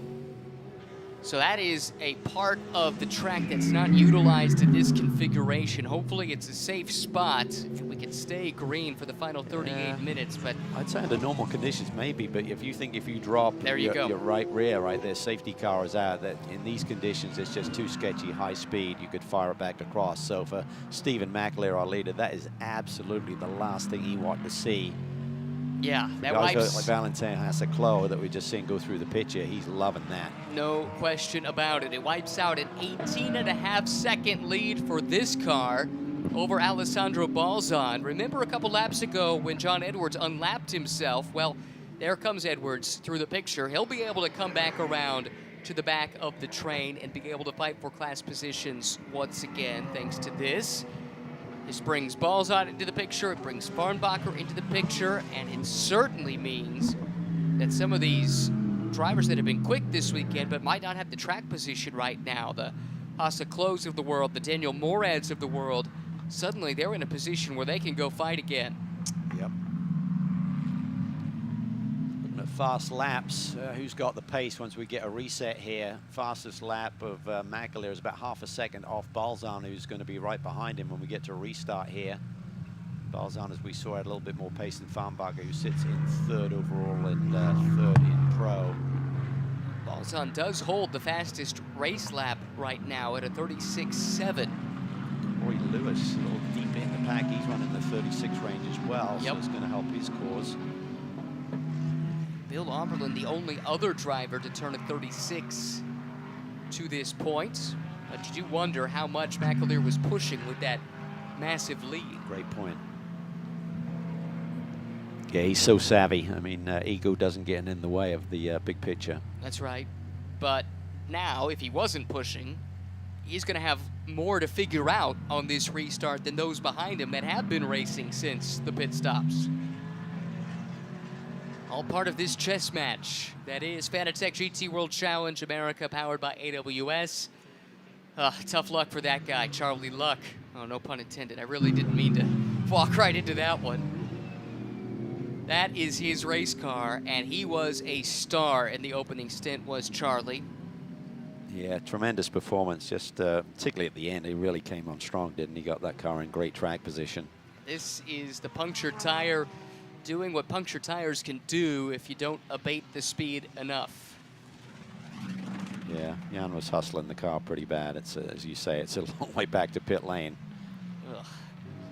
So that is a part of the track that's not utilized in this configuration. Hopefully it's a safe spot if we can stay green for the final 38 minutes. But I'd say under normal conditions maybe, but if you drop your right rear right there, safety car is out, that in these conditions it's just too sketchy, high speed, you could fire it back across. So for Stephen McAleer, our leader, that is absolutely the last thing he wanted to see. yeah, that Guys wipes. like Valentin Hassaclo that we just seen go through the picture, he's loving that. No question about it. It wipes out an 18.5-second lead for this car over Alessandro Balzan. Remember a couple laps ago when John Edwards unlapped himself? Well, there comes Edwards through the picture. He'll be able to come back around to the back of the train and be able to fight for class positions once again, thanks to this. This brings Balzan into the picture, it brings Farnbacher into the picture, and it certainly means that some of these drivers that have been quick this weekend but might not have the track position right now, the Hassaclos of the world, the Daniel Morads of the world, suddenly they're in a position where they can go fight again. Yep. Looking fast laps. Who's got the pace once we get a reset here? Fastest lap of McAleer is about half a second off Balzan, who's going to be right behind him when we get to a restart here. Balzan, as we saw, had a little bit more pace than Farnbacher, who sits in third overall and third in pro. Balzan does hold the fastest race lap right now at a 36.7. Corey Lewis, a little deep in the pack. He's running the 36 range as well, Yep. so it's going to help his cause. Bill Oberlin, the only other driver to turn a 36 to this point. But you do wonder how much McAleer was pushing with that massive lead. Great point. Yeah, he's so savvy. I mean, ego doesn't get in the way of the big picture. That's right. But now, if he wasn't pushing, he's going to have more to figure out on this restart than those behind him that have been racing since the pit stops. All part of this chess match. That is Fanatec GT World Challenge America, powered by AWS. Tough luck for that guy, Charlie Luck. Oh, no pun intended. I really didn't mean to walk right into that one. That is his race car, and he was a star in the opening stint, was Charlie. Yeah, tremendous performance, just particularly at the end. He really came on strong, didn't he? Got that car in great track position. This is the punctured tire doing what punctured tires can do if you don't abate the speed enough. Yeah, Jan was hustling the car pretty bad. It's, as you say, it's a long way back to pit lane. Ugh.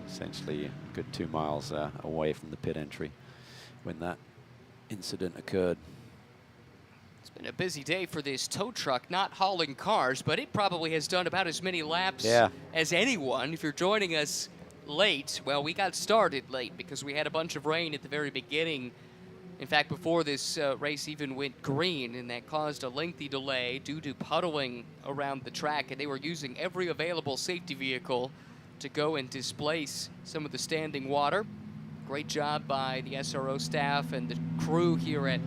Essentially a good 2 miles away from the pit entry when that incident occurred. It's been a busy day for this tow truck, not hauling cars, but it probably has done about as many laps as anyone. If you're joining us late, well, we got started late because we had a bunch of rain at the very beginning. In fact, before this race even went green, and that caused a lengthy delay due to puddling around the track, and they were using every available safety vehicle to go and displace some of the standing water. Great job by the SRO staff and the crew here at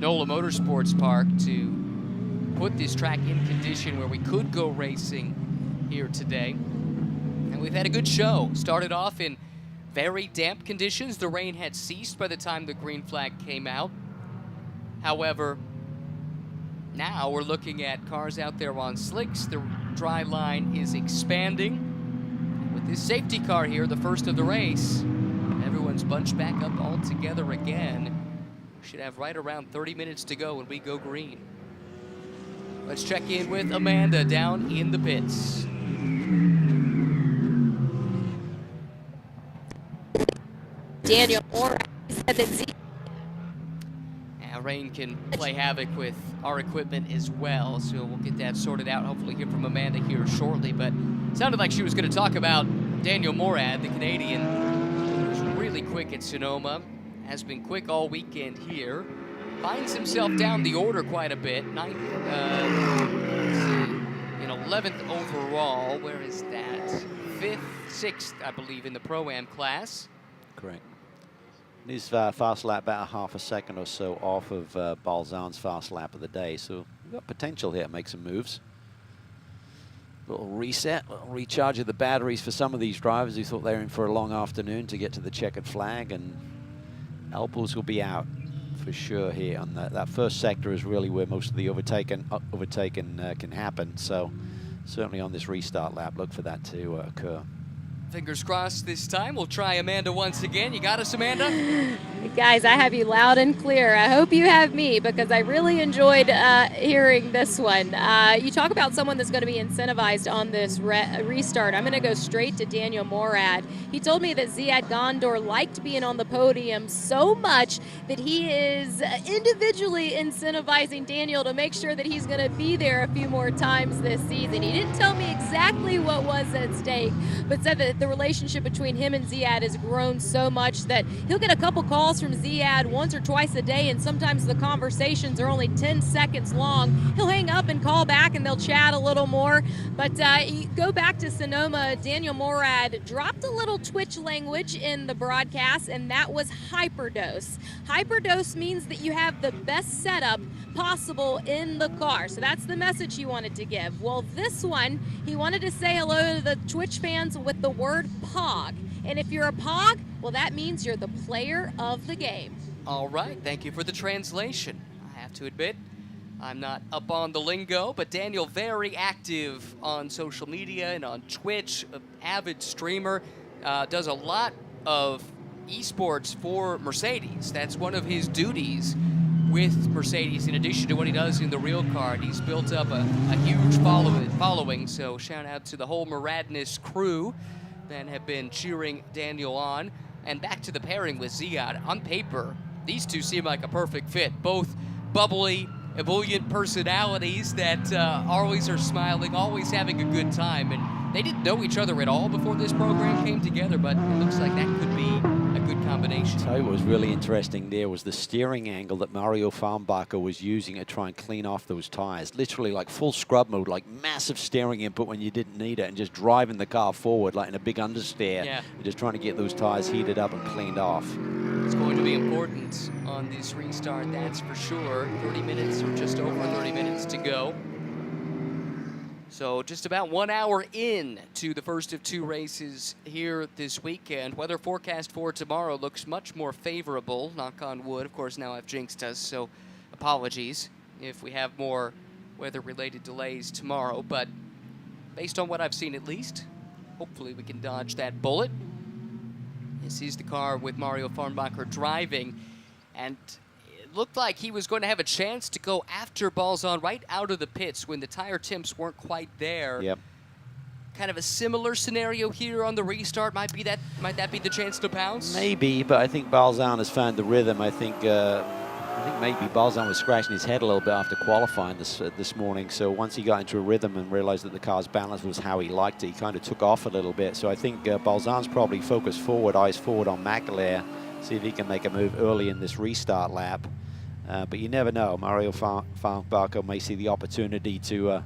NOLA Motorsports Park to put this track in condition where we could go racing here today. And we've had a good show. Started off in very damp conditions. The rain had ceased by the time the green flag came out. However, now we're looking at cars out there on slicks. The dry line is expanding. With this safety car here, the first of the race, everyone's bunched back up all together again. We should have right around 30 minutes to go when we go green. Let's check in with Amanda down in the pits. Daniel Morad said that Rain can play havoc with our equipment as well, so we'll get that sorted out. Hopefully hear from Amanda here shortly, but it sounded like she was going to talk about Daniel Morad, the Canadian, who was really quick at Sonoma, has been quick all weekend here, finds himself down the order quite a bit. 11th overall. Where is that? 5th, 6th, I believe, in the Pro-Am class. Correct. His fast lap about half a second or so off of Balzan's fast lap of the day, so we've got potential here to make some moves. Little reset, little recharge of the batteries for some of these drivers who thought they were in for a long afternoon to get to the checkered flag, and Alpos will be out for sure here. On that first sector is really where most of the overtaking can happen, so certainly on this restart lap, look for that to occur. Fingers crossed this time. We'll try Amanda once again. You got us, Amanda? Guys, I have you loud and clear. I hope you have me, because I really enjoyed hearing this one. You talk about someone that's going to be incentivized on this restart. I'm going to go straight to Daniel Morad. He told me that Ziad Gondor liked being on the podium so much that he is individually incentivizing Daniel to make sure that he's going to be there a few more times this season. He didn't tell me exactly what was at stake, but said that the relationship between him and Ziad has grown so much that he'll get a couple calls from Ziad once or twice a day, and sometimes the conversations are only 10 seconds long. He'll hang up and call back and they'll chat a little more. But you go back to Sonoma, Daniel Morad dropped a little Twitch language in the broadcast, and that was hyperdose. Hyperdose means that you have the best setup possible in the car. So that's the message he wanted to give. Well, this one, he wanted to say hello to the Twitch fans with the word POG. And if you're a POG, well, that means you're the player of the game. All right, thank you for the translation. I have to admit, I'm not up on the lingo, but Daniel, very active on social media and on Twitch, an avid streamer, does a lot of esports for Mercedes. That's one of his duties with Mercedes, in addition to what he does in the real car. He's built up a huge following, so shout out to the whole Muradness crew that have been cheering Daniel on. And back to the pairing with Ziad. On paper, these two seem like a perfect fit. Both bubbly, ebullient personalities that always are smiling, always having a good time. And they didn't know each other at all before this program came together, but it looks like that could be a good combination. I'll tell you what was really interesting there was the steering angle that Mario Farnbacher was using to try and clean off those tires. Literally like full scrub mode, like massive steering input when you didn't need it, and just driving the car forward like in a big understeer. Yeah. Just trying to get those tires heated up and cleaned off. It's going to be important on this restart, that's for sure. 30 minutes or just over 30 minutes to go. So just about 1 hour in to the first of two races here this weekend. Weather forecast for tomorrow looks much more favorable, knock on wood. Of course, now I've jinxed us, so apologies if we have more weather-related delays tomorrow. But based on what I've seen at least, hopefully we can dodge that bullet. This is the car with Mario Farnbacher driving, and it looked like he was going to have a chance to go after Balzan right out of the pits when the tire temps weren't quite there. Yep. Kind of a similar scenario here on the restart. Might that be the chance to pounce? Maybe, but I think Balzan has found the rhythm. I think maybe Balzan was scratching his head a little bit after qualifying this morning. So once he got into a rhythm and realized that the car's balance was how he liked it, he kind of took off a little bit. So I think Balzan's probably focused forward, eyes forward on McAleer, see if he can make a move early in this restart lap. But you never know. Mario Farnbacher may see the opportunity to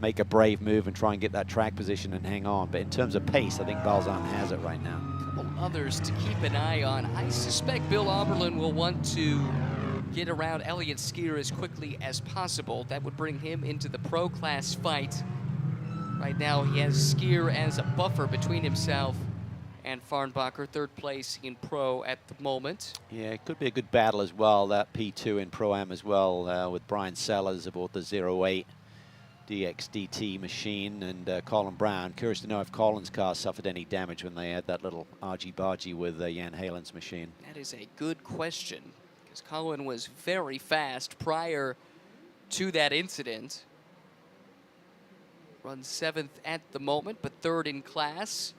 make a brave move and try and get that track position and hang on. But in terms of pace, I think Balzan has it right now. A couple others to keep an eye on. I suspect Bill Oberlin will want to get around Elliott Skier as quickly as possible. That would bring him into the pro class fight. Right now he has Skier as a buffer between himself and Farnbacher, third place in pro at the moment. Yeah, it could be a good battle as well, that P2 in Pro-Am as well, with Brian Sellers aboard the 08 DXDT machine and Colin Brown. Curious to know if Colin's car suffered any damage when they had that little argy-bargy with Jan Halen's machine. That is a good question, because Colin was very fast prior to that incident. Runs 7th at the moment, but 3rd in class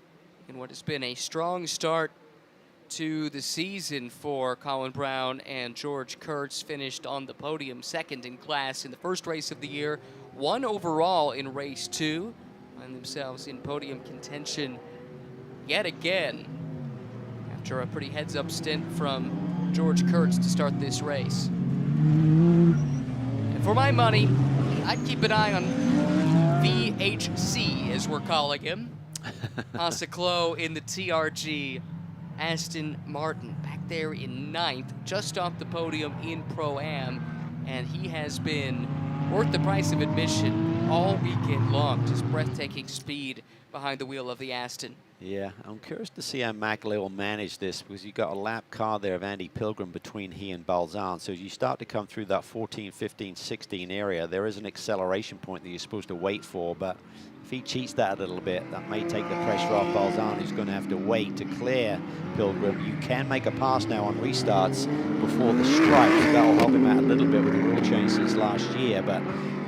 in what has been a strong start to the season for Colin Brown and George Kurtz. Finished on the podium, 2nd in class in the first race of the year, 1 overall in race 2, find themselves in podium contention yet again after a pretty heads-up stint from George Kurtz to start this race. And for my money, I'd keep an eye on VHC, as we're calling him. Haseclo in the TRG, Aston Martin back there in 9th, just off the podium in Pro-Am, and he has been worth the price of admission all weekend long. Just breathtaking speed behind the wheel of the Aston. Yeah, I'm curious to see how McAleer will manage this, because you've got a lap car there of Andy Pilgrim between he and Balzan. So as you start to come through that 14, 15, 16 area, there is an acceleration point that you're supposed to wait for, but if he cheats that a little bit, that may take the pressure off Balzan, who's going to have to wait to clear Pilgrim. You can make a pass now on restarts before the stripes. That will help him out a little bit with the rule change since last year, but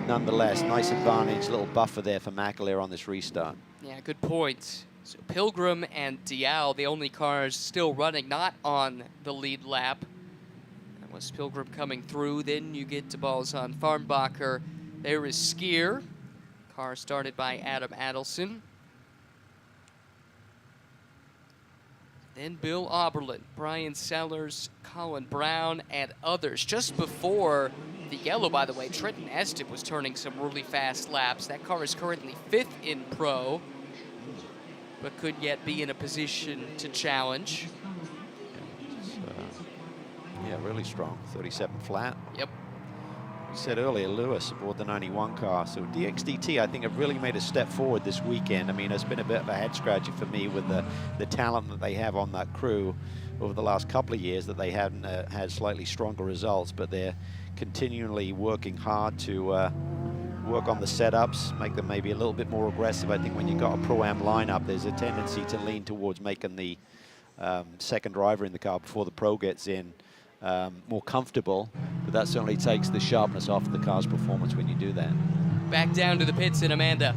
nonetheless, nice advantage, little buffer there for McAleer on this restart. Yeah, good point. So Pilgrim and Dial, the only cars still running, not on the lead lap. That was Pilgrim coming through. Then you get to Balzan Farnbacher. There is Skier. Car started by Adam Adelson. Then Bill Oberlin, Brian Sellers, Colin Brown, and others. Just before the yellow, by the way, Trenton Ested was turning some really fast laps. That car is currently 5th in Pro, but could yet be in a position to challenge. Yeah, really strong. 37 flat. Yep. said earlier, Lewis aboard the 91 car. So DXDT, I think, have really made a step forward this weekend. I mean, it's been a bit of a head scratcher for me with the talent that they have on that crew over the last couple of years, that they haven't had slightly stronger results, but they're continually working hard to work on the setups, make them maybe a little bit more aggressive. I think when you've got a Pro-Am lineup, there's a tendency to lean towards making the second driver in the car before the pro gets in more comfortable, but that certainly takes the sharpness off of the car's performance when you do that. Back down to the pits in Amanda.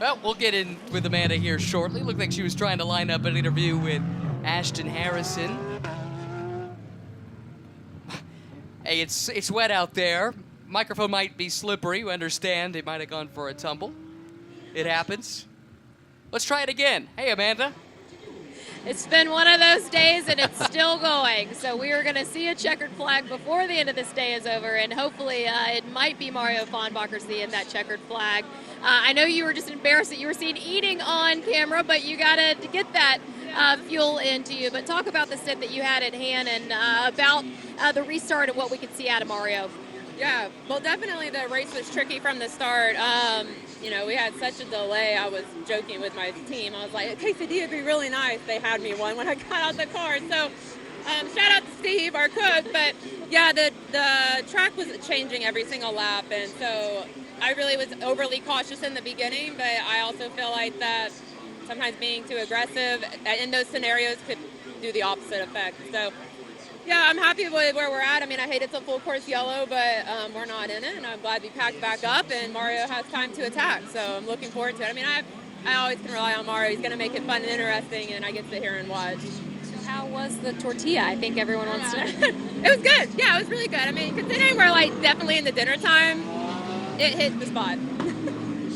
Well, we'll get in with Amanda here shortly. Looked like she was trying to line up an interview with Ashton Harrison. Hey, it's wet out there. Microphone might be slippery. We understand it might have gone for a tumble. It happens. Let's try it again. Hey, Amanda. It's been one of those days, and it's still going. So we are going to see a checkered flag before the end of this day is over, and hopefully it might be Mario Fahnbacher seeing that checkered flag. I know you were just embarrassed that you were seen eating on camera, but you got to get that fuel into you. But talk about the stint that you had at hand and about the restart and what we could see out of Mario. Yeah, well, definitely the race was tricky from the start. You know, we had such a delay. I was joking with my team. I was like, a quesadilla would be really nice. They had me one when I got out the car. So shout out to Steve, our cook. But yeah, the track was changing every single lap. And so I really was overly cautious in the beginning. But I also feel like that sometimes being too aggressive in those scenarios could do the opposite effect. So yeah, I'm happy with where we're at. I mean, I hate it's a full course yellow, but we're not in it, and I'm glad we packed back up, and Mario has time to attack, so I'm looking forward to it. I mean, I always can rely on Mario. He's going to make it fun and interesting, and I get to sit here and watch. So how was the tortilla? I think everyone wants to know. It was good. Yeah, it was really good. I mean, considering we're, like, definitely in the dinner time, it hit the spot.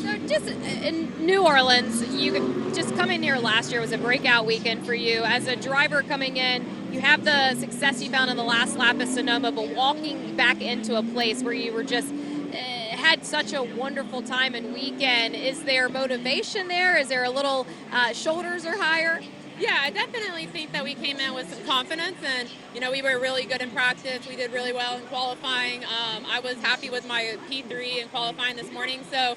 So just in New Orleans, you just coming here last year was a breakout weekend for you. As a driver coming in, you have the success you found in the last lap of Sonoma, but walking back into a place where you were just had such a wonderful time and weekend, is there motivation there? Is there a little shoulders are higher? Yeah, I definitely think that we came in with some confidence, and you know, we were really good in practice. We did really well in qualifying. I was happy with my P3 in qualifying this morning, so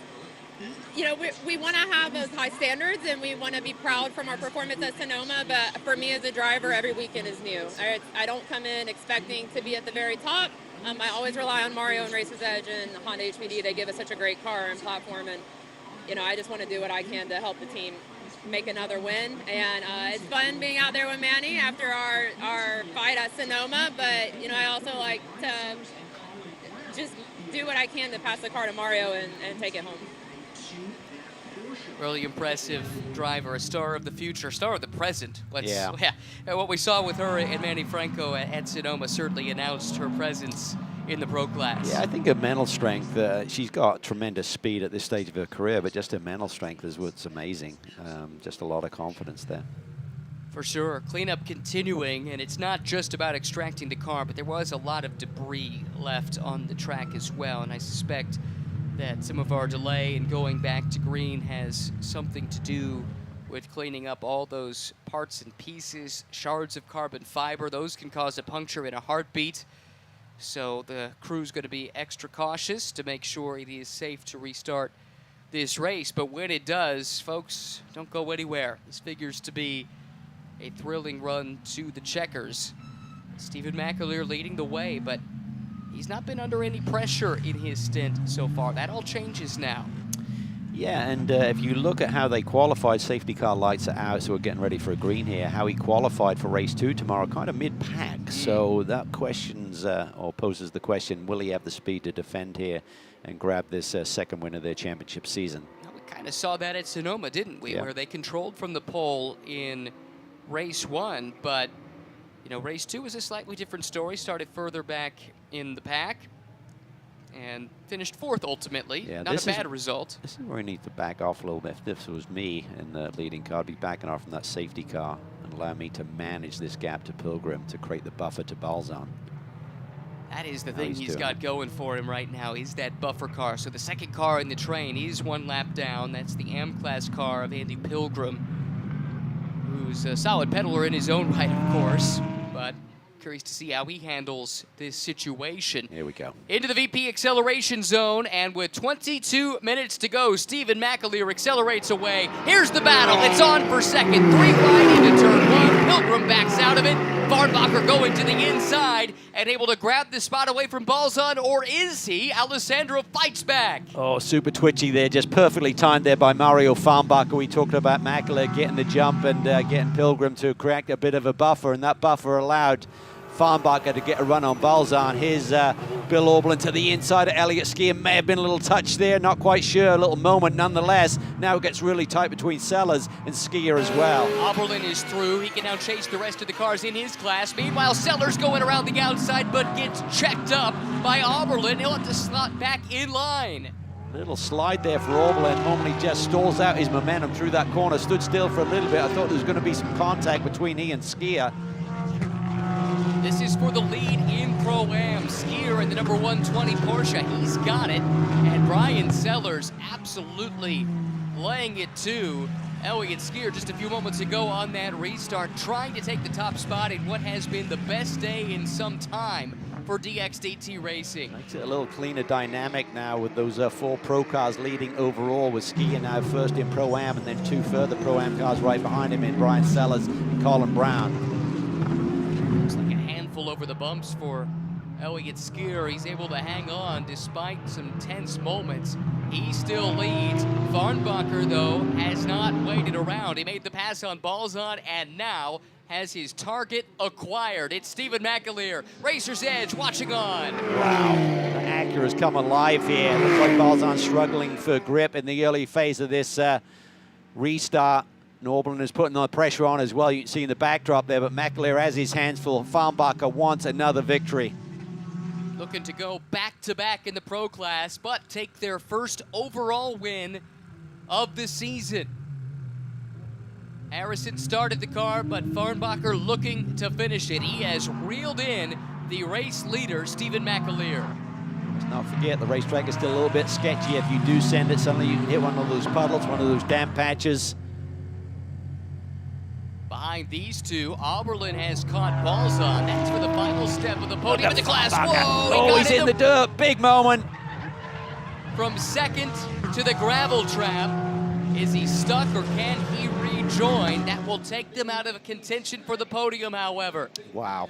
you know, we want to have those high standards, and we want to be proud from our performance at Sonoma, but for me as a driver, every weekend is new. I don't come in expecting to be at the very top. I always rely on Mario and Racer's Edge and Honda HPD. They give us such a great car and platform, and you know, I just want to do what I can to help the team make another win. And it's fun being out there with Manny after our fight at Sonoma, but you know, I also like to just do what I can to pass the car to Mario and take it home. Really impressive driver, a star of the future, star of the present. Yeah. What we saw with her and Manny Franco at Sonoma certainly announced her presence in the pro class. Yeah, I think her mental strength, she's got tremendous speed at this stage of her career, but just her mental strength is what's amazing. Just a lot of confidence there. For sure. Cleanup continuing, and it's not just about extracting the car, but there was a lot of debris left on the track as well, and I suspect that some of our delay in going back to green has something to do with cleaning up all those parts and pieces, shards of carbon fiber. Those can cause a puncture in a heartbeat. So the crew's going to be extra cautious to make sure it is safe to restart this race. But when it does, folks, don't go anywhere. This figures to be a thrilling run to the checkers. Stephen McAleer leading the way, but he's not been under any pressure in his stint so far. That all changes now. Yeah, and if you look at how they qualified, safety car lights are out, so we're getting ready for a green here. How he qualified for race 2 tomorrow, kind of mid-pack. So that questions, or poses the question, will he have the speed to defend here and grab this second win of their championship season? We kind of saw that at Sonoma, didn't we? Yeah. Where they controlled from the pole in race 1, but you know, race 2 was a slightly different story. Started further back in the pack and finished 4th ultimately. Yeah, not a bad result. This is where he needs to back off a little bit. If this was me in the leading car, I'd be backing off from that safety car and allow me to manage this gap to Pilgrim to create the buffer to Balzan. That is the How thing he's he's doing got it. going for him right now, is that buffer car. So the second car in the train is 1 lap down. That's the M-Class car of Andy Pilgrim. who's a solid pedaler in his own right, of course, but curious to see how he handles this situation. Here we go. Into the VP acceleration zone, and with 22 minutes to go, Stephen McAleer accelerates away. Here's the battle. It's on for second. 3 wide into turn 1. Pilgrim backs out of it. Farnbacher going to the inside and able to grab the spot away from Balzan, or is he? Alessandro fights back. Oh, super twitchy there, just perfectly timed there by Mario Farnbacher. We talked about McAleer getting the jump and getting Pilgrim to correct a bit of a buffer, and that buffer allowed Farnbacher to get a run on Balzan. Here's Bill Auberlen to the inside of Elliott Skier. May have been a little touch there, not quite sure. A little moment nonetheless. Now it gets really tight between Sellers and Skier as well. Auberlen is through. He can now chase the rest of the cars in his class. Meanwhile, Sellers going around the outside, but gets checked up by Auberlen. He'll have to slot back in line. Little slide there for Auberlen. Normally just stalls out his momentum through that corner. Stood still for a little bit. I thought there was going to be some contact between he and Skier. This is for the lead in Pro-Am. Skier in the number 120 Porsche. He's got it. And Brian Sellers absolutely laying it to Elliott Skier just a few moments ago on that restart, trying to take the top spot in what has been the best day in some time for DXDT Racing. Makes it a little cleaner dynamic now with those 4 Pro cars leading overall, with Skier now first in Pro-Am and then 2 further Pro-Am cars right behind him in Brian Sellers and Colin Brown. Looks like a handful over the bumps for Elliott Skier. He's able to hang on despite some tense moments. He still leads. Farnbacher, though, has not waited around. He made the pass on Balzan and now has his target acquired. It's Stephen McAleer, Racer's Edge, watching on. Wow, Acura's come alive here. Looks like Balzan's struggling for grip in the early phase of this restart. Auberlen is putting the pressure on as well. You can see in the backdrop there, but McAleer has his hands full. Farnbacher wants another victory. Looking to go back-to-back in the Pro class, but take their first overall win of the season. Harrison started the car, but Farnbacher looking to finish it. He has reeled in the race leader, Stephen McAleer. Let's not forget, the racetrack is still a little bit sketchy. If you do send it, suddenly you can hit one of those puddles, one of those damp patches. Behind these two, Auberlen has caught Balzan. That's for the final step of the podium in the class. Whoa! He's in the dirt. Big moment. From second to the gravel trap. Is he stuck or can he rejoin? That will take them out of contention for the podium, however. Wow.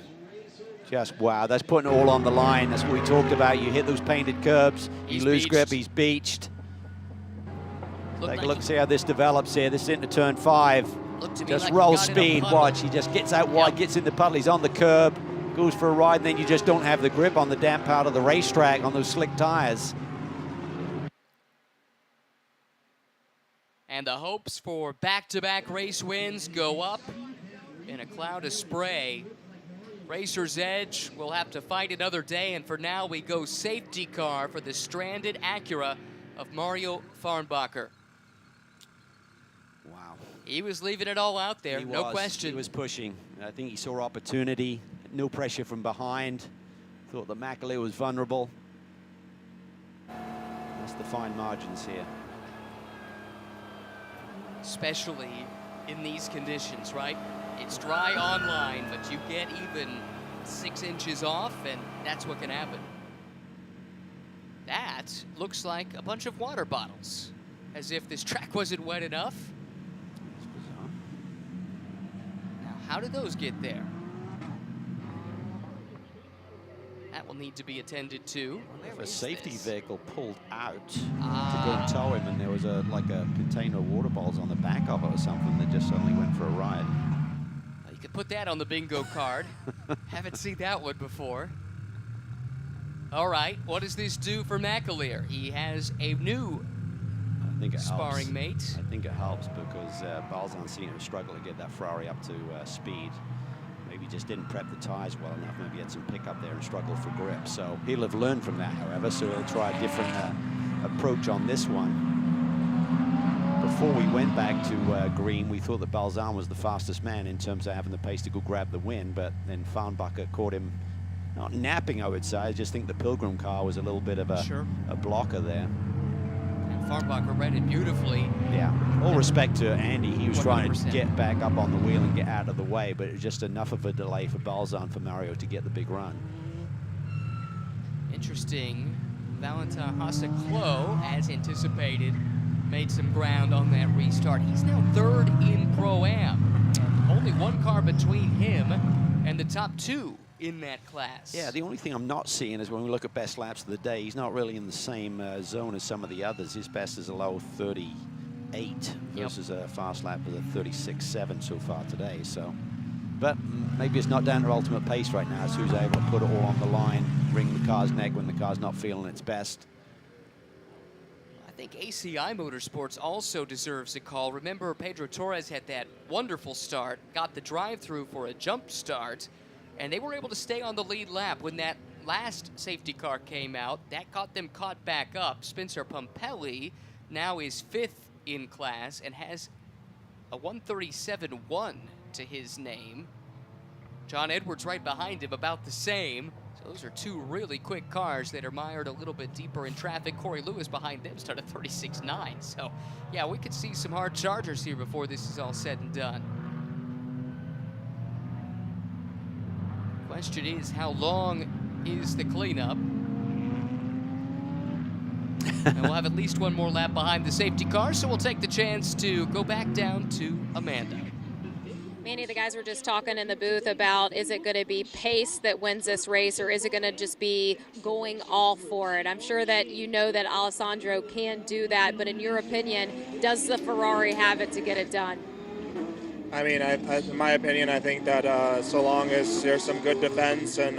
Just wow. That's putting it all on the line. That's what we talked about. You hit those painted curbs, you lose grip, he's beached. Take a look, see how this develops here. This is into turn 5. Just like roll speed, watch. He just gets out wide, gets in the puddle, he's on the curb, goes for a ride, and then you just don't have the grip on the damp part of the racetrack on those slick tires. And the hopes for back-to-back race wins go up in a cloud of spray. Racer's Edge will have to fight another day, and for now we go safety car for the stranded Acura of Mario Farnbacher. Wow. He was leaving it all out there, no question. He was pushing. I think he saw opportunity, no pressure from behind. Thought that McAleer was vulnerable. That's the fine margins here. Especially in these conditions, right? It's dry online, but you get even 6 inches off, and that's what can happen. That looks like a bunch of water bottles, as if this track wasn't wet enough. Now, how did those get there? That will need to be attended to. If a safety vehicle pulled out to go tow him, and there was like a container of water bottles on the back of it or something that just suddenly went for a ride. You could put that on the bingo card. Haven't seen that one before. All right, what does this do for McAleer? He has a new sparring mate. I think it helps because Balzan seemed to struggle to get that Ferrari up to speed. Maybe just didn't prep the tires well enough. Maybe had some pickup there and struggled for grip. So he'll have learned from that, however, so he'll try a different approach on this one. Before we went back to green, we thought that Balzan was the fastest man in terms of having the pace to go grab the win, but then Farnbacher caught him, not napping, I would say. I just think the Pilgrim car was a little bit of a blocker there. And Farnbacher read it beautifully. Yeah. All respect to Andy. He was trying 100%. to get back up on the wheel and get out of the way, but it was just enough of a delay for Balzan for Mario to get the big run. Interesting. Valentin Hasse-Klo, as anticipated, made some ground on that restart. He's now third in Pro-Am. Only one car between him and the top two in that class. Yeah, the only thing I'm not seeing is when we look at best laps of the day, he's not really in the same zone as some of the others. His best is a low 38 versus a fast lap with a 36.7 so far today. So, but maybe it's not down to ultimate pace right now. So he's able to put it all on the line, wring the car's neck when the car's not feeling its best. I think ACI Motorsports also deserves a call. Remember, Pedro Torres had that wonderful start, got the drive-through for a jump start, and they were able to stay on the lead lap. When that last safety car came out, that got them caught back up. Spencer Pumpelly now is 5th in class and has a 137.1 to his name. John Edwards right behind him, about the same. So those are two really quick cars that are mired a little bit deeper in traffic. Corey Lewis behind them started 36.9. So yeah, we could see some hard chargers here before this is all said and done. Question is, how long is the cleanup? And we'll have at least one more lap behind the safety car, so we'll take the chance to go back down to Amanda. Manny, the guys were just talking in the booth about, is it going to be pace that wins this race, or is it going to just be going all for it? I'm sure that you know that Alessandro can do that, but in your opinion, does the Ferrari have it to get it done? I mean, in my opinion, I think that so long as there's some good defense and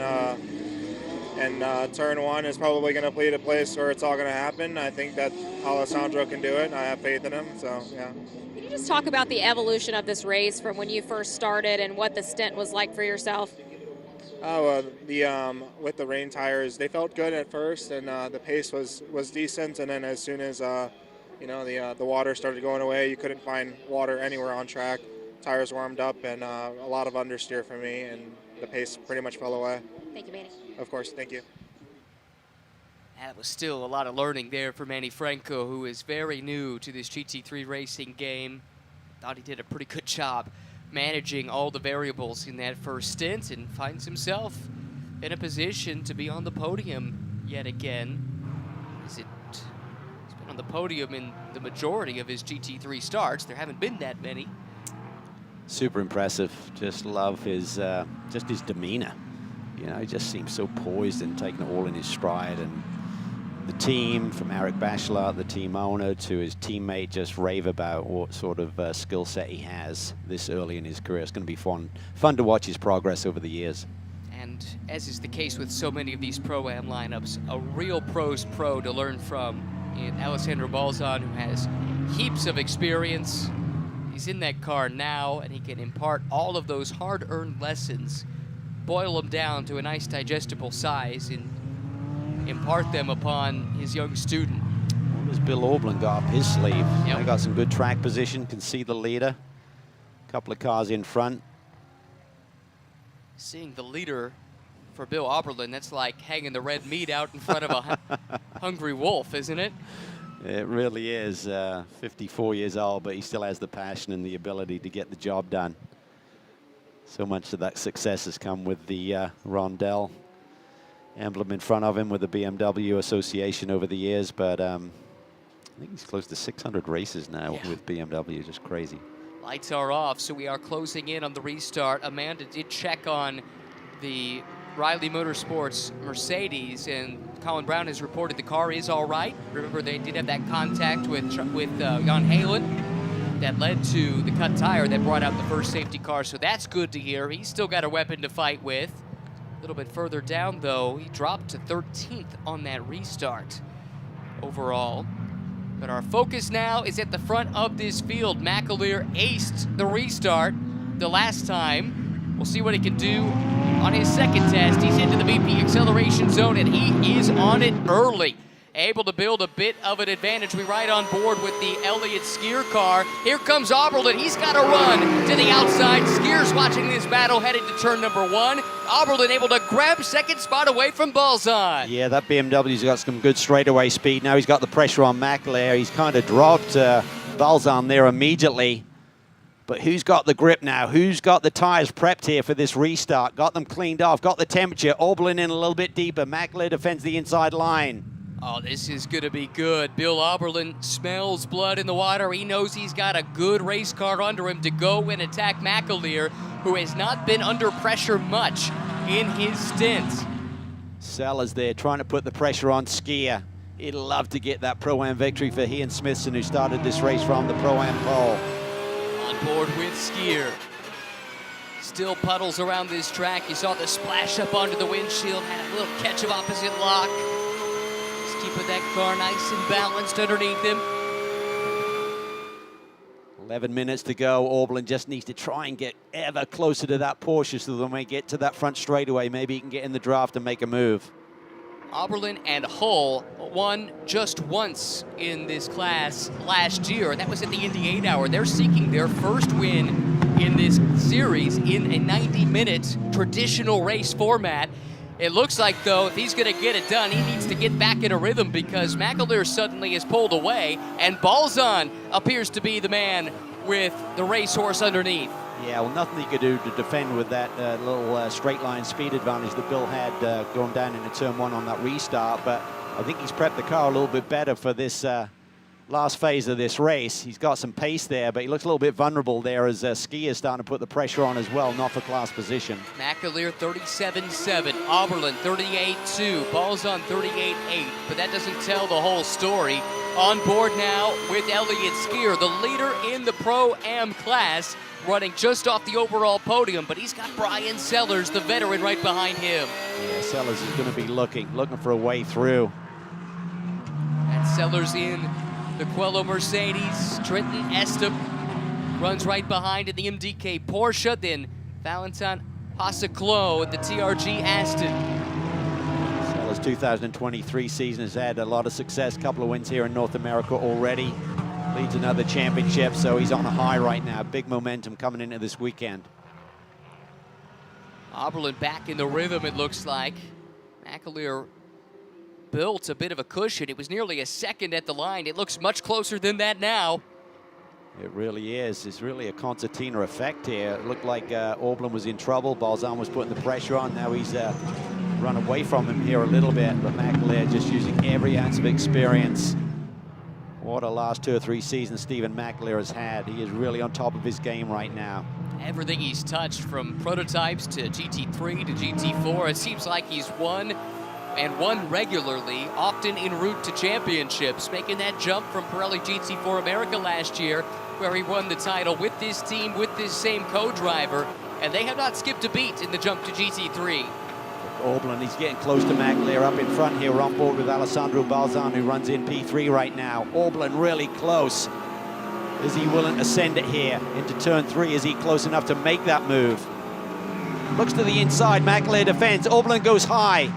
turn one is probably going to be a place where it's all going to happen. I think that Alessandro can do it. I have faith in him, so yeah. Can you just talk about the evolution of this race from when you first started and what the stint was like for yourself? With the rain tires, they felt good at first, and the pace was decent. And then as soon as the water started going away, you couldn't find water anywhere on track. Tires warmed up, and a lot of understeer for me, and the pace pretty much fell away. Thank you, Manny. Of course, thank you. That was still a lot of learning there for Manny Franco, who is very new to this GT3 racing game. Thought he did a pretty good job managing all the variables in that first stint, and finds himself in a position to be on the podium yet again. He's been on the podium in the majority of his GT3 starts. There haven't been that many. Super impressive. Just love his just his demeanor. You know, he just seems so poised and taking it all in his stride. And the team, from Eric Bachelot, the team owner, to his teammate, just rave about what sort of skill set he has this early in his career. It's going to be fun to watch his progress over the years. And as is the case with so many of these Pro-Am lineups, a real pro's pro to learn from in Alessandro Balzan, who has heaps of experience. He's in that car now, and he can impart all of those hard-earned lessons, boil them down to a nice digestible size, and impart them upon his young student. What does Bill Aublin got up his sleeve? Yep. They got some good track position, can see the leader. A couple of cars in front. Seeing the leader for Bill Auberlin, that's like hanging the red meat out in front of a hungry wolf, isn't it? It really is. 54 years old, but he still has the passion and the ability to get the job done. So much of that success has come with the Rondell emblem in front of him with the BMW Association over the years, but I think he's close to 600 races now with BMW, just crazy. Lights are off, so we are closing in on the restart. Amanda did check on the Riley Motorsports Mercedes, and Colin Brown has reported the car is all right. Remember, they did have that contact with Jan Halen that led to the cut tire that brought out the first safety car, so that's good to hear. He's still got a weapon to fight with. A little bit further down, though, he dropped to 13th on that restart overall. But our focus now is at the front of this field. McAleer aced the restart the last time. We'll see what he can do on his second test. He's into the VP acceleration zone, and he is on it early. able to build a bit of an advantage. We ride on board with the Elliott Skier car. Here comes Oberlin. He's got to run to the outside. Skier's watching this battle headed to turn number 1. Oberlin able to grab second spot away from Balzan. Yeah, that BMW's got some good straightaway speed. Now he's got the pressure on McAleer. He's kind of dropped Balzan there immediately. But who's got the grip now? Who's got the tires prepped here for this restart? Got them cleaned off, got the temperature. Oberlin in a little bit deeper. McAleer defends the inside line. Oh, this is going to be good. Bill Oberlin smells blood in the water. He knows he's got a good race car under him to go and attack McAleer, who has not been under pressure much in his stint. Sellers there trying to put the pressure on Skier. He'd love to get that Pro-Am victory for he and Smithson, who started this race from the Pro-Am pole. On board with Skier. Still puddles around this track. You saw the splash up onto the windshield, had a little catch of opposite lock. Keeping that car nice and balanced underneath him. 11 minutes to go. Oberlin just needs to try and get ever closer to that Porsche so that when we get to that front straightaway, maybe he can get in the draft and make a move. Oberlin and Hull won just once in this class last year. That was at the Indy 8 Hour. They're seeking their first win in this series in a 90-minute traditional race format. It looks like, though, if he's going to get it done, he needs to get back in a rhythm because McAleer suddenly is pulled away, and Balzan appears to be the man with the racehorse underneath. Yeah, well, nothing he could do to defend with that little straight line speed advantage that Bill had going down into turn 1 on that restart, but I think he's prepped the car a little bit better for this last phase of this race. He's got some pace there, but he looks a little bit vulnerable there as Ski is starting to put the pressure on as well, not for class position. McAleer 37.7, Oberlin 38.2, Balzan 38.8, but that doesn't tell the whole story. On board now with Elliott Skier, the leader in the Pro-Am class, running just off the overall podium, but he's got Brian Sellers, the veteran, right behind him. Yeah, Sellers is going to be looking for a way through. And Sellers in the Quello Mercedes. Trenton Estab runs right behind in the MDK Porsche. Then Valentin Passaclo at the TRG Aston. Sellers' 2023 season has had a lot of success. Couple of wins here in North America already. Leads another championship, so he's on a high right now. Big momentum coming into this weekend. Oberlin back in the rhythm, it looks like. McAleer built a bit of a cushion. It was nearly a second at the line. It looks much closer than that now. It really is. It's really a concertina effect here. It looked like Oberlin was in trouble. Balzan was putting the pressure on. Now he's run away from him here a little bit, but McAleer just using every ounce of experience. What a last 2 or 3 seasons Stephen McAleer has had. He is really on top of his game right now. Everything he's touched, from prototypes to GT3 to GT4, it seems like he's won, and won regularly, often en route to championships, making that jump from Pirelli GT4 America last year, where he won the title with this team, with this same co-driver, and they have not skipped a beat in the jump to GT3. Oberlin, he's getting close to McAleer up in front here. We're on board with Alessandro Balzan, who runs in P3 right now. Oberlin really close. Is he willing to send it here into turn 3? Is he close enough to make that move? Looks to the inside, McAleer defends. Oberlin goes high.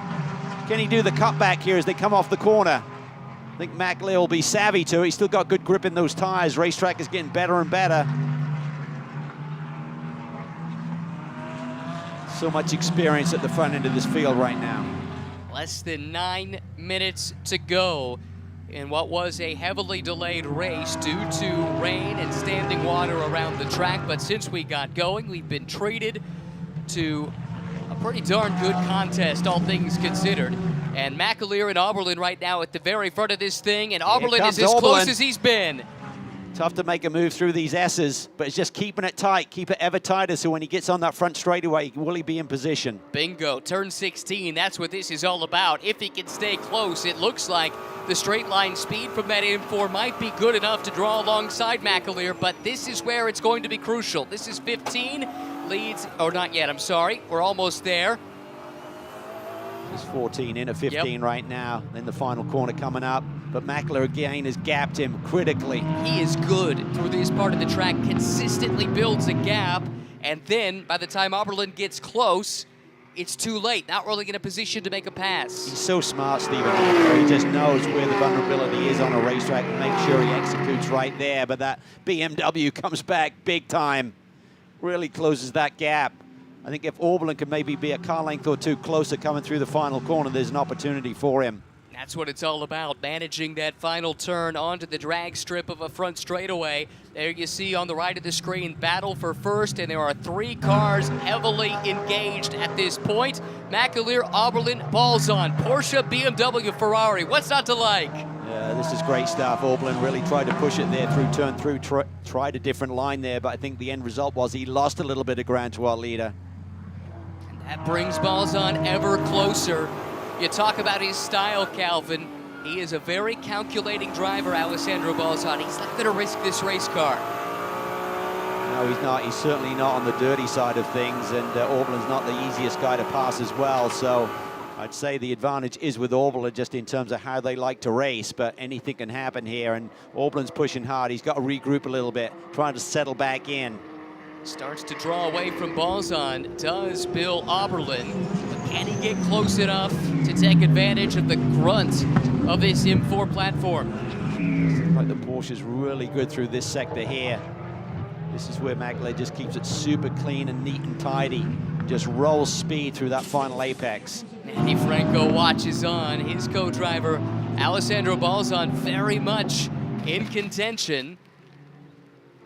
Can he do the cutback here as they come off the corner? I think McAleer will be savvy to it. He's still got good grip in those tires. Racetrack is getting better and better. So much experience at the front end of this field right now. Less than 9 minutes to go in what was a heavily delayed race due to rain and standing water around the track. But since we got going, we've been treated to a pretty darn good contest, all things considered. And McAleer and Oberlin right now at the very front of this thing, and Oberlin is as close as he's been. Tough to make a move through these S's, but it's just keeping it tight, keep it ever tighter, so when he gets on that front straightaway, will he be in position? Bingo, turn 16, that's what this is all about. If he can stay close, it looks like the straight line speed from that M4 might be good enough to draw alongside McAleer, but this is where it's going to be crucial. This is 15, leads, or not yet, I'm sorry, we're almost there. There's 14 into 15 right now, then the final corner coming up. But McAleer again has gapped him critically. He is good through this part of the track, consistently builds a gap, and then by the time Oberlin gets close, it's too late. Not really in a position to make a pass. He's so smart, Stephen. He just knows where the vulnerability is on a racetrack and makes sure he executes right there. But that BMW comes back big time, really closes that gap. I think if Oberlin could maybe be a car length or two closer coming through the final corner, there's an opportunity for him. That's what it's all about, managing that final turn onto the drag strip of a front straightaway. There you see on the right of the screen, battle for first, and there are 3 cars heavily engaged at this point. McAleer, Oberlin, Balzan, Porsche, BMW, Ferrari. What's not to like? Yeah, this is great stuff. Oberlin really tried to push it there through turn through, tried a different line there, but I think the end result was he lost a little bit of ground to our leader. And that brings Balzan ever closer. You talk about his style, Calvin. He is a very calculating driver, Alessandro Balzan. He's not going to risk this race car. No, he's not. He's certainly not on the dirty side of things, and Oberlin's not the easiest guy to pass as well. So I'd say the advantage is with Oberlin just in terms of how they like to race, but anything can happen here, and Oberlin's pushing hard. He's got to regroup a little bit, trying to settle back in. Starts to draw away from Balzan, does Bill Oberlin. But can he get close enough to take advantage of the grunt of this M4 platform? Seems like the Porsche's really good through this sector here. This is where McAleer just keeps it super clean and neat and tidy. Just rolls speed through that final apex. Manny Franco watches on. His co-driver, Alessandro Balzan, very much in contention.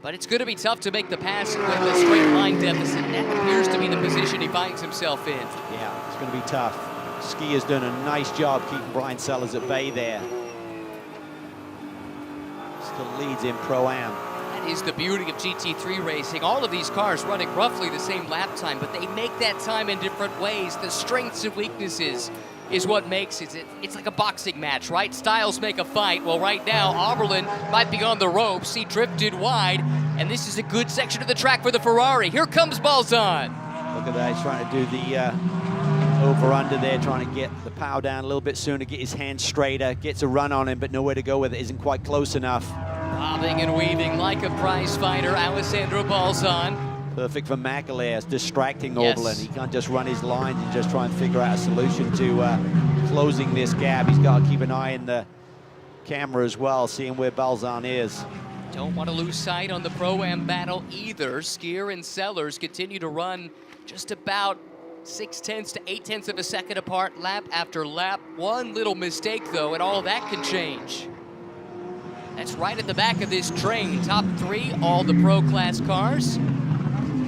But it's going to be tough to make the pass with a straight line deficit. That appears to be the position he finds himself in. Yeah, it's going to be tough. Ski has done a nice job keeping Brian Sellers at bay there. Still leads in Pro-Am. That is the beauty of GT3 racing. All of these cars running roughly the same lap time, but they make that time in different ways. The strengths and weaknesses is what makes it. It's like a boxing match, right? Styles make a fight. Well, right now, Oberlin might be on the ropes. He drifted wide, and this is a good section of the track for the Ferrari. Here comes Balzan. Look at that, he's trying to do the over-under there, trying to get the power down a little bit sooner, get his hands straighter, gets a run on him, but nowhere to go with it, isn't quite close enough. Bobbing and weaving like a prize fighter, Alessandro Balzan. Perfect for McAleer, it's distracting Yes. Oberlin. He can't just run his lines and just try and figure out a solution to closing this gap. He's got to keep an eye in the camera as well, seeing where Balzan is. Don't want to lose sight on the Pro-Am battle either. Skier and Sellers continue to run just about 0.6 to 0.8 of a second apart, lap after lap. One little mistake, though, and all that can change. That's right at the back of this train. Top 3, all the Pro Class cars.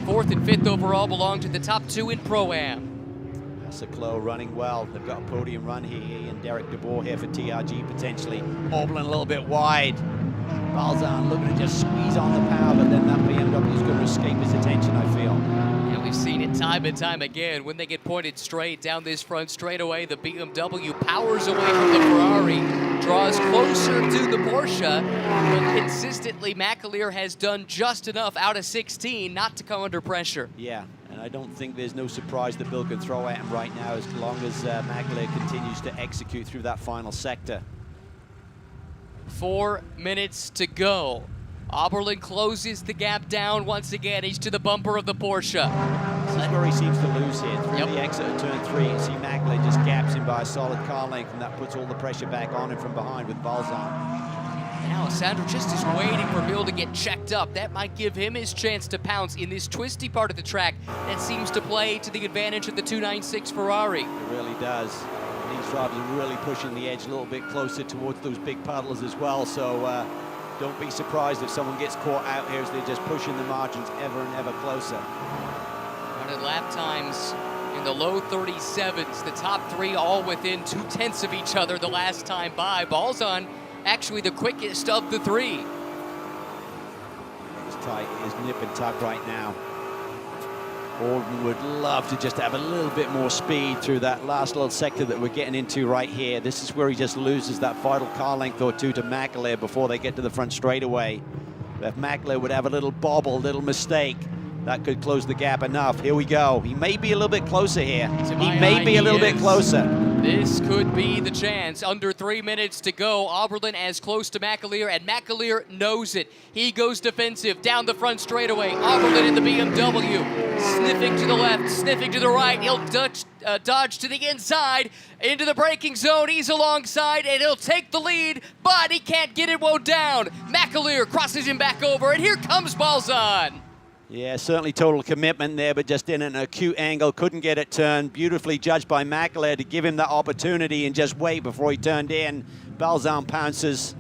4th and 5th overall belong to the top 2 in Pro-Am. Ciclo running well. They've got a podium run here. He and Derek DeBoer here for TRG potentially. Oberlin a little bit wide. Balzan looking to just squeeze on the power, but then that BMW is going to escape his attention, I feel. Yeah, we've seen it time and time again. When they get pointed straight down this front straightaway, the BMW powers away from the Ferrari, draws closer to the Porsche, but consistently McAleer has done just enough out of 16 not to come under pressure. Yeah, and I don't think there's no surprise that Bill can throw at him right now as long as McAleer continues to execute through that final sector. 4 minutes to go. Oberlin closes the gap down once again. He's to the bumper of the Porsche. This is where he seems to lose here. Through the exit of turn 3, you see McAleer just gaps him by a solid car length, and that puts all the pressure back on him from behind with Balzan. Now Sandro just is waiting for Bill to get checked up. That might give him his chance to pounce in this twisty part of the track that seems to play to the advantage of the 296 Ferrari. It really does. These drivers are really pushing the edge a little bit closer towards those big puddles as well, so don't be surprised if someone gets caught out here as they're just pushing the margins ever and ever closer. Running lap times in the low 37s. The top 3 all within 0.2 of each other the last time by. Balzan actually the quickest of the 3. It's tight, it is nip and tuck right now. Oberlin would love to just have a little bit more speed through that last little sector that we're getting into right here. This is where he just loses that vital car length or 2 to McAleer before they get to the front straightaway. But if McAleer would have a little bobble, little mistake, that could close the gap enough. Here we go. He may be a little bit closer here. He may be a little bit closer. This could be the chance. Under 3 minutes to go. Oberlin as close to McAleer, and McAleer knows it. He goes defensive down the front straightaway. Oberlin in the BMW, sniffing to the left, sniffing to the right. He'll dodge to the inside, into the braking zone. He's alongside, and he'll take the lead, but he can't get it wound down. McAleer crosses him back over, and here comes Balzan. Yeah, certainly total commitment there, but just in an acute angle, couldn't get it turned. Beautifully judged by McAleer to give him that opportunity and just wait before he turned in. Balzan pounces.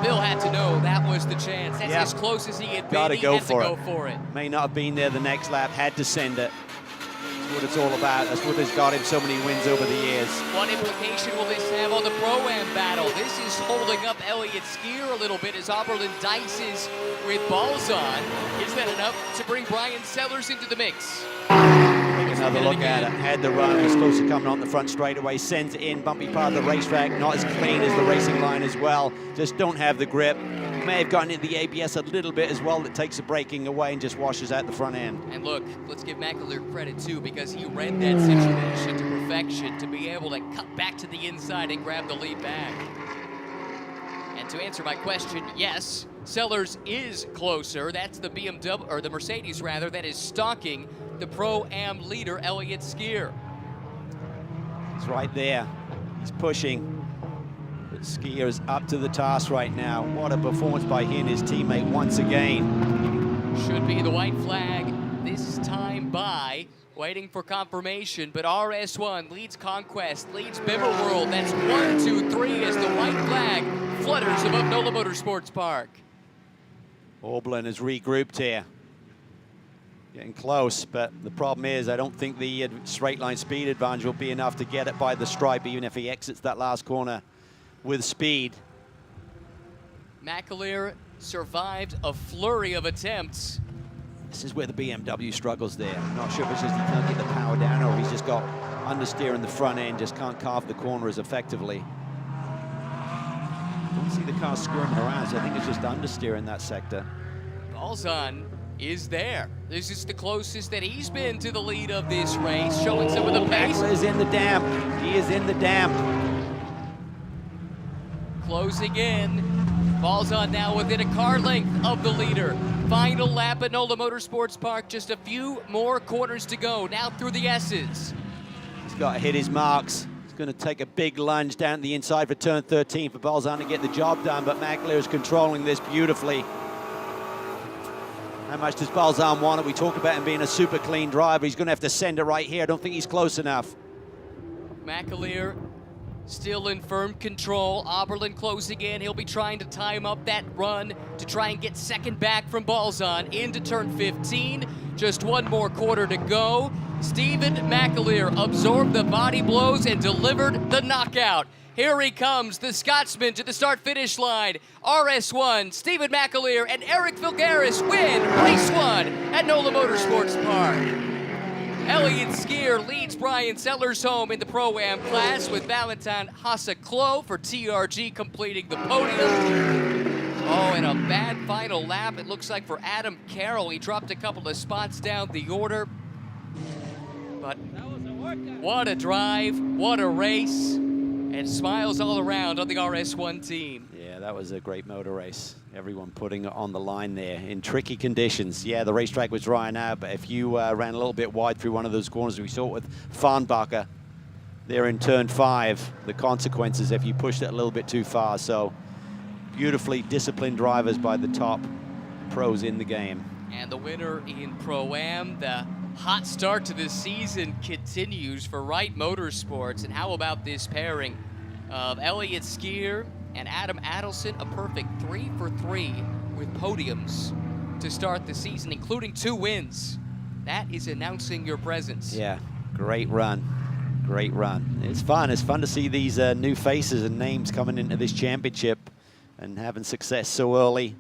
Bill had to know that was the chance. That's as close as he had been. Gotta He go had for to go it. for it. May not have been there the next lap, had to send it. That's what it's all about. That's what has got him so many wins over the years. What implication will this have on the Pro-Am battle? This is holding up Elliott Skier a little bit as Oberlin dices with Balzan. Is that enough to bring Brian Sellers into the mix? Take another look at it. Had the run, was close to coming on the front straightaway, sends it in, bumpy part of the racetrack, not as clean as the racing line as well. Just don't have the grip. May have gotten into the ABS a little bit as well that takes the braking away and just washes out the front end. And look, let's give McAleer credit too, because he read that situation to perfection to be able to cut back to the inside and grab the lead back. And to answer my question, yes, Sellers is closer. That's the BMW, or the Mercedes rather, that is stalking the Pro-Am leader, Elliott Skier. He's right there. He's pushing. But Skier is up to the task right now. What a performance by he and his teammate once again. Should be the white flag this time by, waiting for confirmation, but RS1 leads Conquest, leads Bimmer World. That's 1, 2, 3 as the white flag flutters above NOLA Motorsports Park. Oberlin is regrouped here. Getting close, but the problem is I don't think the straight line speed advantage will be enough to get it by the stripe, even if he exits that last corner with speed. McAleer survived a flurry of attempts. This is where the BMW struggles there. I'm not sure if it's just he can't get the power down or if he's just got understeer in the front end, just can't carve the corner as effectively. Don't see the car squirming around, so I think it's just understeer in that sector. Balzan is there. This is the closest that he's been to the lead of this race, showing some of the pace. McAleer is in the damp. He is in the damp. Closing in. Balzan now within a car length of the leader. Final lap at NOLA Motorsports Park. Just a few more corners to go. Now through the S's. He's got to hit his marks. He's going to take a big lunge down the inside for turn 13 for Balzan to get the job done, but McAleer is controlling this beautifully. How much does Balzan want it? We talk about him being a super clean driver. He's going to have to send it right here. I don't think he's close enough. McAleer still in firm control. Oberlin closing in. He'll be trying to time up that run to try and get second back from Balzan into turn 15. Just one more quarter to go. Stephen McAleer absorbed the body blows and delivered the knockout. Here he comes, the Scotsman to the start-finish line. RS1, Stephen McAleer, and Eric Vilgaris win race 1 at NOLA Motorsports Park. Elliott Skier leads Brian Sellers home in the Pro-Am class with Valentin Hasse-Klo for TRG completing the podium. Oh, and a bad final lap, it looks like, for Adam Carroll. He dropped a couple of spots down the order. But what a drive, what a race, and smiles all around on the RS1 team. Yeah, that was a great motor race. Everyone putting it on the line there in tricky conditions. Yeah, the racetrack was drying out, but if you ran a little bit wide through one of those corners, we saw it with Farnbacher there in turn 5, the consequences if you pushed it a little bit too far. So beautifully disciplined drivers by the top pros in the game. And the winner in Pro-Am, the hot start to this season continues for Wright Motorsports. And how about this pairing of Elliott Skier and Adam Adelson, a perfect 3 for 3 with podiums to start the season, including 2 wins. That is announcing your presence. Yeah, great run. Great run. It's fun. It's fun to see these new faces and names coming into this championship and having success so early.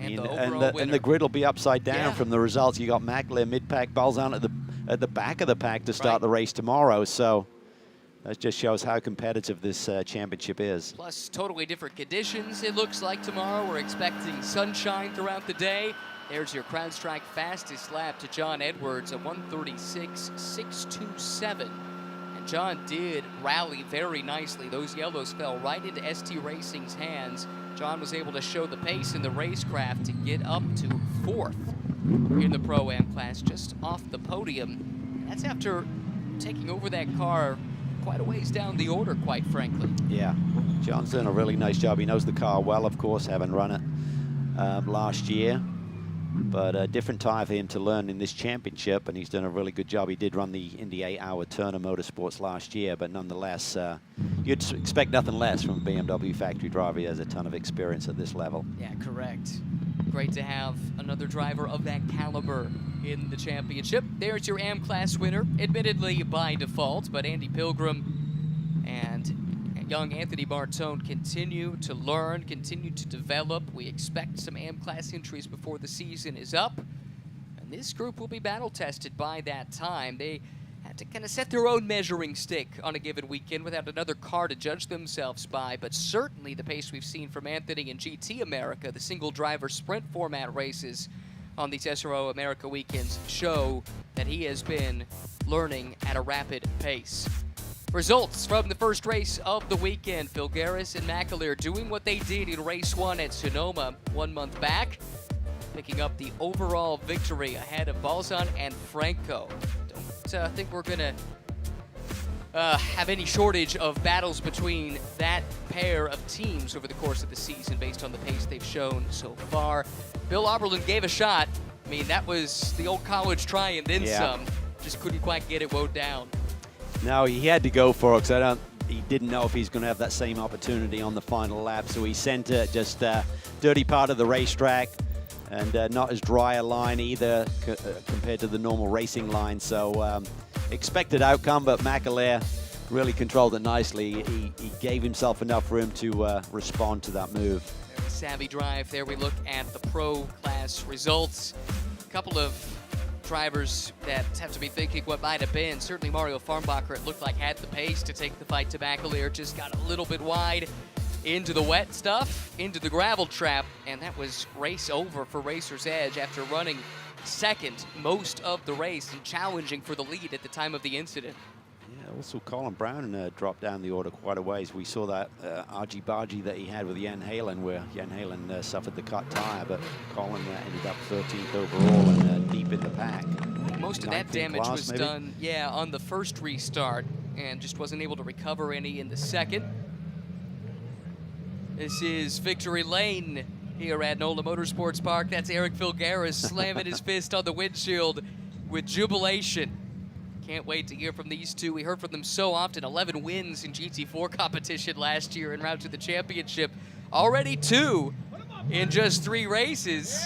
And the grid will be upside down from the results. You got McAleer mid-pack, Balzan at the back of the pack to start the race tomorrow. So that just shows how competitive this championship is. Plus totally different conditions, it looks like tomorrow. We're expecting sunshine throughout the day. There's your CrowdStrike fastest lap to John Edwards, a 1:36.627. And John did rally very nicely. Those yellows fell right into ST Racing's hands. John was able to show the pace in the racecraft to get up to 4th in the Pro-Am class, just off the podium. That's after taking over that car quite a ways down the order, quite frankly. Yeah, John's done a really nice job. He knows the car well, of course, having run it last year. But a different tire for him to learn in this championship, and he's done a really good job. He did run the Indy 8-hour Turner Motorsports last year, but nonetheless, you'd expect nothing less from a BMW factory driver. He has a ton of experience at this level. Yeah, correct. Great to have another driver of that caliber in the championship. There's your AM class winner, admittedly by default, but Andy Pilgrim and young Anthony Bartone continue to learn, continue to develop. We expect some AM class entries before the season is up, and this group will be battle tested by that time. They had to kind of set their own measuring stick on a given weekend without another car to judge themselves by, but certainly the pace we've seen from Anthony in GT America, the single driver sprint format races on these SRO America weekends, show that he has been learning at a rapid pace. Results from the first race of the weekend. Filgaris and McAleer doing what they did in race 1 at Sonoma 1 month back, picking up the overall victory ahead of Balzan and Franco. Don't think we're going to have any shortage of battles between that pair of teams over the course of the season based on the pace they've shown so far. Bill Oberlin gave a shot. I mean, that was the old college try and then some. Just couldn't quite get it woed down. No, he had to go for it because he didn't know if he's going to have that same opportunity on the final lap. So he sent it just dirty part of the racetrack and not as dry a line either compared to the normal racing line. So expected outcome, but McAleer really controlled it nicely. He gave himself enough room to respond to that move. Very savvy drive there. We look at the pro class results. A couple of drivers that have to be thinking what might have been. Certainly Mario Farnbacher, it looked like, had the pace to take the fight to McAleer, just got a little bit wide into the wet stuff, into the gravel trap, and that was race over for Racer's Edge after running second most of the race and challenging for the lead at the time of the incident. Yeah, also Colin Brown dropped down the order quite a ways. We saw that argy-bargy that he had with Jan Halen, where Jan Halen suffered the cut tire, but Colin ended up 13th overall and deep in the pack. Most of that damage was done, on the first restart, and just wasn't able to recover any in the second. This is victory lane here at NOLA Motorsports Park. That's Eric Filgaris slamming his fist on the windshield with jubilation. Can't wait to hear from these two. We heard from them so often. 11 wins in GT4 competition last year en route to the championship. Already 2 in just 3 races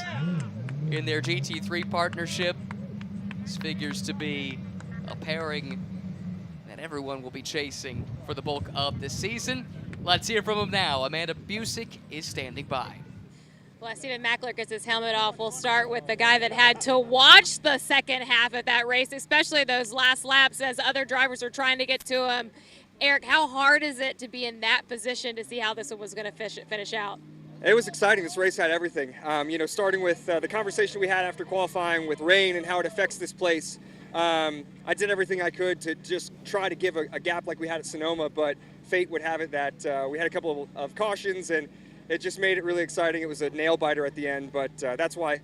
in their GT3 partnership. This figures to be a pairing that everyone will be chasing for the bulk of the season. Let's hear from him now. Amanda Busick is standing by. Well, as Stephen McAleer gets his helmet off, we'll start with the guy that had to watch the second half of that race, especially those last laps as other drivers are trying to get to him. Eric, how hard is it to be in that position to see how this was going to finish out? It was exciting. This race had everything. Starting with the conversation we had after qualifying with rain and how it affects this place. I did everything I could to just try to give a gap like we had at Sonoma, but fate would have it that we had a couple of cautions, and it just made it really exciting. It was a nail biter at the end, but that's why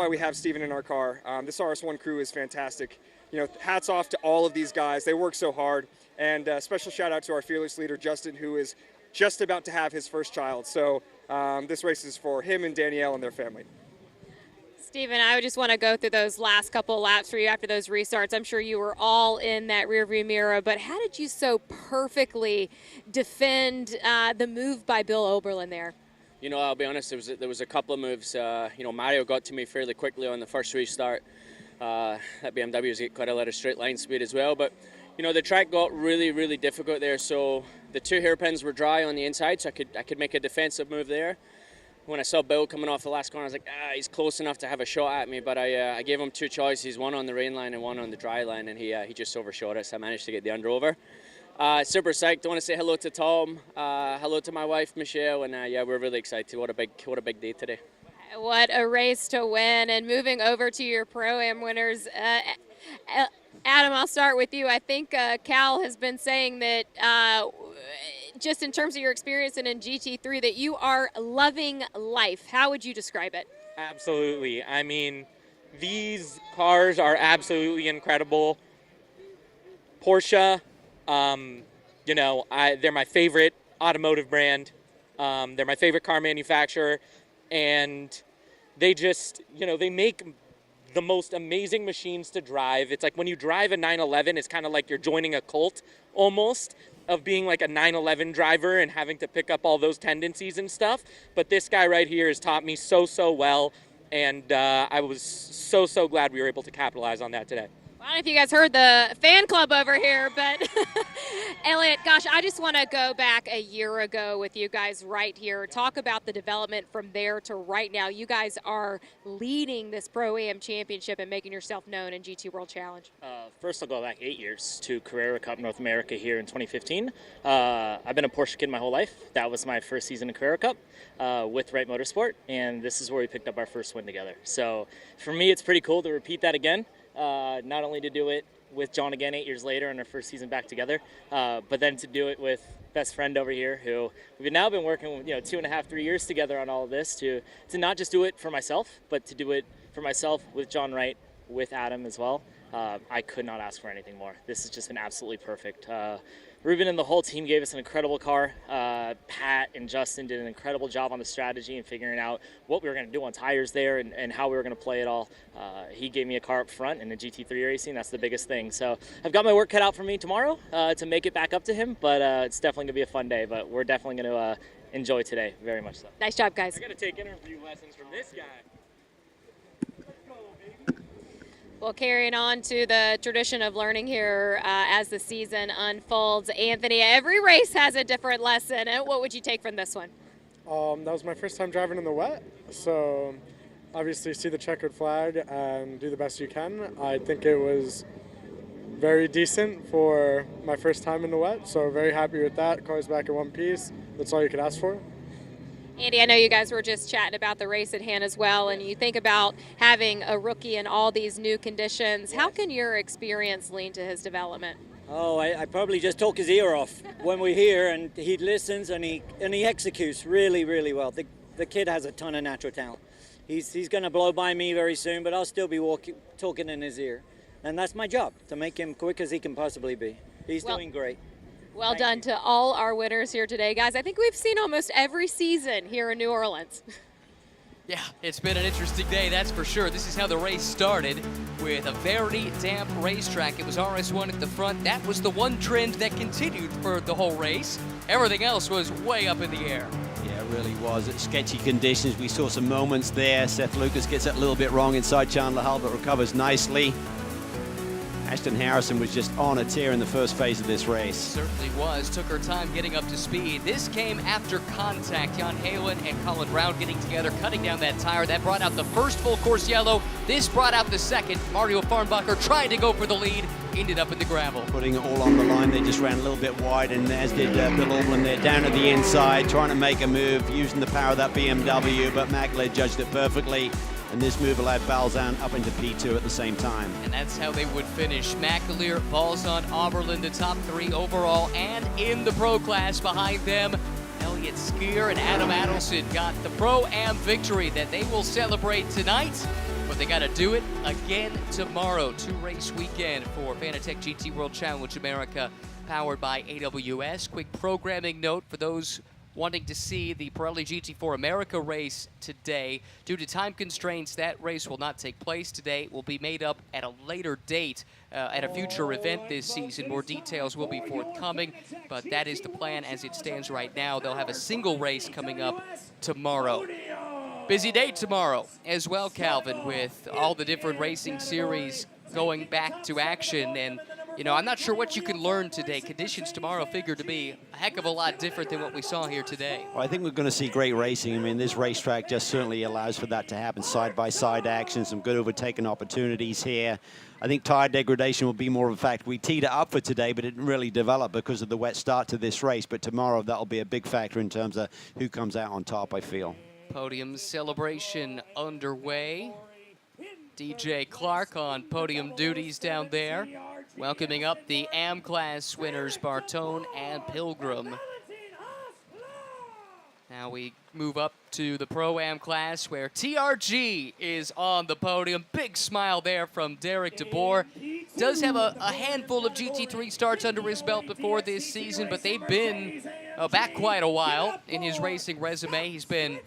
we have Steven in our car. This RS1 crew is fantastic. Hats off to all of these guys. They work so hard, and special shout out to our fearless leader Justin, who is just about to have his first child. So this race is for him and Danielle and their family. Stephen, I would just want to go through those last couple of laps for you after those restarts. I'm sure you were all in that rearview mirror, but how did you so perfectly defend the move by Bill Oberlin there? I'll be honest, there was a couple of moves. Mario got to me fairly quickly on the first restart. That BMW's got quite a lot of straight line speed as well, but the track got really, really difficult there, so the 2 hairpins were dry on the inside, so I could make a defensive move there. When I saw Bill coming off the last corner, I was like, he's close enough to have a shot at me, but I gave him 2 choices, one on the rain line and one on the dry line, and he just overshot it, so I managed to get the under over. Super psyched. I want to say hello to Tom, hello to my wife Michelle, and we're really excited. What a big day today. What a race to win. And moving over to your Pro-Am winners, Adam, I'll start with you. I think Cal has been saying that just in terms of your experience in GT3 that you are loving life. How would you describe it? Absolutely. I mean, These cars are absolutely incredible. Porsche, you know, they're my favorite automotive brand. They're my favorite car manufacturer, and they just, you know, they make the most amazing machines to drive. It's like when you drive a 911, it's kind of like you're joining a cult almost of being like a 911 driver and having to pick up all those tendencies and stuff. But this guy right here has taught me so well, and I was so glad we were able to capitalize on that today. I don't know if you guys heard the fan club over here, but Elliot, gosh, I just want to go back a year ago with you guys right here. Talk about the development from there to right now. You guys are leading this Pro-Am Championship and making yourself known in GT World Challenge. First, I'll go back 8 years to Carrera Cup North America here in 2015. I've been a Porsche kid my whole life. That was my first season in Carrera Cup with Wright Motorsport, and this is where we picked up our first win together. So for me, it's pretty cool to repeat that again. Not only to do it with John again 8 years later in our first season back together, but then to do it with best friend over here, who we've now been working, 2.5, 3 years together on all of this, to not just do it for myself, but to do it for myself with John Wright, with Adam as well. I could not ask for anything more. This has just been absolutely perfect. Ruben and the whole team gave us an incredible car. Pat and Justin did an incredible job on the strategy and figuring out what we were going to do on tires there and how we were going to play it all. He gave me a car up front in the GT3 racing. That's the biggest thing. So I've got my work cut out for me tomorrow to make it back up to him, but it's definitely going to be a fun day. But we're definitely going to enjoy today, very much so. Nice job, guys. I got to take interview lessons from this guy. Well, carrying on to the tradition of learning here as the season unfolds. Anthony, every race has a different lesson. What would you take from this one? That was my first time driving in the wet, so obviously see the checkered flag and do the best you can. I think it was very decent for my first time in the wet, so very happy with that. Car's back in one piece. That's all you could ask for. Andy, I know you guys were just chatting about the race at hand as well, and you think about having a rookie in all these new conditions. How can your experience lean to his development? Oh, I probably just talk his ear off when we're here, and he listens and he executes really well. The kid has a ton of natural talent. He's going to blow by me very soon, but I'll still be talking in his ear, and that's my job, to make him quick as he can possibly be. He's doing great. Well done to all our winners here today, guys. I think we've seen almost every season here in New Orleans. Yeah, it's been an interesting day, that's for sure. This is how the race started, with a very damp racetrack. It was RS1 at the front. That was the one trend that continued for the whole race. Everything else was way up in the air. Yeah, it really was. At sketchy conditions, we saw some moments there. Seth Lucas gets it a little bit wrong inside Chandler Hull, but recovers nicely. Ashton Harrison was just on a tear in the first phase of this race. Certainly was. Took her time getting up to speed. This came after contact. Jan Halen and Colin Brown getting together, cutting down that tire. That brought out the first full course yellow. This brought out the second. Mario Farnbacher tried to go for the lead. Ended up in the gravel. Putting it all on the line. They just ran a little bit wide, and as did Bill Aublin there, down at the inside, trying to make a move, using the power of that BMW, but Magler judged it perfectly. And this move allowed Balzan up into P2 at the same time. And that's how they would finish. McAleer, Balzan, Oberlin, the top three overall, and in the pro class behind them, Elliott Skier and Adam Adelson got the Pro-Am victory that they will celebrate tonight, but they got to do it again tomorrow. 2-race weekend for Fanatec GT World Challenge America, powered by AWS. Quick programming note for those wanting to see the Pirelli GT4 America race today. Due to time constraints, that race will not take place today. It will be made up at a later date at a future event this season. More details will be forthcoming, but that is the plan as it stands right now. They'll have a single race coming up tomorrow. Busy day tomorrow as well, Calvin, with all the different racing series going back to action. And you know, I'm not sure what you can learn today. Conditions tomorrow figure to be a heck of a lot different than what we saw here today. Well, I think we're going to see great racing. I mean, this racetrack just certainly allows for that to happen. Side-by-side action, some good overtaking opportunities here. I think tire degradation will be more of a fact. We teed it up for today, but it didn't really develop because of the wet start to this race. But tomorrow, that'll be a big factor in terms of who comes out on top, I feel. Podium celebration underway. DJ Clark on podium duties down there, welcoming up the AM class winners Bartone and Pilgrim. Now we move up to the Pro-Am class where TRG is on the podium. Big smile there from Derek DeBoer. Does have a handful of GT3 starts under his belt before this season, but they've been back quite a while in his racing resume. He's been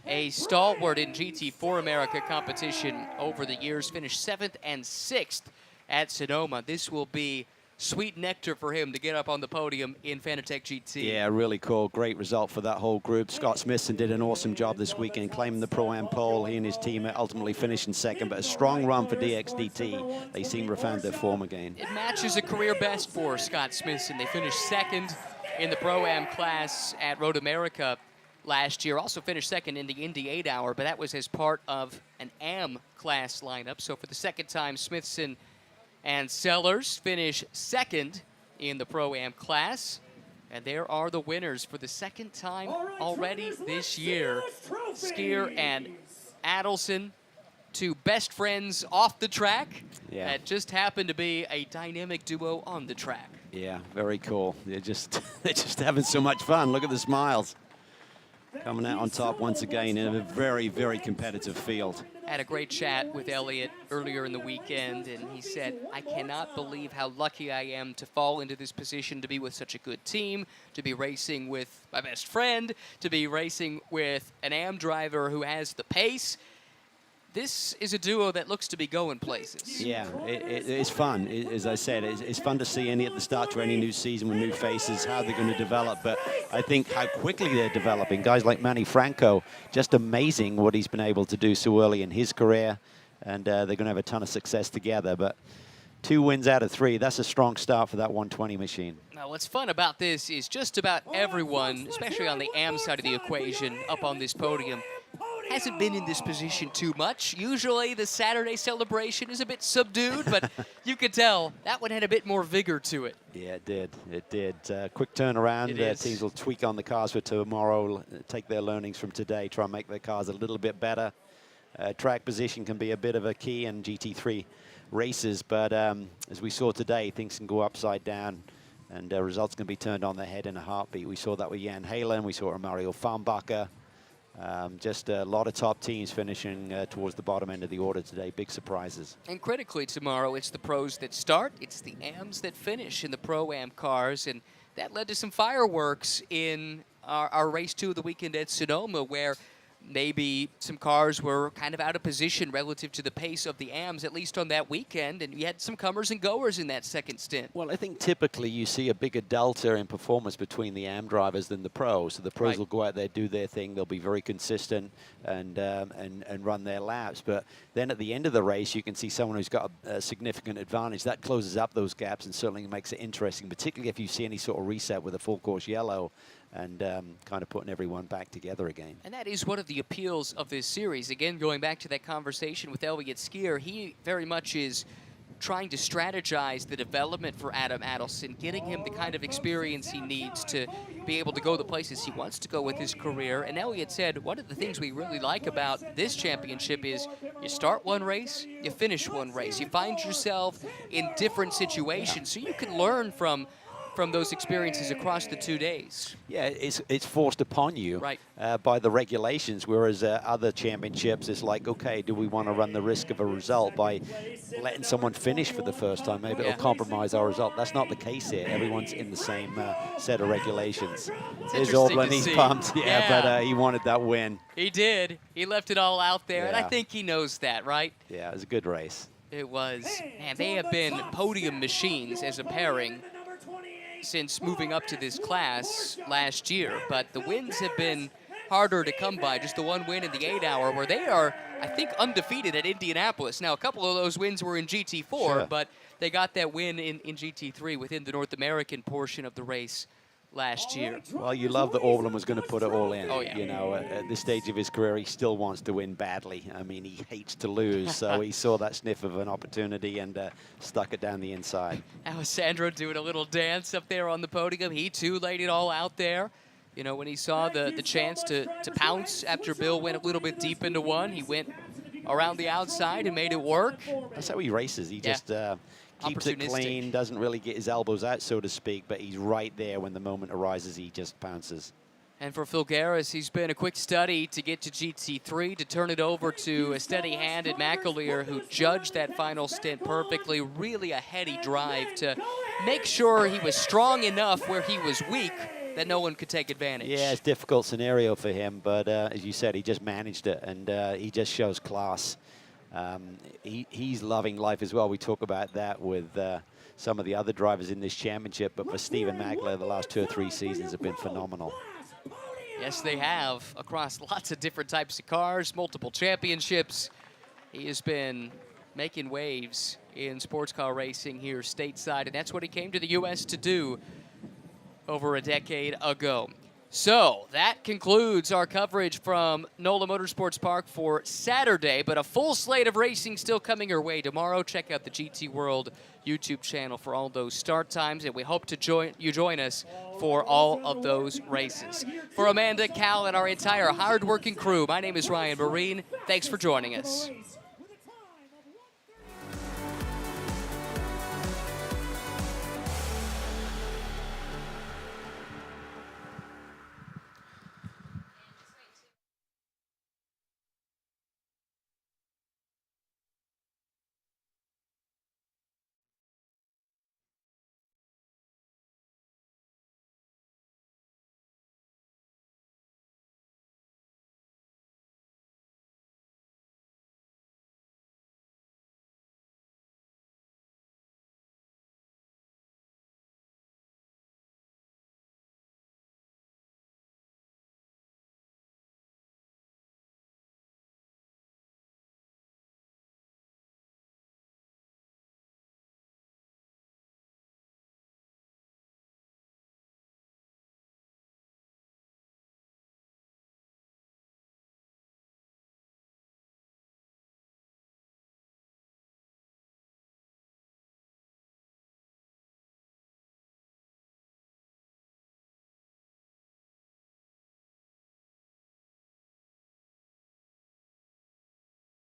a stalwart in GT4 America competition over the years, finished 7th and 6th at Sonoma. This will be sweet nectar for him to get up on the podium in Fanatec GT. Yeah, really cool. Great result for that whole group. Scott Smithson did an awesome job this weekend, claiming the Pro-Am pole. He and his team ultimately finished in second, but a strong run for DXDT. They seem to have found their form again. It matches a career best for Scott Smithson. They finished second in the Pro-Am class at Road America last year. Also finished second in the Indy 8-hour, but that was as part of an AM class lineup. So for the second time, Smithson and Sellers finish second in the Pro-Am class. And there are the winners for the second time already this year. Skier and Adelson, two best friends off the track that just happened to be a dynamic duo on the track. Yeah, very cool. They're just having so much fun. Look at the smiles. Coming out on top once again in a very, very competitive field. Had a great chat with Elliott earlier in the weekend, and he said, I cannot believe how lucky I am to fall into this position, to be with such a good team, to be racing with my best friend, to be racing with an AM driver who has the pace. This is a duo that looks to be going places. Yeah, it's fun. As I said, it's fun to see at the start to any new season with new faces, how they're going to develop. But I think how quickly they're developing. Guys like Manny Franco, just amazing what he's been able to do so early in his career. And they're going to have a ton of success together. But 2 wins out of 3, that's a strong start for that 120 machine. Now, what's fun about this is just about everyone, especially on the AM side of the equation, up on this podium, hasn't been in this position too much. Usually the Saturday celebration is a bit subdued, but you could tell that one had a bit more vigor to it. Yeah, it did. It did. Quick turnaround. Teams will tweak on the cars for tomorrow, take their learnings from today, try and make their cars a little bit better. Track position can be a bit of a key in GT3 races, but as we saw today, things can go upside down, and results can be turned on their head in a heartbeat. We saw that with Jan Halen. We saw it with Mario Farnbacher. Just a lot of top teams finishing towards the bottom end of the order today. Big surprises. And critically tomorrow, it's the pros that start. It's the AMs that finish in the Pro-Am cars. And that led to some fireworks in our race 2 of the weekend at Sonoma, where maybe some cars were kind of out of position relative to the pace of the AMs, at least on that weekend, and you had some comers and goers in that second stint. Well, I think typically you see a bigger delta in performance between the AM drivers than the pros. So the pros will go out there, do their thing, they'll be very consistent and run their laps. But then at the end of the race, you can see someone who's got a significant advantage. That closes up those gaps and certainly makes it interesting, particularly if you see any sort of reset with a full course yellow and kind of putting everyone back together again. And that is one of the appeals of this series. Again, going back to that conversation with Elliott Skier, he very much is trying to strategize the development for Adam Adelson, getting him the kind of experience he needs to be able to go the places he wants to go with his career. And Elliott said, one of the things we really like about this championship is you start one race, you finish one race. You find yourself in different situations, so you can learn from those experiences across the 2 days. Yeah, it's forced upon you by the regulations, whereas other championships, it's like, okay, do we want to run the risk of a result by letting someone finish for the first time? Maybe it'll compromise our result. That's not the case here. Everyone's in the same set of regulations. There's Oblin, he's pumped, but he wanted that win. He did. He left it all out there, and I think he knows that, right? Yeah, it was a good race. It was. Man, they have been podium machines as a pairing since moving up to this class last year, but the wins have been harder to come by. Just the one win in the 8-hour, where they are, I think, undefeated at Indianapolis. Now, a couple of those wins were in GT4, but they got that win in GT3 within the North American portion of the race last year. Well, you love that Orland was going to put it all in. Oh, yeah. You know, at this stage of his career, he still wants to win badly. I mean, he hates to lose, so he saw that sniff of an opportunity and stuck it down the inside. Alessandro doing a little dance up there on the podium. He, too, laid it all out there. You know, when he saw the chance to pounce after Bill went a little bit deep into one, he went around the outside and made it work. That's how he races. He just keeps it clean, doesn't really get his elbows out, so to speak, but he's right there when the moment arises, he just pounces. And for Phil Garris, he's been a quick study to get to GT3, to turn it over to a steady-handed McAleer, who judged that final stint perfectly. Really a heady drive to make sure he was strong enough where he was weak that no one could take advantage. Yeah, it's a difficult scenario for him, but as you said, he just managed it, and he just shows class. He's loving life as well. We talk about that with some of the other drivers in this championship, but for Stephen McAleer, the last 2 or 3 seasons have been phenomenal. Yes, they have, across lots of different types of cars, multiple championships. He has been making waves in sports car racing here stateside, and that's what he came to the U.S. to do over a decade ago. So that concludes our coverage from NOLA Motorsports Park for Saturday, but a full slate of racing still coming your way tomorrow. Check out the GT World YouTube channel for all those start times, and we hope to join us for all of those races. For Amanda, Cal, and our entire hard-working crew, my name is Ryan Marine. Thanks for joining us.